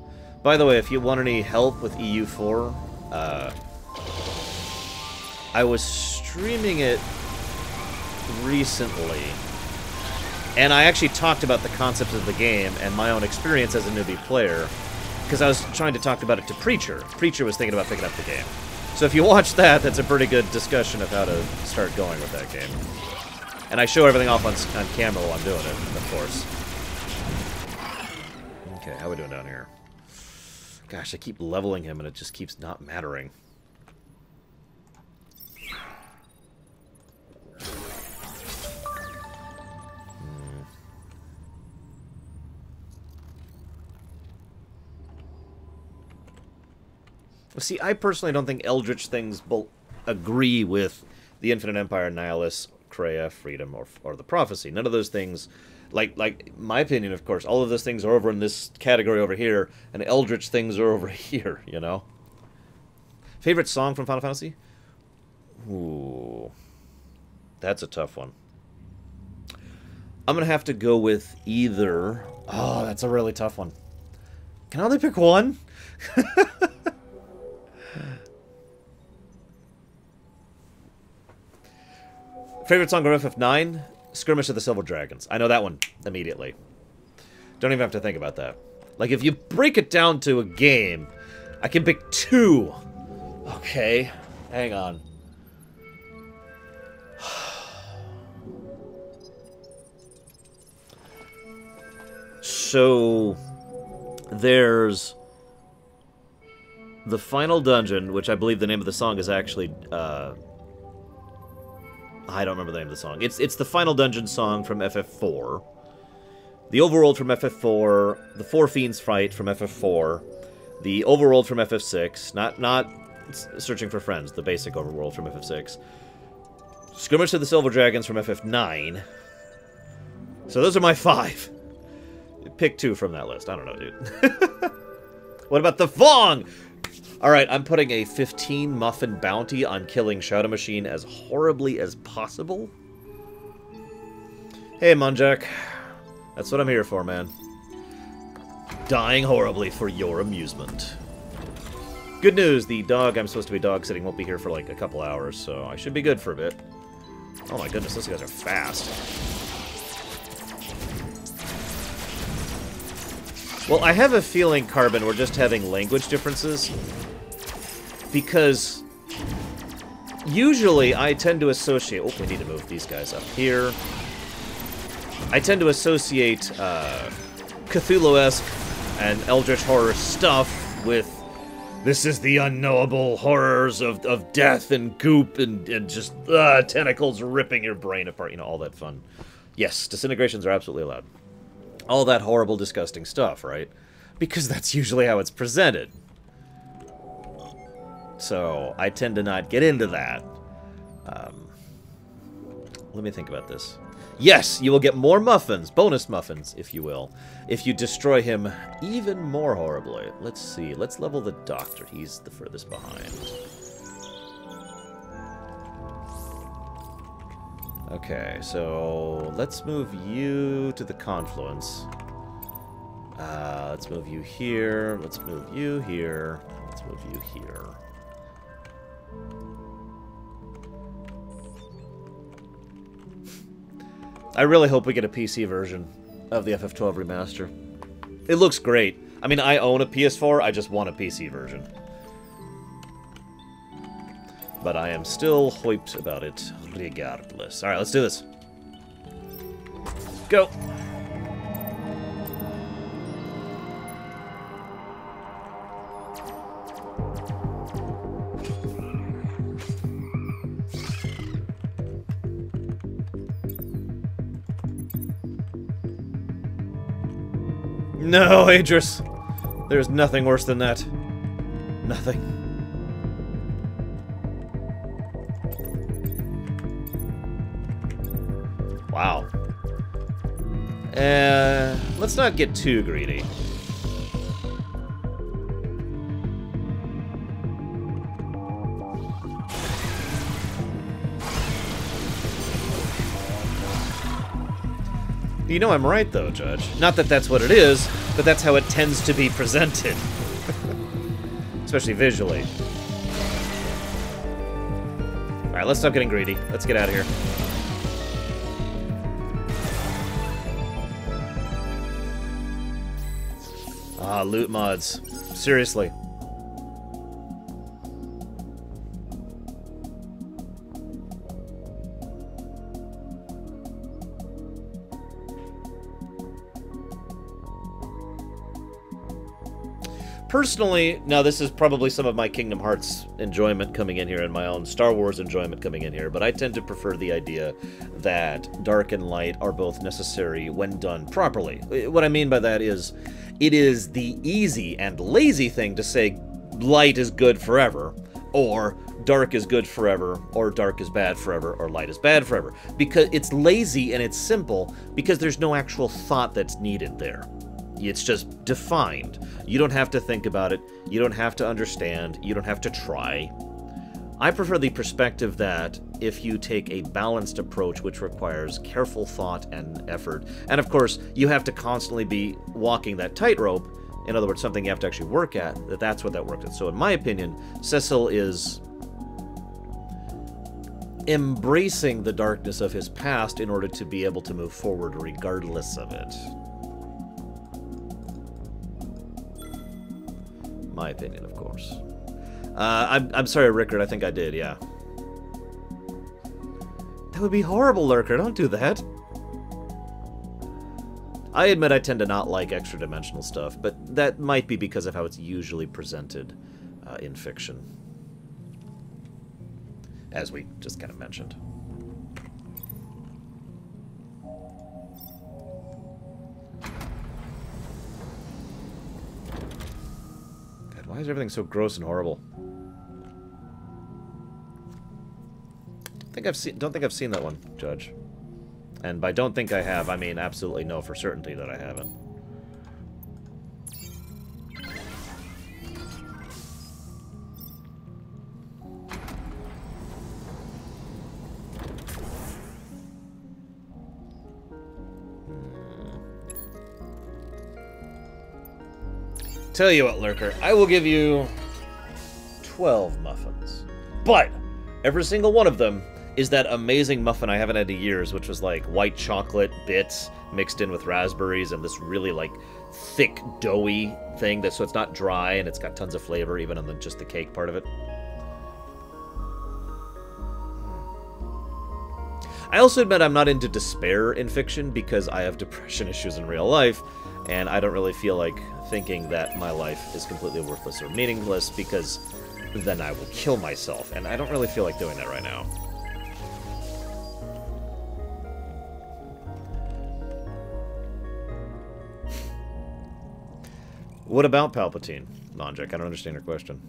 By the way, if you want any help with EU4, I was streaming it recently, and I actually talked about the concepts of the game and my own experience as a newbie player, because I was trying to talk about it to Preacher. Preacher was thinking about picking up the game. So if you watch that, that's a pretty good discussion of how to start going with that game. And I show everything off on camera while I'm doing it, of course. Okay, how are we doing down here? Gosh, I keep leveling him and it just keeps not mattering. See, I personally don't think Eldritch things agree with the Infinite Empire, Nihilus, Kreia, Freedom, or the Prophecy. None of those things, like my opinion, of course, all of those things are over in this category over here, and Eldritch things are over here, you know? Favorite song from Final Fantasy? Ooh. That's a tough one. I'm going to have to go with either... Oh, that's a really tough one. Can I only pick one? Favorite song of FF9? Skirmish of the Silver Dragons. I know that one immediately. Don't even have to think about that. Like, if you break it down to a game, I can pick two. Okay, hang on. So there's the final dungeon, which I believe the name of the song is actually I don't remember the name of the song. It's the final dungeon song from FF4. The overworld from FF4, the Four Fiends fight from FF4, the overworld from FF6, not Searching for Friends, the basic overworld from FF6. Skirmish of the Silver Dragons from FF9. So those are my 5. Pick 2 from that list. I don't know, dude. What about the Fong? Alright, I'm putting a 15 muffin bounty on killing Shadow Machine as horribly as possible. Hey, Munjak. That's what I'm here for, man. Dying horribly for your amusement. Good news, the dog I'm supposed to be dog sitting won't be here for like a couple hours, so I should be good for a bit. Oh my goodness, those guys are fast. Well, I have a feeling, Carbon, we're just having language differences. Because usually I tend to associate... Oh, we need to move these guys up here. I tend to associate Cthulhu-esque and Eldritch horror stuff with this is the unknowable horrors of death and goop and just tentacles ripping your brain apart. You know, all that fun. Yes, disintegrations are absolutely allowed. All that horrible, disgusting stuff, right? Because that's usually how it's presented. So, I tend to not get into that. Let me think about this. Yes, you will get more muffins, bonus muffins, if you will, if you destroy him even more horribly. Let's see, let's level the Doctor. He's the furthest behind. Okay, so let's move you to the confluence. Let's move you here. Let's move you here. Let's move you here. I really hope we get a PC version of the FF12 remaster. It looks great. I mean, I own a PS4, I just want a PC version. But I am still hyped about it regardless. Alright, let's do this. Go! No, Idris! There's nothing worse than that. Nothing. Wow. Let's not get too greedy. You know I'm right, though, Judge. Not that that's what it is, but that's how it tends to be presented. Especially visually. Alright, let's stop getting greedy. Let's get out of here. Ah, loot mods. Seriously. Personally, now this is probably some of my Kingdom Hearts enjoyment coming in here and my own Star Wars enjoyment coming in here, but I tend to prefer the idea that dark and light are both necessary when done properly. What I mean by that is, it is the easy and lazy thing to say light is good forever, or dark is good forever, or dark is bad forever, or light is bad forever. Because it's lazy and it's simple, because there's no actual thought that's needed there. It's just defined. You don't have to think about it. You don't have to understand. You don't have to try. I prefer the perspective that if you take a balanced approach which requires careful thought and effort, and of course you have to constantly be walking that tightrope, in other words something you have to actually work at, that's what that works at. So in my opinion, Cecil is embracing the darkness of his past in order to be able to move forward regardless of it. My opinion, of course. I'm sorry, Rickard. I think I did, yeah. That would be horrible, Lurker. Don't do that. I admit I tend to not like extra-dimensional stuff, but that might be because of how it's usually presented in fiction. As we just kind of mentioned. God, why is everything so gross and horrible? Don't think I've seen that one, Judge. And by don't think I have, I mean absolutely know for certainty that I haven't. Tell you what, Lurker, I will give you 12 muffins. But every single one of them is that amazing muffin I haven't had in years, which was like white chocolate bits mixed in with raspberries and this really like thick, doughy thing so it's not dry and it's got tons of flavor even on just the cake part of it. I also admit I'm not into despair in fiction because I have depression issues in real life, and I don't really feel like thinking that my life is completely worthless or meaningless because then I will kill myself, and I don't really feel like doing that right now. What about Palpatine, Monjek? I don't understand your question.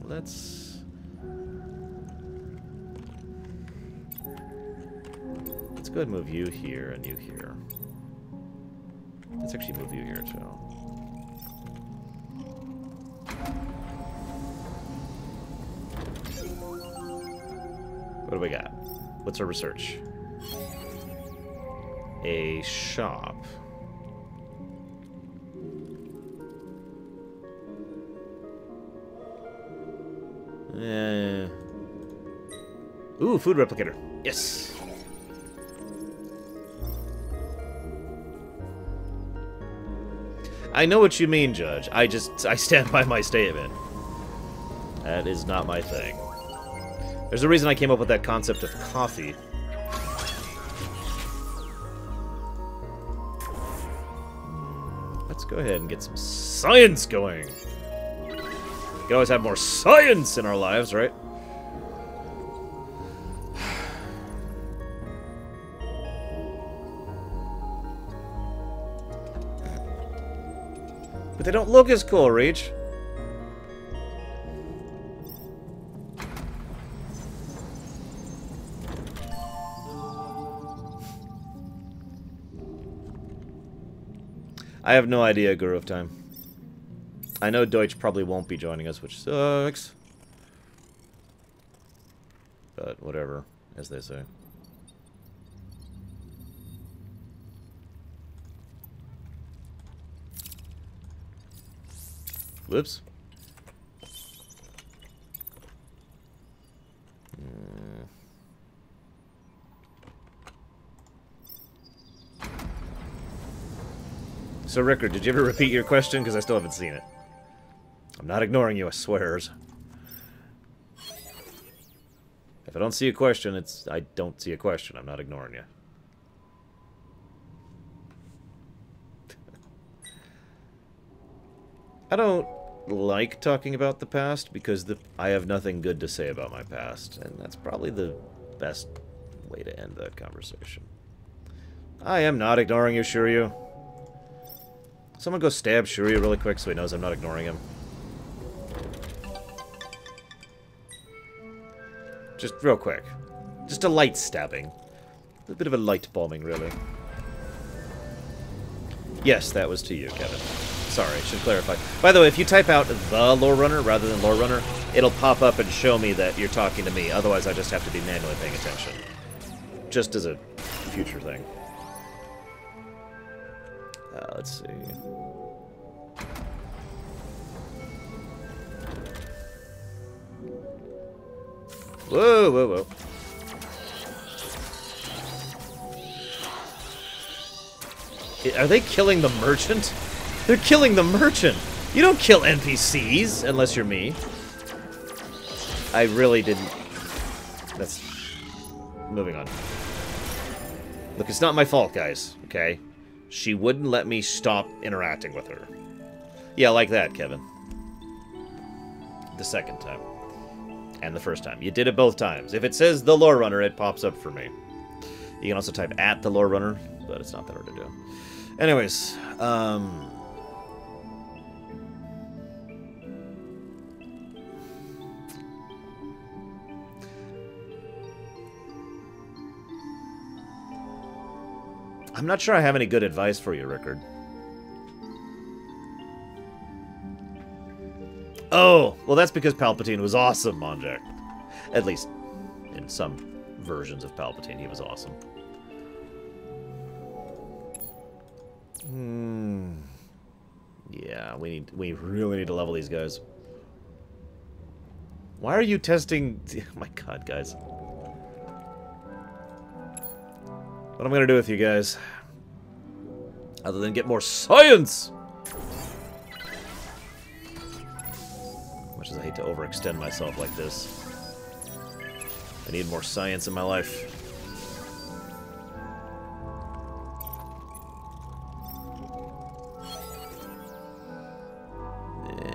Let's go ahead and move you here and you here. Let's actually move you here too. What do we got? What's our research? A shop. Ooh, food replicator. Yes. I know what you mean, Judge. I stand by my statement. That is not my thing. There's a reason I came up with that concept of coffee. Let's go ahead and get some science going. We can always have more science in our lives, right? But they don't look as cool, Reach. I have no idea, Guru of Time. I know Deutsch probably won't be joining us, which sucks. But whatever, as they say. Whoops. So, Rickard, did you ever repeat your question? Because I still haven't seen it. I'm not ignoring you, I swears. If I don't see a question, it's... I don't see a question. I'm not ignoring you. I don't like talking about the past because I have nothing good to say about my past, and that's probably the best way to end that conversation. I am not ignoring you, Shiryu. Someone go stab Shiryu really quick so he knows I'm not ignoring him. Just real quick. Just a light stabbing. A bit of a light bombing, really. Yes, that was to you, Kevin. Sorry, should clarify. By the way, if you type out the lore runner rather than lore runner, it'll pop up and show me that you're talking to me. Otherwise, I just have to be manually paying attention. Just as a future thing. Let's see. Whoa, whoa, whoa. Are they killing the merchant? They're killing the merchant! You don't kill NPCs unless you're me. I really didn't. That's... Moving on. Look, it's not my fault, guys, okay? She wouldn't let me stop interacting with her. Yeah, like that, Kevin. The second time. And the first time. You did it both times. If it says the lore runner, it pops up for me. You can also type at the lore runner, but it's not that hard to do. Anyways, I'm not sure I have any good advice for you, Rickard. Oh, well that's because Palpatine was awesome, Monjack. At least, in some versions of Palpatine, he was awesome. Yeah, we really need to level these guys. Why are you testing... Oh my god, guys. What am I gonna do with you guys? Other than get more science! As much as I hate to overextend myself like this. I need more science in my life.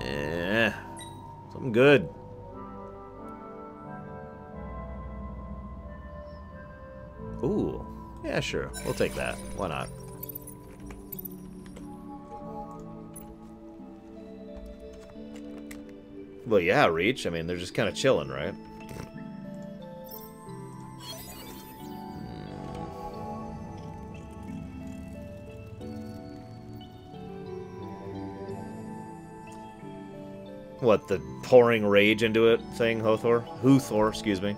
Yeah. Something good. Ooh. Yeah, sure. We'll take that. Why not? Well, yeah, Reach. I mean, they're just kind of chilling, right? What, the pouring rage into it thing, Huthor, excuse me.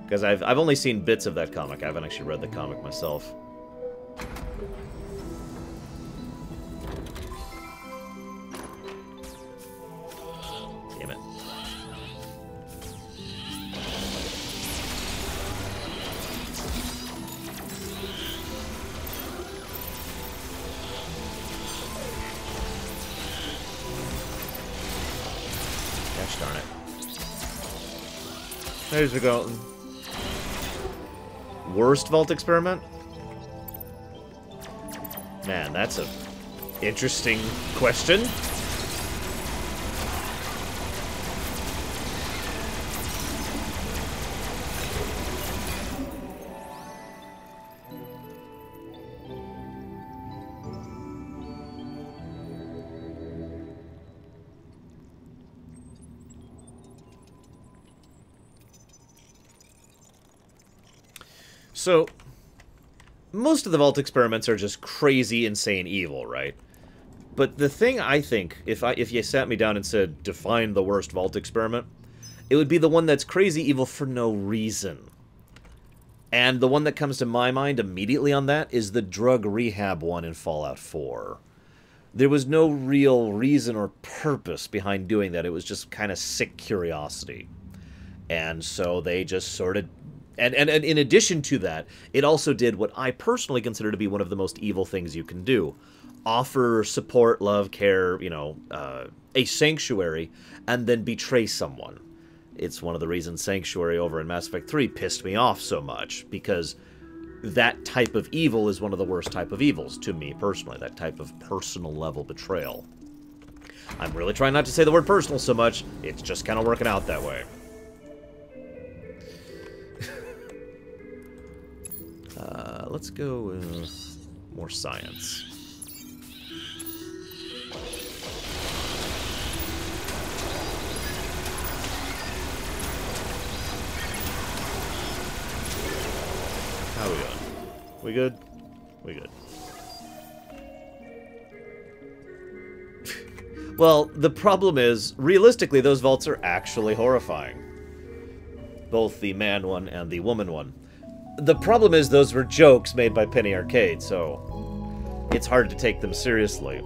Because I've only seen bits of that comic. I haven't actually read the comic myself. Damn it. Gosh darn it. There's the go. Worst vault experiment? Man, that's a interesting question. So, most of the vault experiments are just crazy, insane evil, right? But the thing I think, if you sat me down and said, define the worst vault experiment, it would be the one that's crazy evil for no reason. And the one that comes to my mind immediately on that is the drug rehab one in Fallout 4. There was no real reason or purpose behind doing that. It was just kind of sick curiosity. And so they just sort of... And in addition to that, it also did what I personally consider to be one of the most evil things you can do. Offer support, love, care, you know, a sanctuary, and then betray someone. It's one of the reasons Sanctuary over in Mass Effect 3 pissed me off so much, because that type of evil is one of the worst type of evils, to me personally, that type of personal level betrayal. I'm really trying not to say the word personal so much, it's just kind of working out that way. Let's go with more science. How are we doing? We good? We good. Well, the problem is, realistically, those vaults are actually horrifying. Both the man one and the woman one. The problem is those were jokes made by Penny Arcade, so it's hard to take them seriously.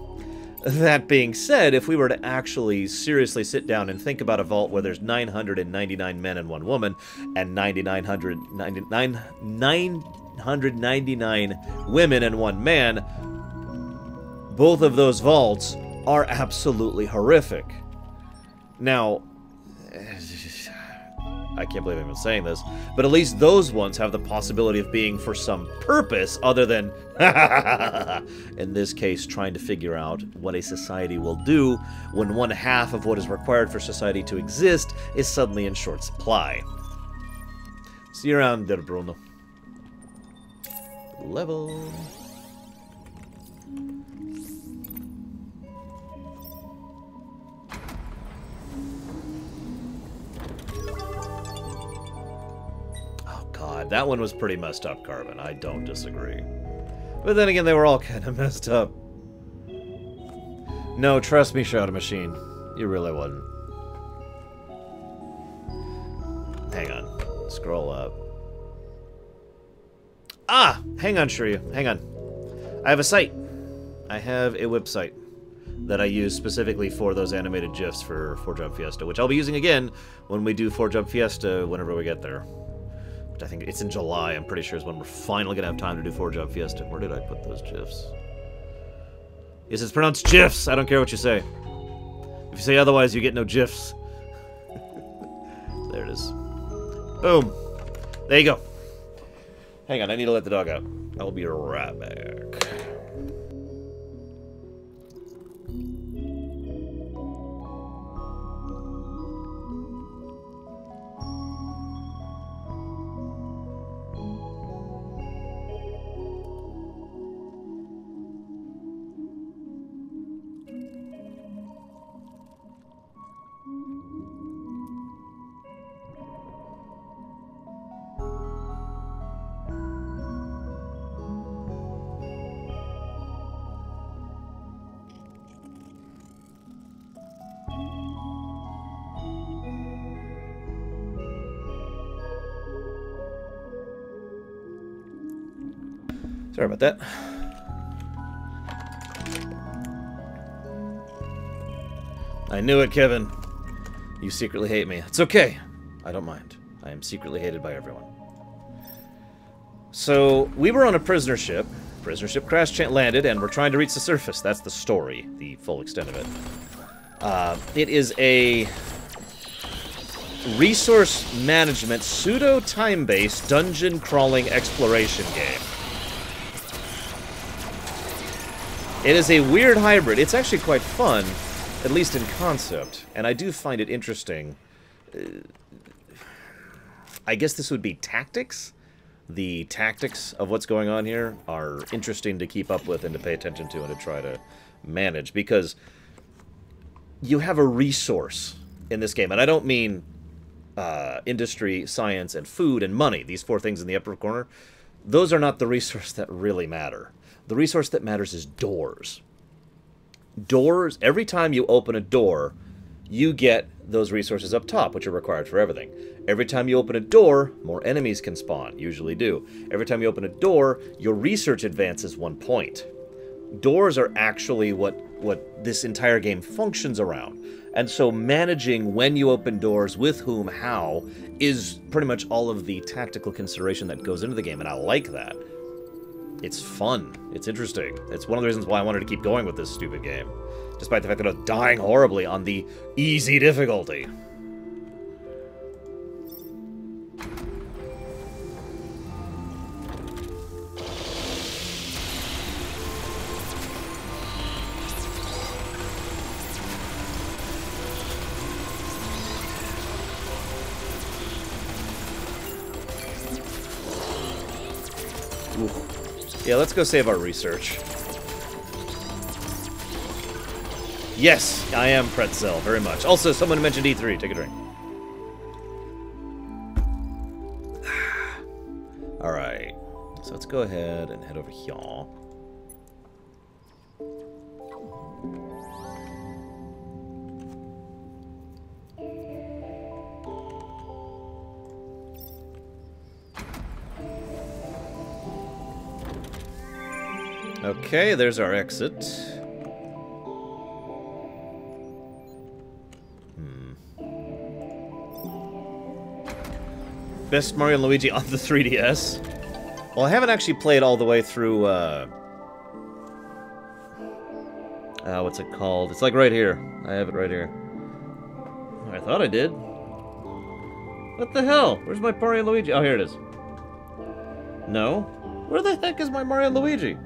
That being said, if we were to actually seriously sit down and think about a vault where there's 999 men and one woman, and 999 women and one man, both of those vaults are absolutely horrific. Now, I can't believe I'm even saying this, but at least those ones have the possibility of being for some purpose other than, in this case, trying to figure out what a society will do when 1/2 of what is required for society to exist is suddenly in short supply. See you around there, Bruno. Level. God, that one was pretty messed up, Carbon. I don't disagree. But then again, they were all kind of messed up. No, trust me, Shadow Machine. You really wouldn't. Hang on. Scroll up. Ah! Hang on, Shiryu. Hang on. I have a site. I have a website that I use specifically for those animated GIFs for 4-Jump Fiesta, which I'll be using again when we do 4-Jump Fiesta whenever we get there. I think it's in July, I'm pretty sure is when we're finally going to have time to do 4-Jump Fiesta. Where did I put those GIFs? Yes, it's pronounced GIFs! I don't care what you say. If you say otherwise, you get no GIFs. There it is. Boom. There you go. Hang on, I need to let the dog out. I'll be right back. Sorry about that. I knew it, Kevin. You secretly hate me. It's okay. I don't mind. I am secretly hated by everyone. So, we were on a prisoner ship. Prisoner ship landed, and we're trying to reach the surface. That's the story, the full extent of it. It is a resource management, pseudo-time-based, dungeon-crawling exploration game. It is a weird hybrid. It's actually quite fun, at least in concept, and I do find it interesting. I guess this would be tactics? The tactics of what's going on here are interesting to keep up with and to pay attention to and to try to manage, because you have a resource in this game, and I don't mean industry, science, and food and money, these 4 things in the upper corner. Those are not the resource that really matter. The resource that matters is doors. Doors, every time you open a door, you get those resources up top, which are required for everything. Every time you open a door, more enemies can spawn, usually do. Every time you open a door, your research advances 1 point. Doors are actually what this entire game functions around. And so managing when you open doors, with whom, how, is pretty much all of the tactical consideration that goes into the game, and I like that. It's fun. It's interesting. It's one of the reasons why I wanted to keep going with this stupid game, despite the fact that I was dying horribly on the easy difficulty. Ooh. Yeah, let's go save our research. Yes, I am Pretzel, very much. Also, someone mentioned E3. Take a drink. Alright. So let's go ahead and head over here. Okay, there's our exit. Best Mario and Luigi on the 3DS. Well, I haven't actually played all the way through, What's it called? It's like right here. I have it right here. I thought I did. What the hell? Where's my Mario and Luigi? Oh, here it is. No? Where the heck is my Mario and Luigi?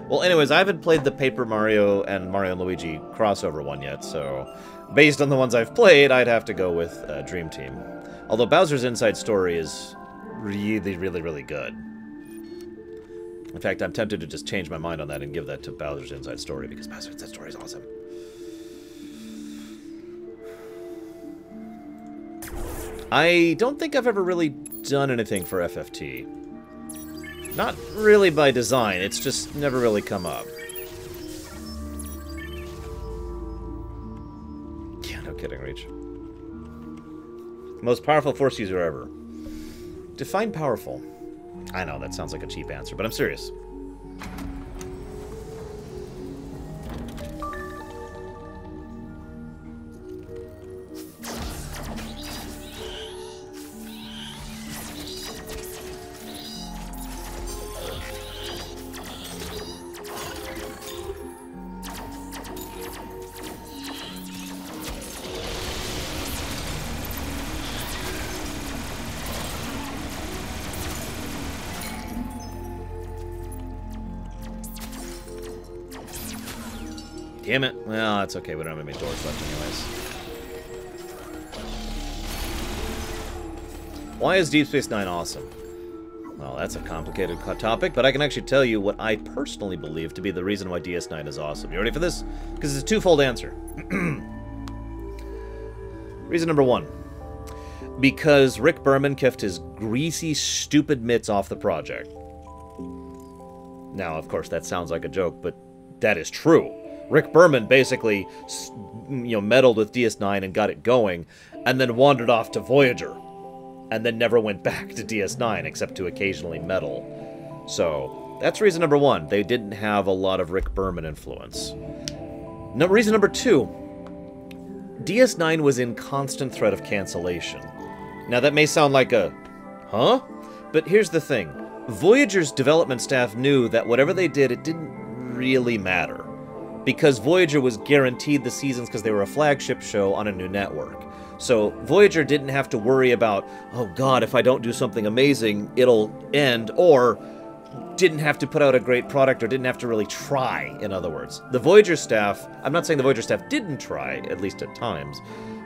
Well, anyways, I haven't played the Paper Mario and Mario and Luigi crossover one yet, so based on the ones I've played, I'd have to go with Dream Team. Although Bowser's Inside Story is really, really, really good. In fact, I'm tempted to just change my mind on that and give that to Bowser's Inside Story, because Bowser's Inside Story is awesome. I don't think I've ever really done anything for FFT. Not really by design, it's just never really come up. Yeah, no kidding, Reach. Most powerful Force user ever. Define powerful. I know, that sounds like a cheap answer, but I'm serious. Damn it. Well, that's okay. We don't have any doors left anyways. Why is Deep Space Nine awesome? Well, that's a complicated topic, but I can actually tell you what I personally believe to be the reason why DS9 is awesome. You ready for this? Because it's a twofold answer. Reason number one. Because Rick Berman kept his greasy, stupid mitts off the project. Now, of course, that sounds like a joke, but that is true. Rick Berman basically, meddled with DS9 and got it going, and then wandered off to Voyager, and then never went back to DS9, except to occasionally meddle. So, that's reason number one. They didn't have a lot of Rick Berman influence. Reason number two. DS9 was in constant threat of cancellation. Now, that may sound like a, huh? But here's the thing. Voyager's development staff knew that whatever they did, it didn't really matter. Because Voyager was guaranteed the seasons because they were a flagship show on a new network. So Voyager didn't have to worry about, oh god, if I don't do something amazing, it'll end, or didn't have to put out a great product, or didn't have to really try, in other words. The Voyager staff, I'm not saying the Voyager staff didn't try, at least at times,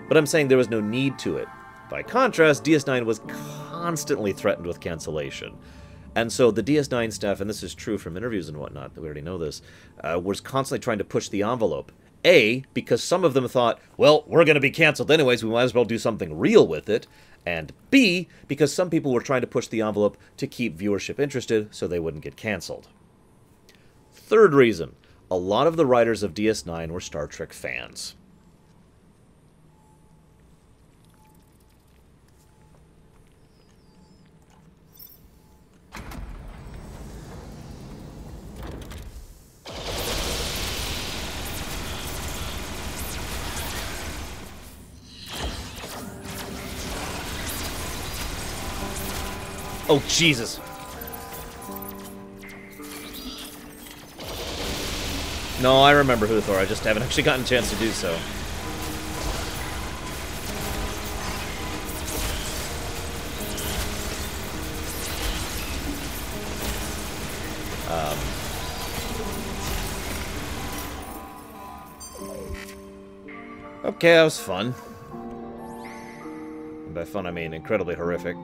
but I'm saying there was no need to it. By contrast, DS9 was constantly threatened with cancellation. And so the DS9 staff, and this is true from interviews and whatnot, we already know this, was constantly trying to push the envelope. A, because some of them thought, well, we're going to be canceled anyways, we might as well do something real with it. And B, because some people were trying to push the envelope to keep viewership interested so they wouldn't get canceled. Third reason, a lot of the writers of DS9 were Star Trek fans. Oh, Jesus. No, I remember Huthor. I just haven't actually gotten a chance to do so. Okay, that was fun. And by fun, I mean incredibly horrific.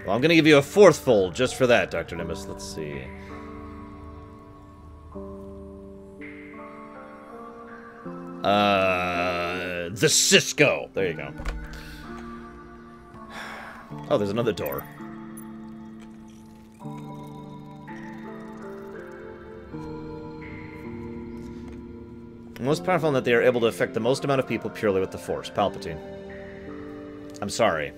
Well, I'm going to give you a fourth fold just for that, Dr. Nimbus. Let's see. The Cisco. There you go. Oh, there's another door. Most powerful in that they are able to affect the most amount of people purely with the Force. Palpatine. I'm sorry.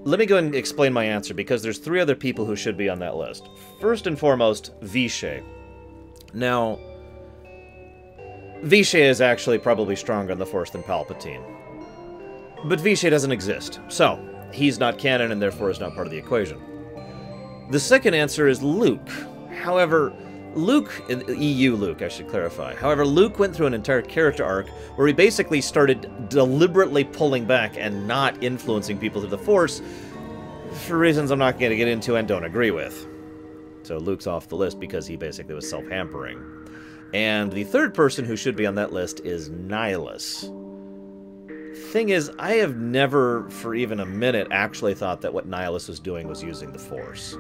Let me go and explain my answer, because there's three other people who should be on that list. First and foremost, Vishay. Now, Vishay is actually probably stronger on the Force than Palpatine. But Vishay doesn't exist, so he's not canon and therefore is not part of the equation. The second answer is Luke. However, Luke, EU Luke, I should clarify. However, Luke went through an entire character arc where he basically started deliberately pulling back and not influencing people through the Force for reasons I'm not going to get into and don't agree with. So Luke's off the list because he basically was self-hampering. And the third person who should be on that list is Nihilus. Thing is, I have never, for even a minute, actually thought that what Nihilus was doing was using the Force.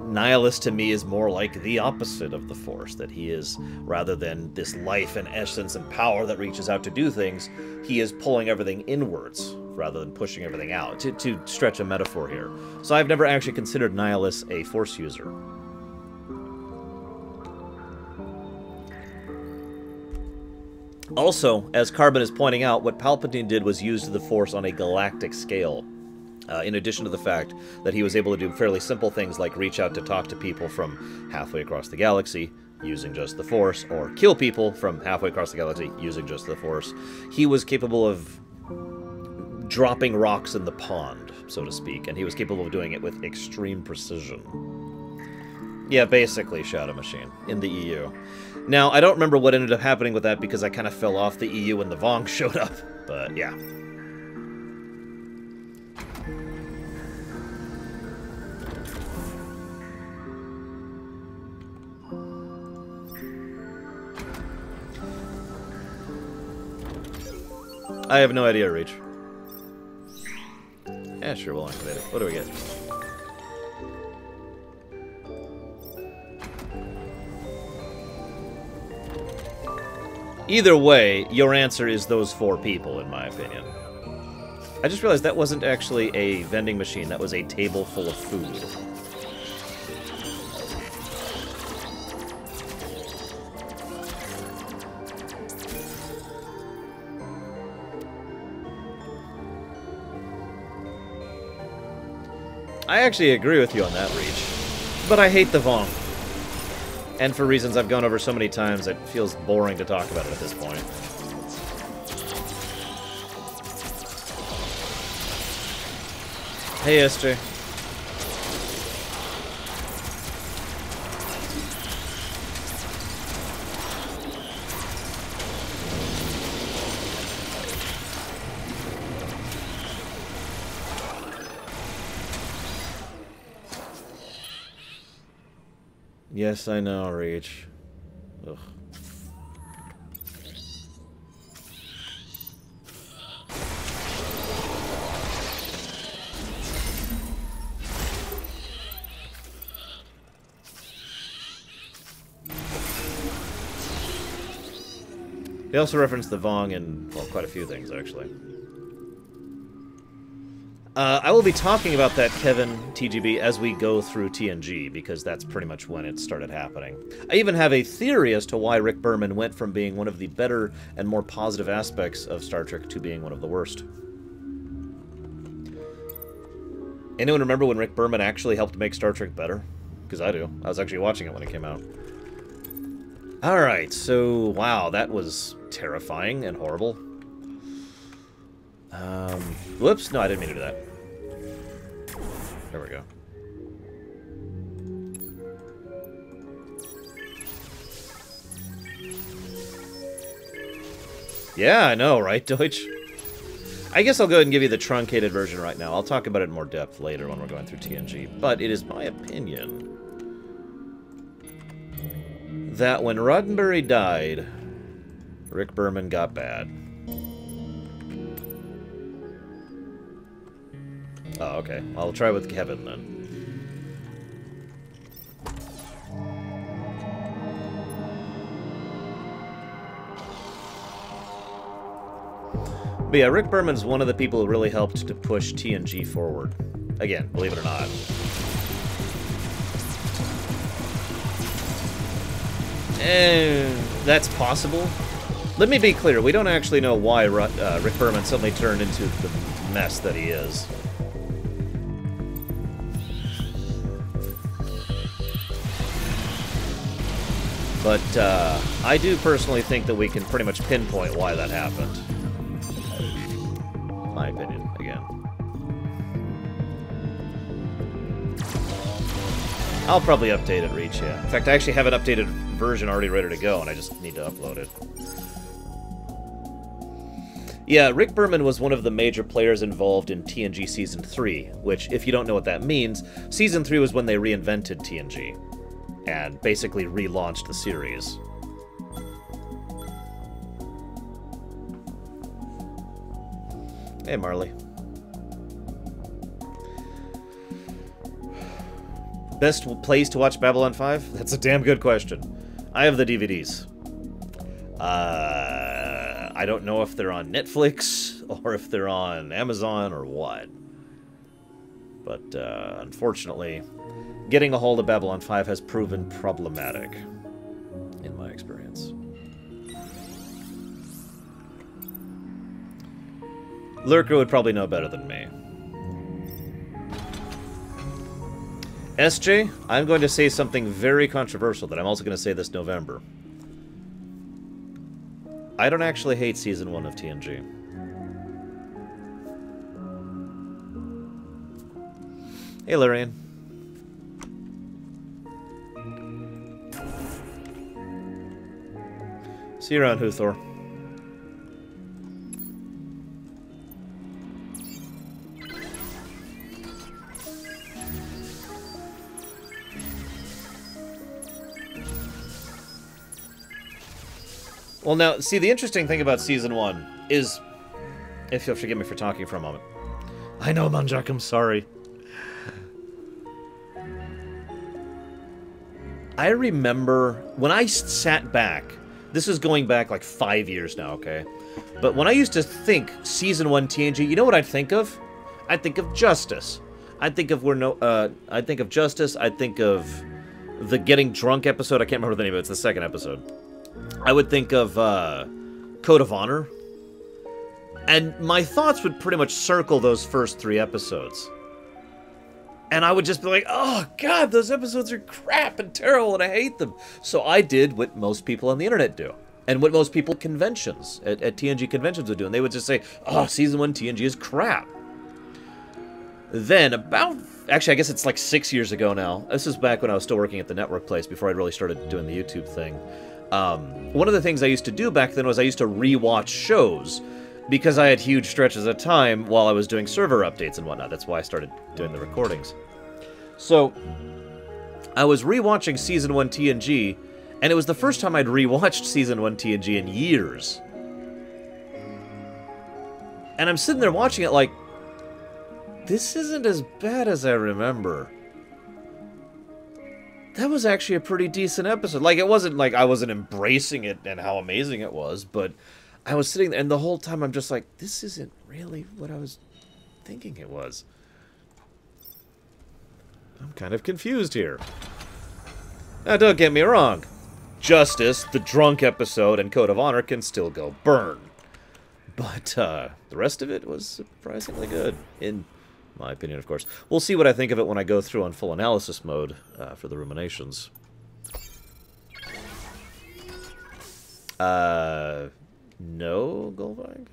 Nihilus, to me, is more like the opposite of the Force, that he is, rather than this life and essence and power that reaches out to do things, he is pulling everything inwards, rather than pushing everything out, to stretch a metaphor here. So I've never actually considered Nihilus a Force user. Also, as Carbon is pointing out, what Palpatine did was use the Force on a galactic scale. In addition to the fact that he was able to do fairly simple things like reach out to talk to people from halfway across the galaxy using just the Force, or kill people from halfway across the galaxy using just the Force, he was capable of dropping rocks in the pond, so to speak, and he was capable of doing it with extreme precision. Yeah, basically Shadow Machine in the EU. Now, I don't remember what ended up happening with that because I kind of fell off the EU when the Vong showed up, but yeah. I have no idea, Reach. Yeah, sure, we'll activate it. What do we get? Either way, your answer is those 4 people, in my opinion. I just realized that wasn't actually a vending machine. That was a table full of food. I actually agree with you on that, Reach. But I hate the Vong. And for reasons I've gone over so many times, it feels boring to talk about it at this point. Hey, Esther. Yes, I know, Reach. Ugh. They also reference the Vong in, well, quite a few things, actually. I will be talking about that, Kevin, TGB, as we go through TNG, because that's pretty much when it started happening. I even have a theory as to why Rick Berman went from being one of the better and more positive aspects of Star Trek to being one of the worst. Anyone remember when Rick Berman actually helped make Star Trek better? Because I do. I was actually watching it when it came out. Alright, so, wow, that was terrifying and horrible. Whoops, no, I didn't mean to do that. There we go. Yeah, I know, right, Deutsch? I guess I'll go ahead and give you the truncated version right now. I'll talk about it in more depth later when we're going through TNG. But it is my opinion that when Roddenberry died, Rick Berman got bad. Oh, okay. I'll try with Kevin, then. But yeah, Rick Berman's one of the people who really helped to push TNG forward. Again, believe it or not. That's possible. Let me be clear, we don't actually know why Rick Berman suddenly turned into the mess that he is. But I do personally think that we can pretty much pinpoint why that happened. My opinion, again. I'll probably update it, Reach, yeah. In fact, I actually have an updated version already ready to go, and I just need to upload it. Yeah, Rick Berman was one of the major players involved in TNG Season 3, which, if you don't know what that means, Season 3 was when they reinvented TNG, and basically relaunched the series. Hey, Marley. Best place to watch Babylon 5? That's a damn good question. I have the DVDs. I don't know if they're on Netflix, or if they're on Amazon, or what. But, unfortunately, getting a hold of Babylon 5 has proven problematic, in my experience. Lurker would probably know better than me. SJ, I'm going to say something very controversial that I'm also going to say this November. I don't actually hate Season 1 of TNG. Hey, Larian. See you around, Huthor. Well, now, see, the interesting thing about Season 1 is... If you'll forgive me for talking for a moment. I know, Manjak, I'm sorry. I remember when I sat back... This is going back like 5 years now, okay? But when I used to think Season 1 TNG, you know what I'd think of? I'd think of Justice. I'd think of I'd think of Justice. I'd think of the Getting Drunk episode. I can't remember the name of it. It's the second episode. I would think of Code of Honor. And my thoughts would pretty much circle those first 3 episodes. And I would just be like, oh, God, those episodes are crap and terrible, and I hate them. So I did what most people on the internet do. And what most people at conventions, at TNG conventions would do. And they would just say, oh, Season 1 TNG is crap. Then about... Actually, I guess it's like 6 years ago now. This is back when I was still working at the network place, before I really started doing the YouTube thing. One of the things I used to do back then was I used to rewatch shows, because I had huge stretches of time while I was doing server updates and whatnot. That's why I started doing the recordings. So, I was rewatching Season 1 TNG, and it was the first time I'd rewatched Season 1 TNG in years. And I'm sitting there watching it like, this isn't as bad as I remember. That was actually a pretty decent episode. Like, it wasn't like I wasn't embracing it and how amazing it was, but I was sitting there, and the whole time I'm just like, this isn't really what I was thinking it was. I'm kind of confused here. Now, don't get me wrong. Justice, the drunk episode, and Code of Honor can still go burn. But, the rest of it was surprisingly good, in my opinion, of course. We'll see what I think of it when I go through on full analysis mode for the ruminations. No, Golvag?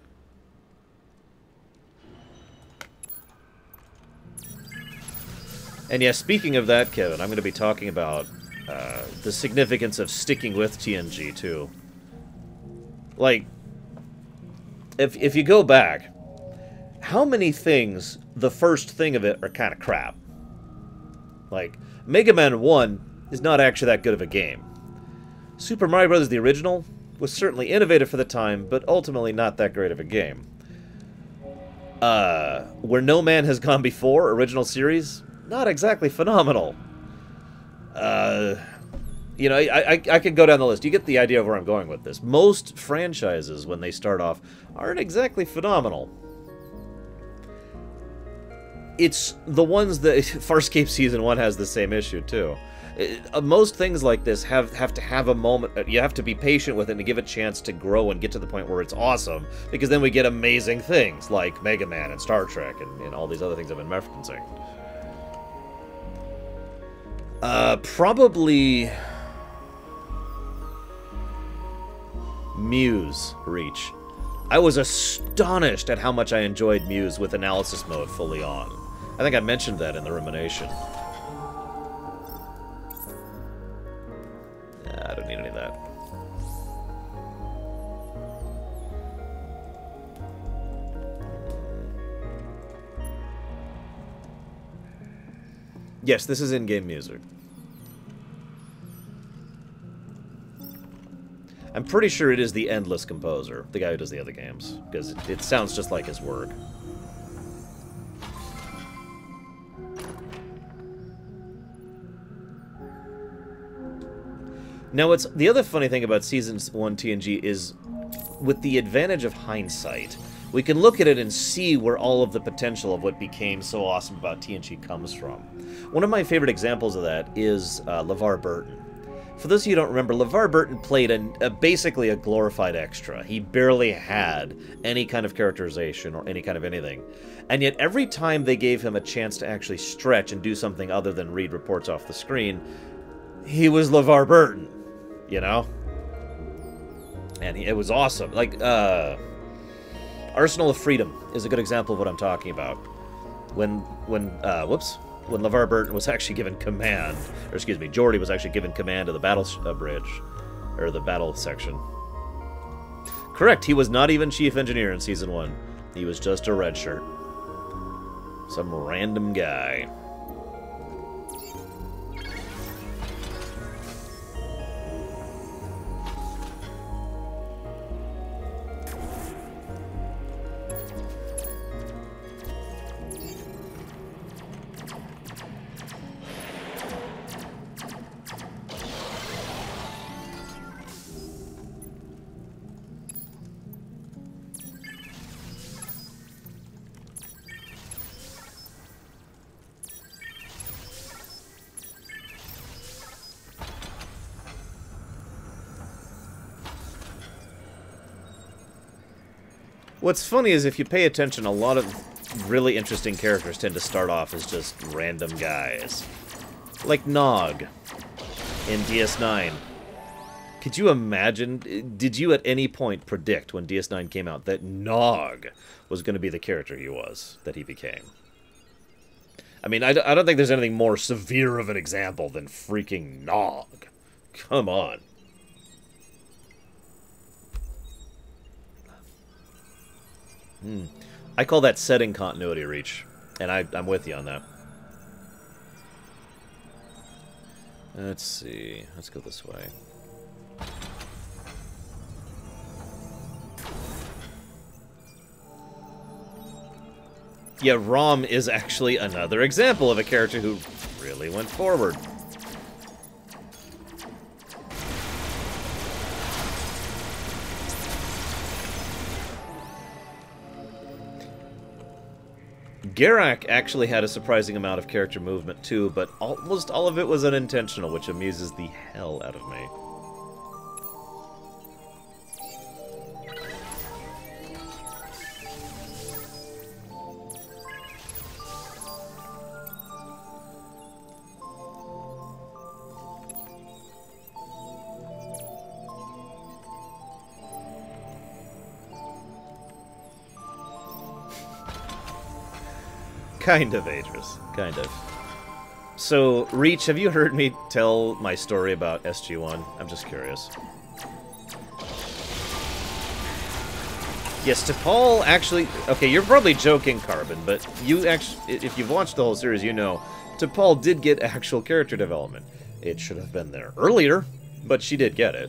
And yeah, speaking of that, Kevin, I'm going to be talking about the significance of sticking with TNG, too. Like, if you go back, how many things, the first thing of it, are kind of crap? Like, Mega Man 1 is not actually that good of a game. Super Mario Bros. The original was certainly innovative for the time, but ultimately not that great of a game. Where No Man Has Gone Before, original series, not exactly phenomenal. You know, I could go down the list. You get the idea of where I'm going with this. Most franchises, when they start off, aren't exactly phenomenal. It's the ones that... Farscape Season 1 has the same issue, too. Most things like this have to have a moment. You have to be patient with it and give it a chance to grow and get to the point where it's awesome, because then we get amazing things like Mega Man and Star Trek and all these other things I've been referencing. Probably... Muse Reach. I was astonished at how much I enjoyed Muse with analysis mode fully on. I think I mentioned that in the rumination. don't need any of that. Yes, this is in-game music. I'm pretty sure it is the Endless composer, the guy who does the other games, because it sounds just like his work. Now, the other funny thing about Season 1 TNG is, with the advantage of hindsight, we can look at it and see where all of the potential of what became so awesome about TNG comes from. One of my favorite examples of that is LeVar Burton. For those of you who don't remember, LeVar Burton played basically a glorified extra. He barely had any kind of characterization or any kind of anything. And yet every time they gave him a chance to actually stretch and do something other than read reports off the screen, he was LeVar Burton, you know? And it was awesome. Like, Arsenal of Freedom is a good example of what I'm talking about. When LeVar Burton was actually given command, or excuse me, Geordi was actually given command of the battle bridge, or the battle section. Correct, he was not even chief engineer in Season 1. He was just a red shirt. Some random guy. What's funny is if you pay attention, a lot of really interesting characters tend to start off as just random guys. Like Nog in DS9. Could you imagine, did you at any point predict when DS9 came out that Nog was going to be the character that he became? I mean, I don't think there's anything more severe of an example than freaking Nog. Come on. I call that setting continuity, Reach, and I'm with you on that. Let's see. Let's go this way. Yeah, Rom is actually another example of a character who really went forward. Garak actually had a surprising amount of character movement too, but almost all of it was unintentional, which amuses the hell out of me. Kind of, Aedris. Kind of. So, Reach, have you heard me tell my story about SG-1? I'm just curious. Yes, T'Pol actually... Okay, you're probably joking, Carbon, but you actually... If you've watched the whole series, you know T'Pol did get actual character development. It should have been there earlier, but she did get it.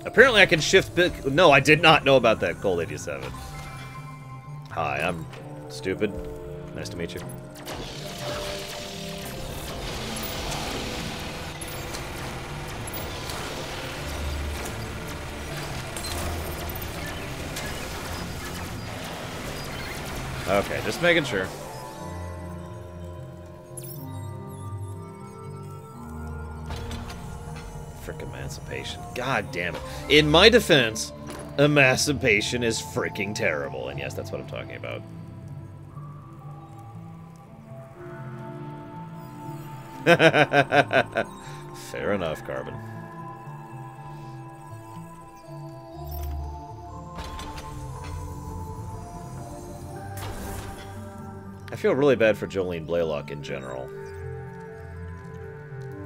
Apparently I can shift... No, I did not know about that, Cold 87. Hi, I'm stupid. Nice to meet you. Okay, just making sure. Frick Emancipation. God damn it. In my defense, Emancipation is freaking terrible. And yes, that's what I'm talking about. Fair enough, Carbon. I feel really bad for Jolene Blaylock in general.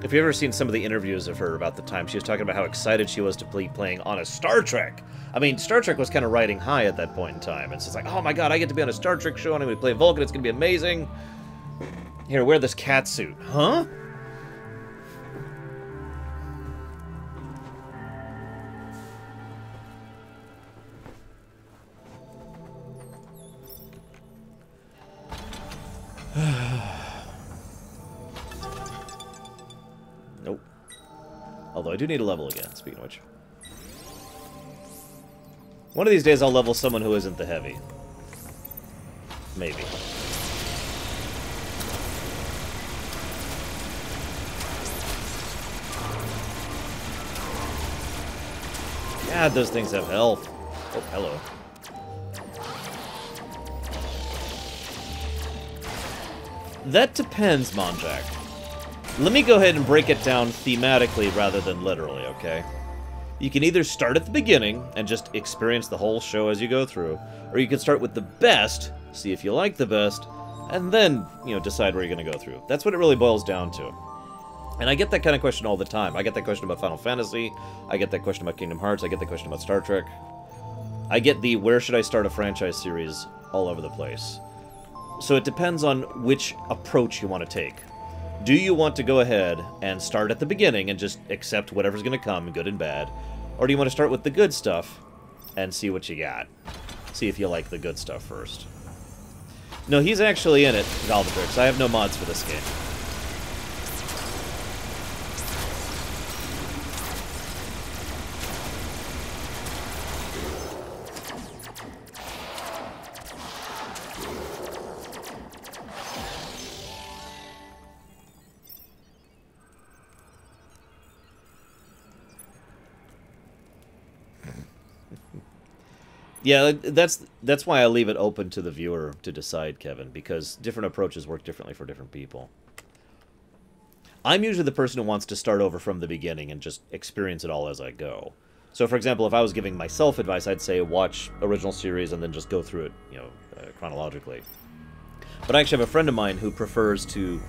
If you've ever seen some of the interviews of her about the time, she was talking about how excited she was to be playing on a Star Trek. I mean, Star Trek was kind of riding high at that point in time. And so it's like, oh my god, I get to be on a Star Trek show and I'm going to play Vulcan. It's going to be amazing. Here, wear this cat suit. Huh? Nope. Although I do need a level again, speaking of which. One of these days I'll level someone who isn't the heavy. Maybe. God, those things have health. Oh, hello. That depends, Monjack. Let me go ahead and break it down thematically rather than literally, okay? You can either start at the beginning and just experience the whole show as you go through, or you can start with the best, see if you like the best, and then, you know, decide where you're going to go through. That's what it really boils down to. And I get that kind of question all the time. I get that question about Final Fantasy, I get that question about Kingdom Hearts, I get that question about Star Trek. I get the where should I start a franchise series all over the place. So it depends on which approach you want to take. Do you want to go ahead and start at the beginning and just accept whatever's going to come, good and bad? Or do you want to start with the good stuff and see what you got? See if you like the good stuff first. No, he's actually in it, Galvatrix. I have no mods for this game. Yeah, that's why I leave it open to the viewer to decide, Kevin, because different approaches work differently for different people. I'm usually the person who wants to start over from the beginning and just experience it all as I go. So, for example, if I was giving myself advice, I'd say watch original series and then just go through it, you know, chronologically. But I actually have a friend of mine who prefers to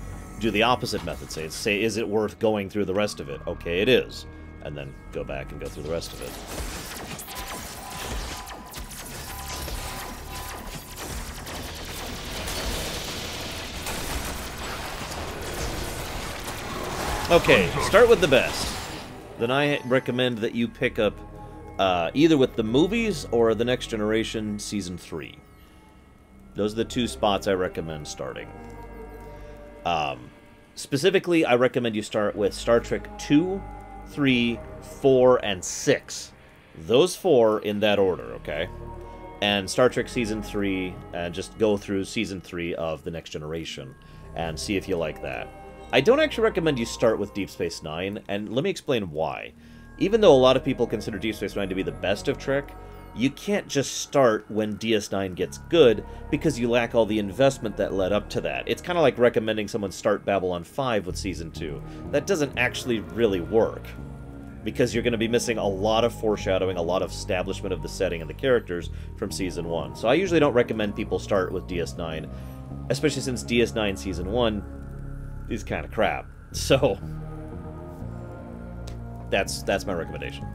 do the opposite method. Say, is it worth going through the rest of it? Okay, it is. And then go back and go through the rest of it. Okay, start with the best. Then I recommend that you pick up either with the movies or The Next Generation Season 3. Those are the two spots I recommend starting. Specifically, I recommend you start with Star Trek 2, 3, 4, and 6. Those four in that order, okay? And Star Trek Season 3, and just go through Season 3 of The Next Generation and see if you like that. I don't actually recommend you start with Deep Space Nine, and let me explain why. Even though a lot of people consider Deep Space Nine to be the best of Trek, you can't just start when DS9 gets good, because you lack all the investment that led up to that. It's kind of like recommending someone start Babylon 5 with Season 2. That doesn't actually really work, because you're going to be missing a lot of foreshadowing, a lot of establishment of the setting and the characters from Season 1. So I usually don't recommend people start with DS9, especially since DS9 Season 1 is kind of crap. So that's my recommendation.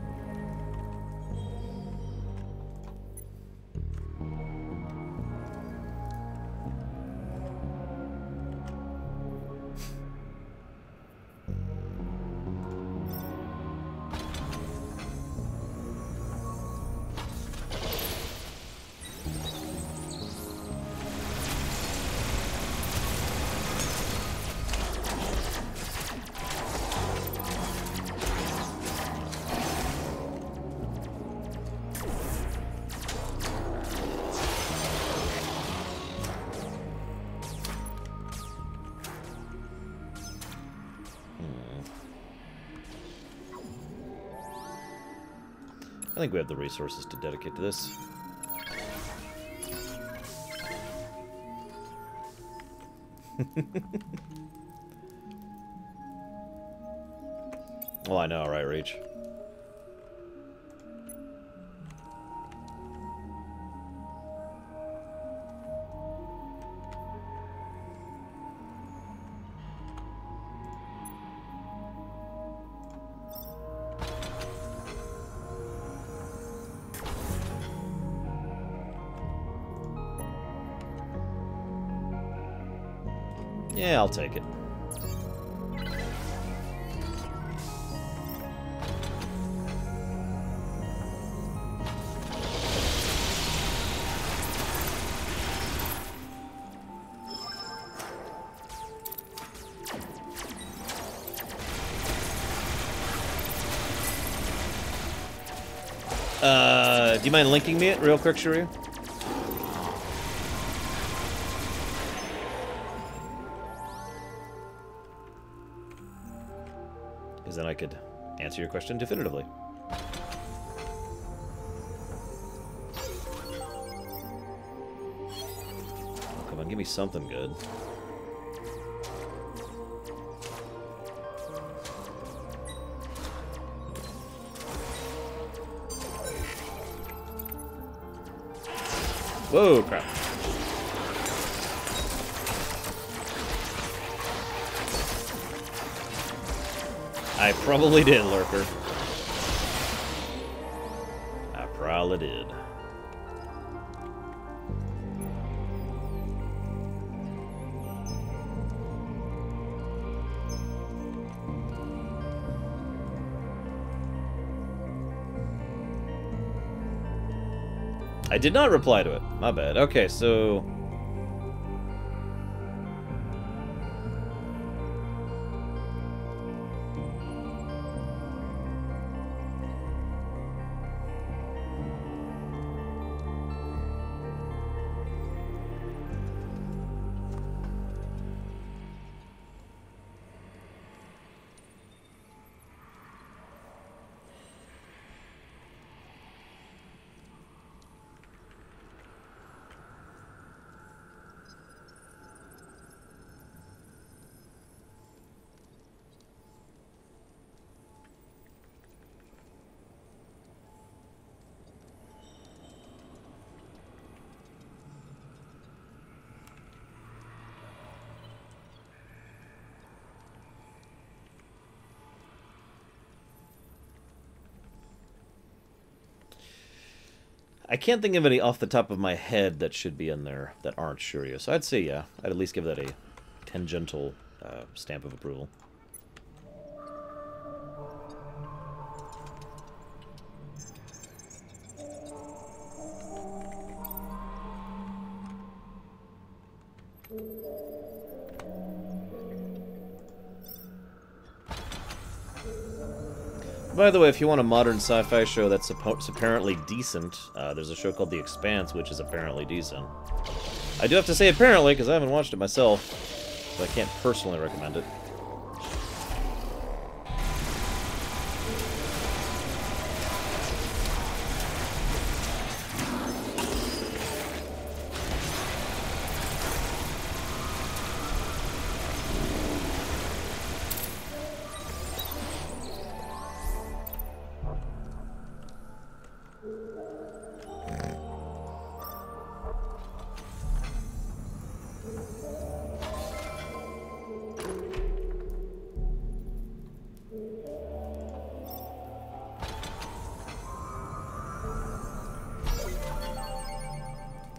I think we have the resources to dedicate to this. Oh, I know, right, Reach? Yeah, I'll take it. Do you mind linking me it real quick, Shiryu? Because then I could answer your question definitively. Oh, come on, give me something good. Whoa, crap. I probably did, Lurker. I probably did. I did not reply to it. My bad. Okay, so... I can't think of any off the top of my head that should be in there that aren't Shiryu. So I'd say, yeah, I'd at least give that a tangential stamp of approval. By the way, if you want a modern sci-fi show that's apparently decent, there's a show called The Expanse, which is apparently decent. I do have to say apparently, because I haven't watched it myself, so I can't personally recommend it.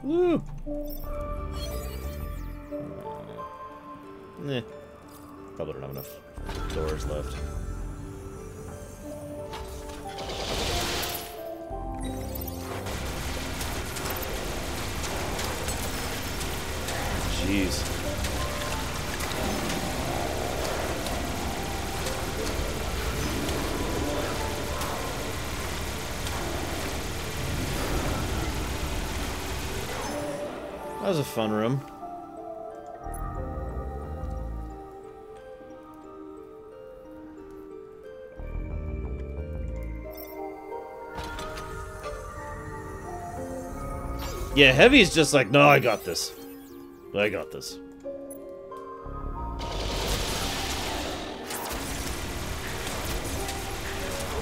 Woo! Probably don't have enough doors left. Jeez. That was a fun room. Yeah, Heavy's just like, no, I got this. I got this.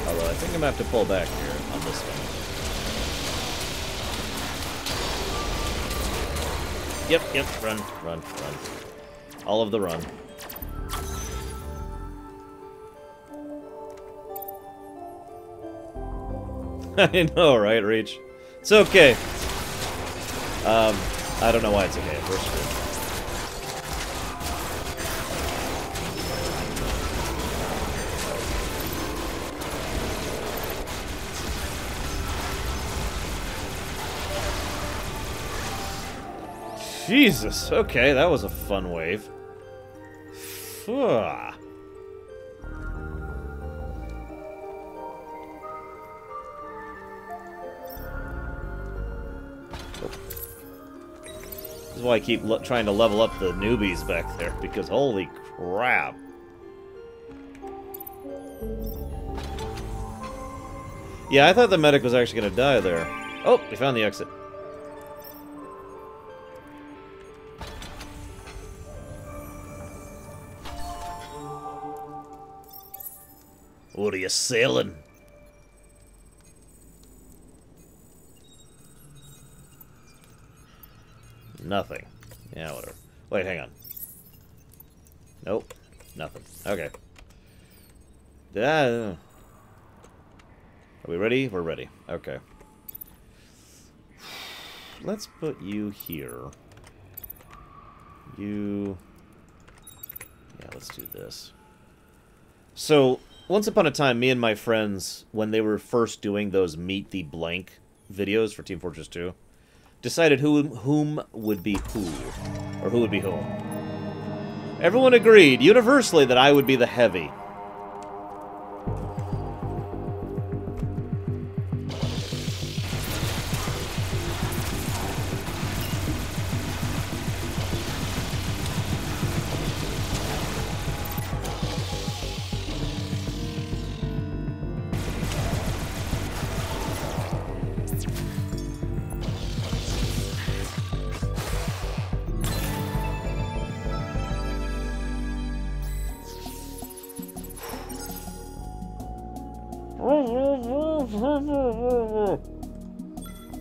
Although I think I'm gonna have to pull back here on this one. Yep, run. All of the run. I know, right, Reach? It's okay. I don't know why it's okay. We're screwed. Jesus, okay, that was a fun wave. Phew. This is why I keep trying to level up the newbies back there, because holy crap. Yeah, I thought the medic was actually going to die there. Oh, we found the exit. What are you selling? Nothing. Yeah, whatever. Wait, hang on. Nope. Nothing. Okay. Are we ready? We're ready. Okay. Let's put you here. You... Yeah, let's do this. So, once upon a time, me and my friends, when they were first doing those Meet the Blank videos for Team Fortress 2, decided whom would be who, or who would be whom. Everyone agreed, universally, that I would be the heavy.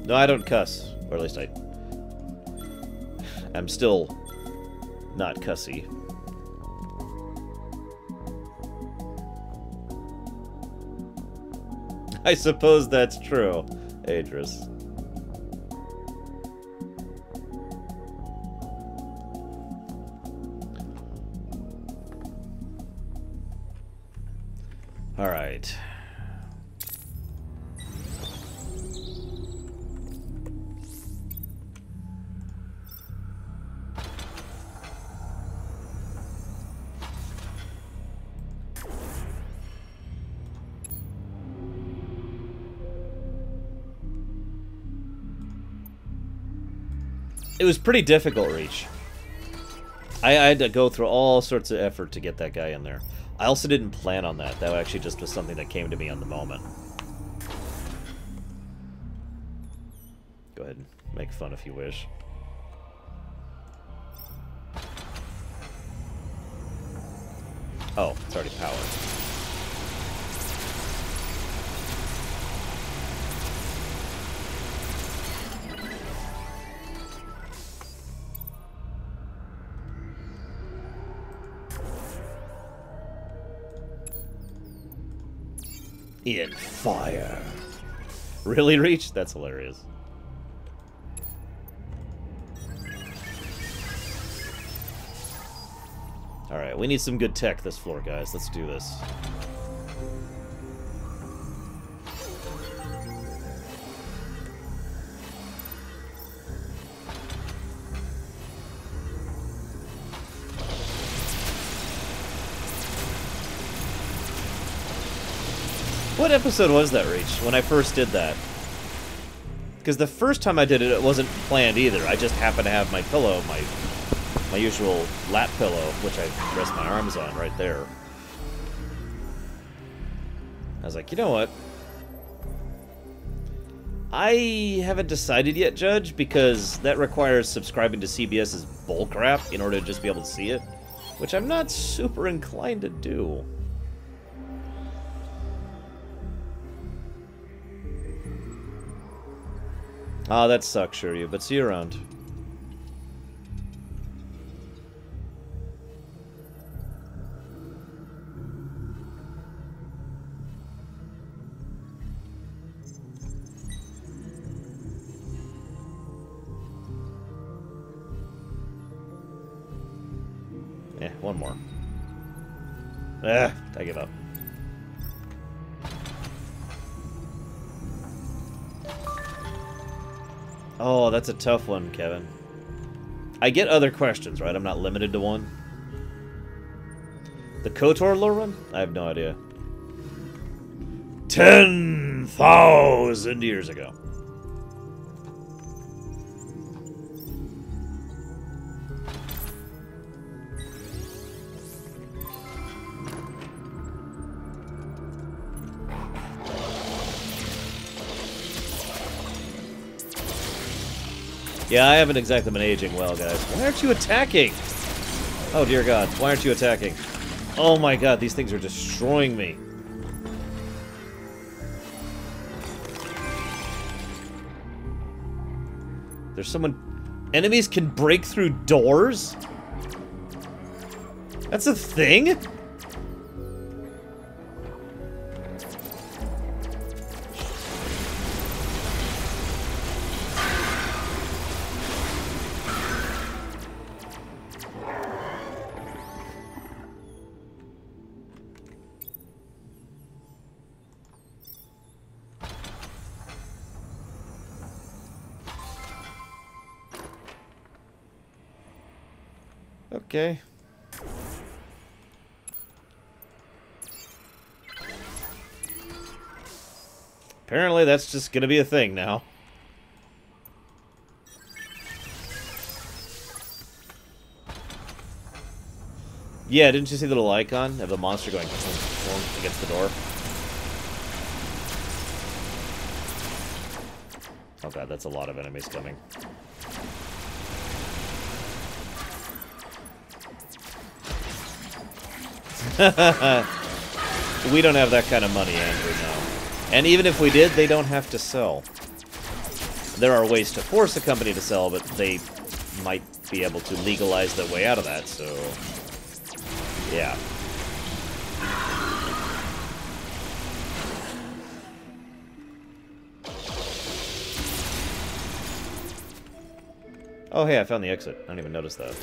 No, I don't cuss. Or at least I'm still not cussy. I suppose that's true, Adris. All right. It was pretty difficult, Reach. I had to go through all sorts of effort to get that guy in there. I also didn't plan on that. That actually just was something that came to me on the moment. Go ahead and make fun if you wish. Oh, it's already powered. In fire. Really, Reach? That's hilarious. Alright, we need some good tech this floor, guys. Let's do this. What episode was that, Reach, when I first did that? Because the first time I did it, it wasn't planned either. I just happened to have my pillow, my usual lap pillow, which I rest my arms on right there. I was like, you know what? I haven't decided yet, Judge, because that requires subscribing to CBS's bullcrap in order to just be able to see it, which I'm not super inclined to do. Ah, that sucks, Shiryu, but see you around. Yeah, one more. I give up. Oh, that's a tough one, Kevin. I get other questions, right? I'm not limited to one. The KOTOR lore run? I have no idea. 10,000 years ago. Yeah, I haven't exactly been aging well, guys. Why aren't you attacking? Oh, dear God. Why aren't you attacking? Oh, my God. These things are destroying me. There's someone... Enemies can break through doors? That's a thing? Okay. Apparently that's just gonna be a thing now. Yeah, didn't you see the little icon of the monster going against the door? Oh god, that's a lot of enemies coming. We don't have that kind of money, Andrew, no. And even if we did, they don't have to sell. There are ways to force a company to sell, but they might be able to legalize their way out of that, so... yeah. Oh, hey, I found the exit. I didn't even notice that.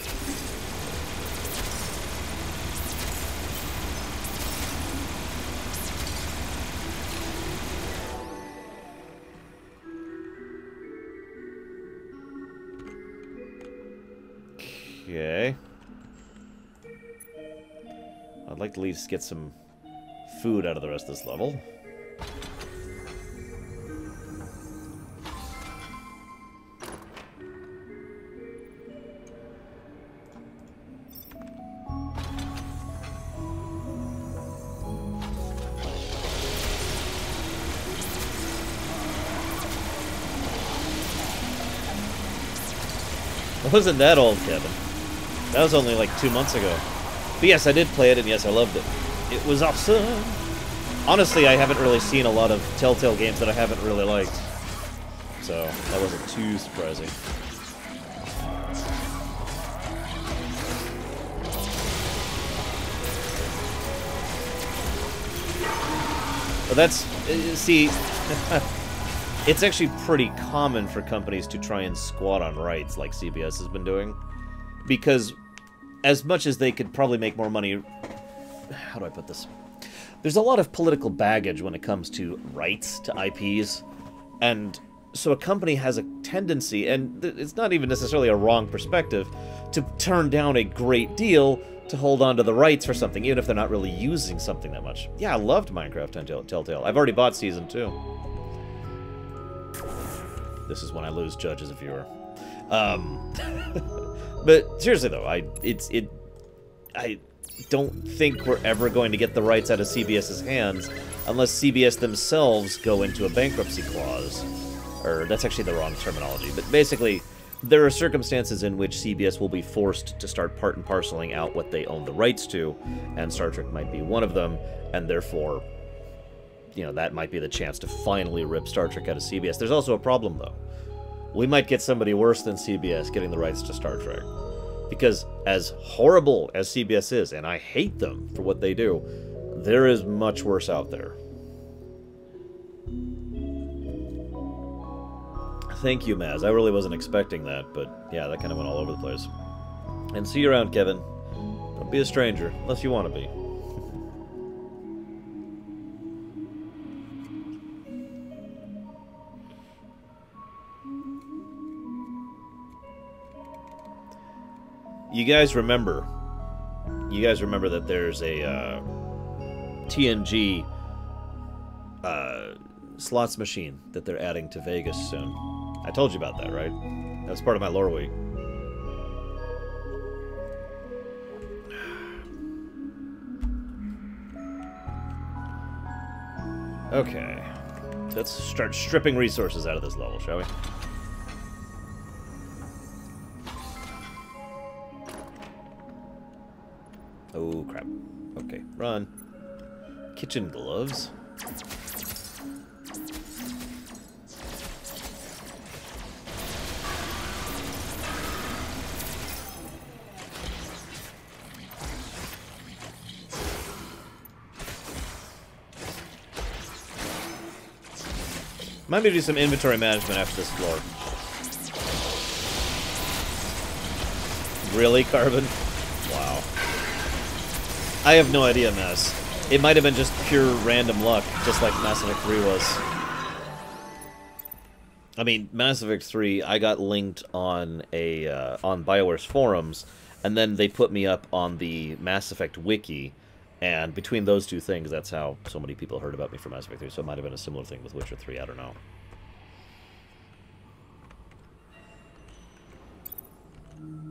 Okay. I'd like to at least get some food out of the rest of this level. It wasn't that old, Kevin. That was only like 2 months ago. But yes, I did play it, and yes, I loved it. It was awesome! Honestly, I haven't really seen a lot of Telltale games that I haven't really liked. So, that wasn't too surprising. But that's... see... it's actually pretty common for companies to try and squat on rights like CBS has been doing. Because as much as they could probably make more money... how do I put this? There's a lot of political baggage when it comes to rights to IPs. And so a company has a tendency, and it's not even necessarily a wrong perspective, to turn down a great deal to hold on to the rights for something, even if they're not really using something that much. Yeah, I loved Minecraft on Telltale. I've already bought Season 2. This is when I lose Judge as a viewer. But seriously though, I don't think we're ever going to get the rights out of CBS's hands unless CBS themselves go into a bankruptcy clause. Or that's actually the wrong terminology, but basically there are circumstances in which CBS will be forced to start part and parceling out what they own the rights to, and Star Trek might be one of them, and therefore, you know, that might be the chance to finally rip Star Trek out of CBS. There's also a problem, though. We might get somebody worse than CBS getting the rights to Star Trek. Because as horrible as CBS is, and I hate them for what they do, there is much worse out there. Thank you, Maz. I really wasn't expecting that, but yeah, that kind of went all over the place. And see you around, Kevin. Don't be a stranger, unless you want to be. You guys remember that there's a TNG slots machine that they're adding to Vegas soon. I told you about that, right? That was part of my lore week. Okay. Let's start stripping resources out of this level, shall we? Oh, crap. Okay, run. Kitchen gloves. Might be do some inventory management after this floor. Really, Carbon? Wow. I have no idea, Mass. It might have been just pure random luck, just like Mass Effect 3 was. I mean, Mass Effect 3, I got linked on on BioWare's forums, and then they put me up on the Mass Effect wiki, and between those two things, that's how so many people heard about me for Mass Effect 3, so it might have been a similar thing with Witcher 3, I don't know.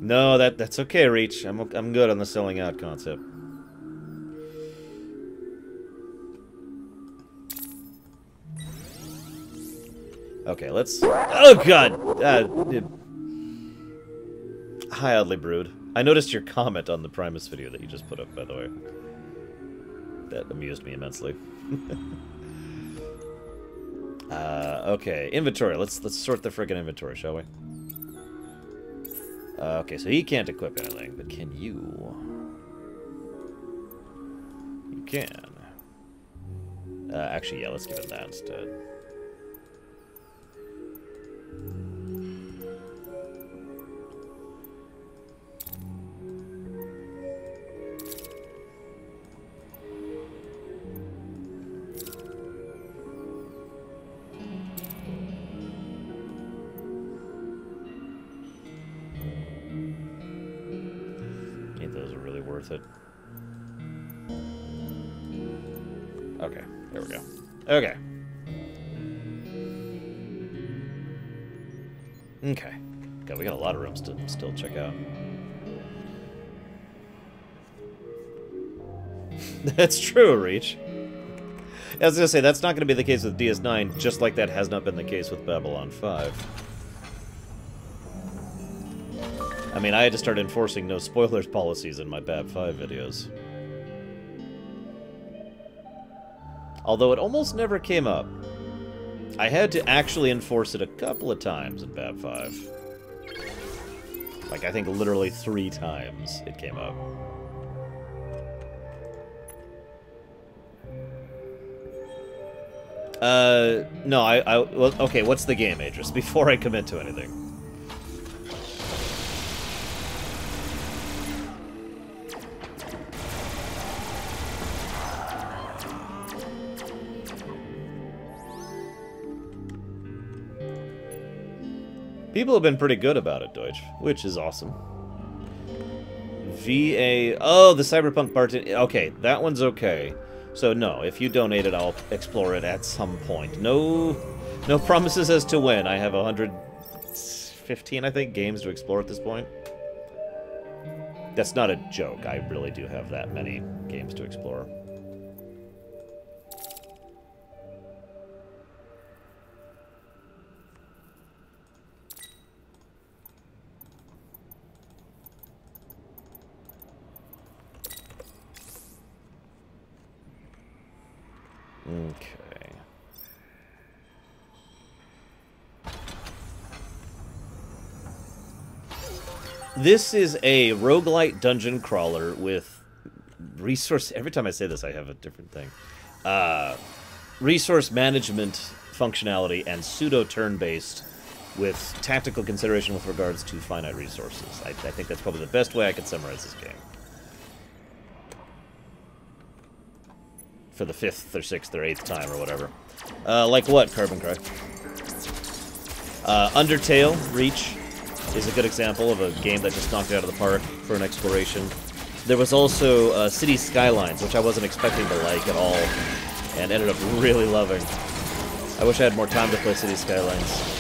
No, that's okay, Reach. I'm good on the selling out concept. Okay, let's... Oh, God! Hi, Oddly Brood. I noticed your comment on the Primus video that you just put up, by the way. That amused me immensely. Okay, inventory. Let's sort the friggin' inventory, shall we? Okay, so he can't equip anything, but can you? You can. Actually, yeah, let's give him that instead. It. Okay, there we go. Okay. Okay. God, we got a lot of rooms to still check out. That's true, Reach. I was gonna say, that's not gonna be the case with DS9, just like that has not been the case with Babylon 5. I mean, I had to start enforcing no spoilers policies in my Bab 5 videos. Although it almost never came up. I had to actually enforce it a couple of times in Bab 5. Like, I think literally 3 times it came up. No, well, okay, what's the game, Adris? Before I commit to anything. People have been pretty good about it, Deutsch, which is awesome. VA... Oh, the Cyberpunk Barton... Okay, that one's okay. So, no, if you donate it, I'll explore it at some point. No promises as to when. I have 115, I think, games to explore at this point. That's not a joke. I really do have that many games to explore. Okay. This is a roguelite dungeon crawler with resource... Every time I say this, I have a different thing. Resource management functionality and pseudo-turn-based with tactical consideration with regards to finite resources. I think that's probably the best way I could summarize this game. For the 5th or 6th or 8th time or whatever. Like what, Carbon Cry? Undertale, Reach, is a good example of a game that just knocked it out of the park. for an exploration. There was also City Skylines, which I wasn't expecting to like at all, and ended up really loving. I wish I had more time to play City Skylines.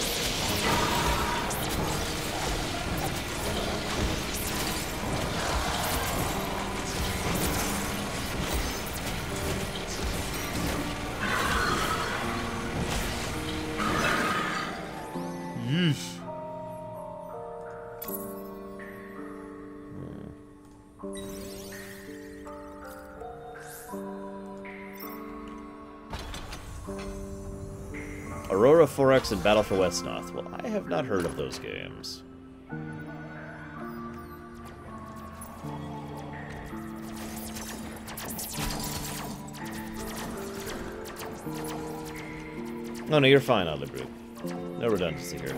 Aurora 4X and Battle for Westnoth. Well, I have not heard of those games. Oh, no, you're fine, Oddly No redundancy here.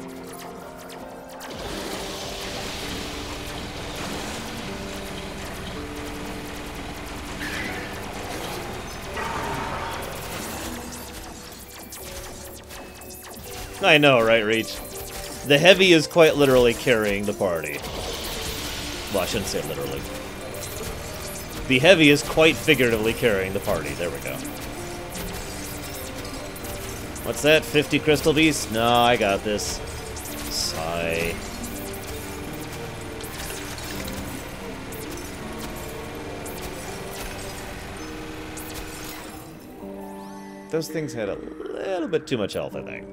I know, right, Reach? The heavy is quite literally carrying the party. Well, I shouldn't say literally. The heavy is quite figuratively carrying the party. There we go. What's that? 50 crystal beasts? No, I got this. Sigh. Those things had a little bit too much health, I think.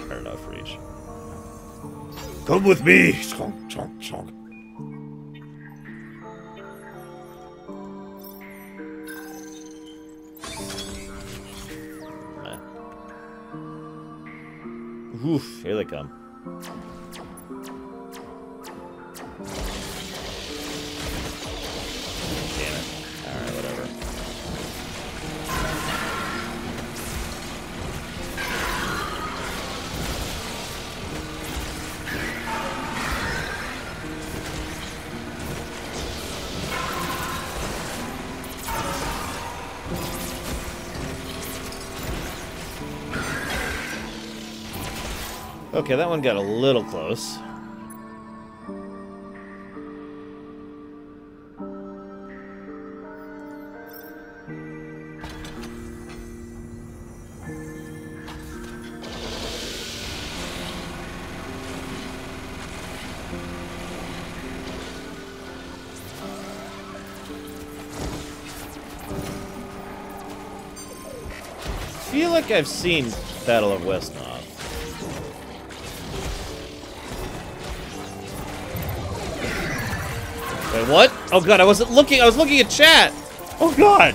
Fair enough, Reach. Come with me! Chonk, chonk, chonk. Oof, here they come. Damn it. Alright, whatever. Okay, that one got a little close. I feel like I've seen Battle of Westnoth. Wait, what? Oh god, I wasn't looking. I was looking at chat. Oh god.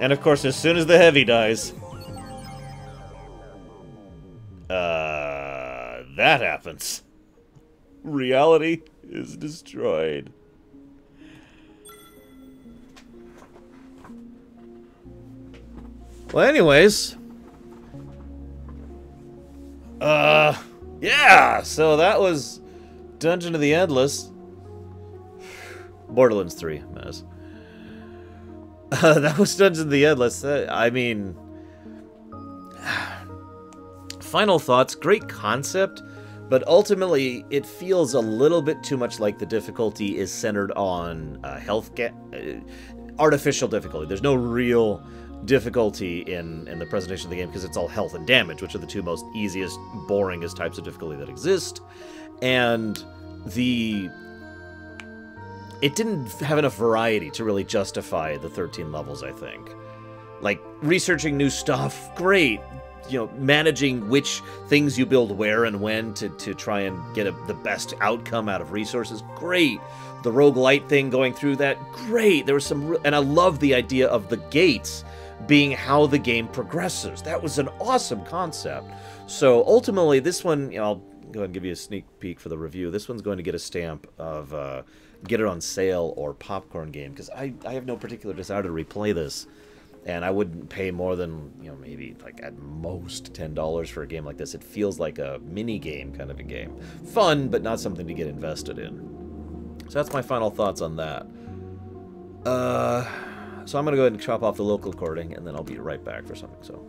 And of course, as soon as the heavy dies, that happens. Reality is destroyed. Well, anyways. Yeah, so that was Dungeon of the Endless. Borderlands 3, Maz. That was Dungeon of the Endless. I mean... Final thoughts, great concept, but ultimately it feels a little bit too much like the difficulty is centered on artificial difficulty. There's no real difficulty in the presentation of the game because it's all health and damage, which are the two most easiest, boringest types of difficulty that exist. And it didn't have enough variety to really justify the 13 levels, I think. Like, researching new stuff, great. You know, managing which things you build where and when to try and get the best outcome out of resources, great. The roguelite thing going through that, great. There was some, and I love the idea of the gates being how the game progresses. That was an awesome concept. So ultimately, this one, you know, I'll go ahead and give you a sneak peek for the review. This one's going to get a stamp of get it on sale or popcorn game, because I have no particular desire to replay this, and I wouldn't pay more than, you know, maybe like at most $10 for a game like this. It feels like a mini game kind of a game. Fun, but not something to get invested in. So that's my final thoughts on that. So I'm going to go ahead and chop off the local recording, and then I'll be right back for something. So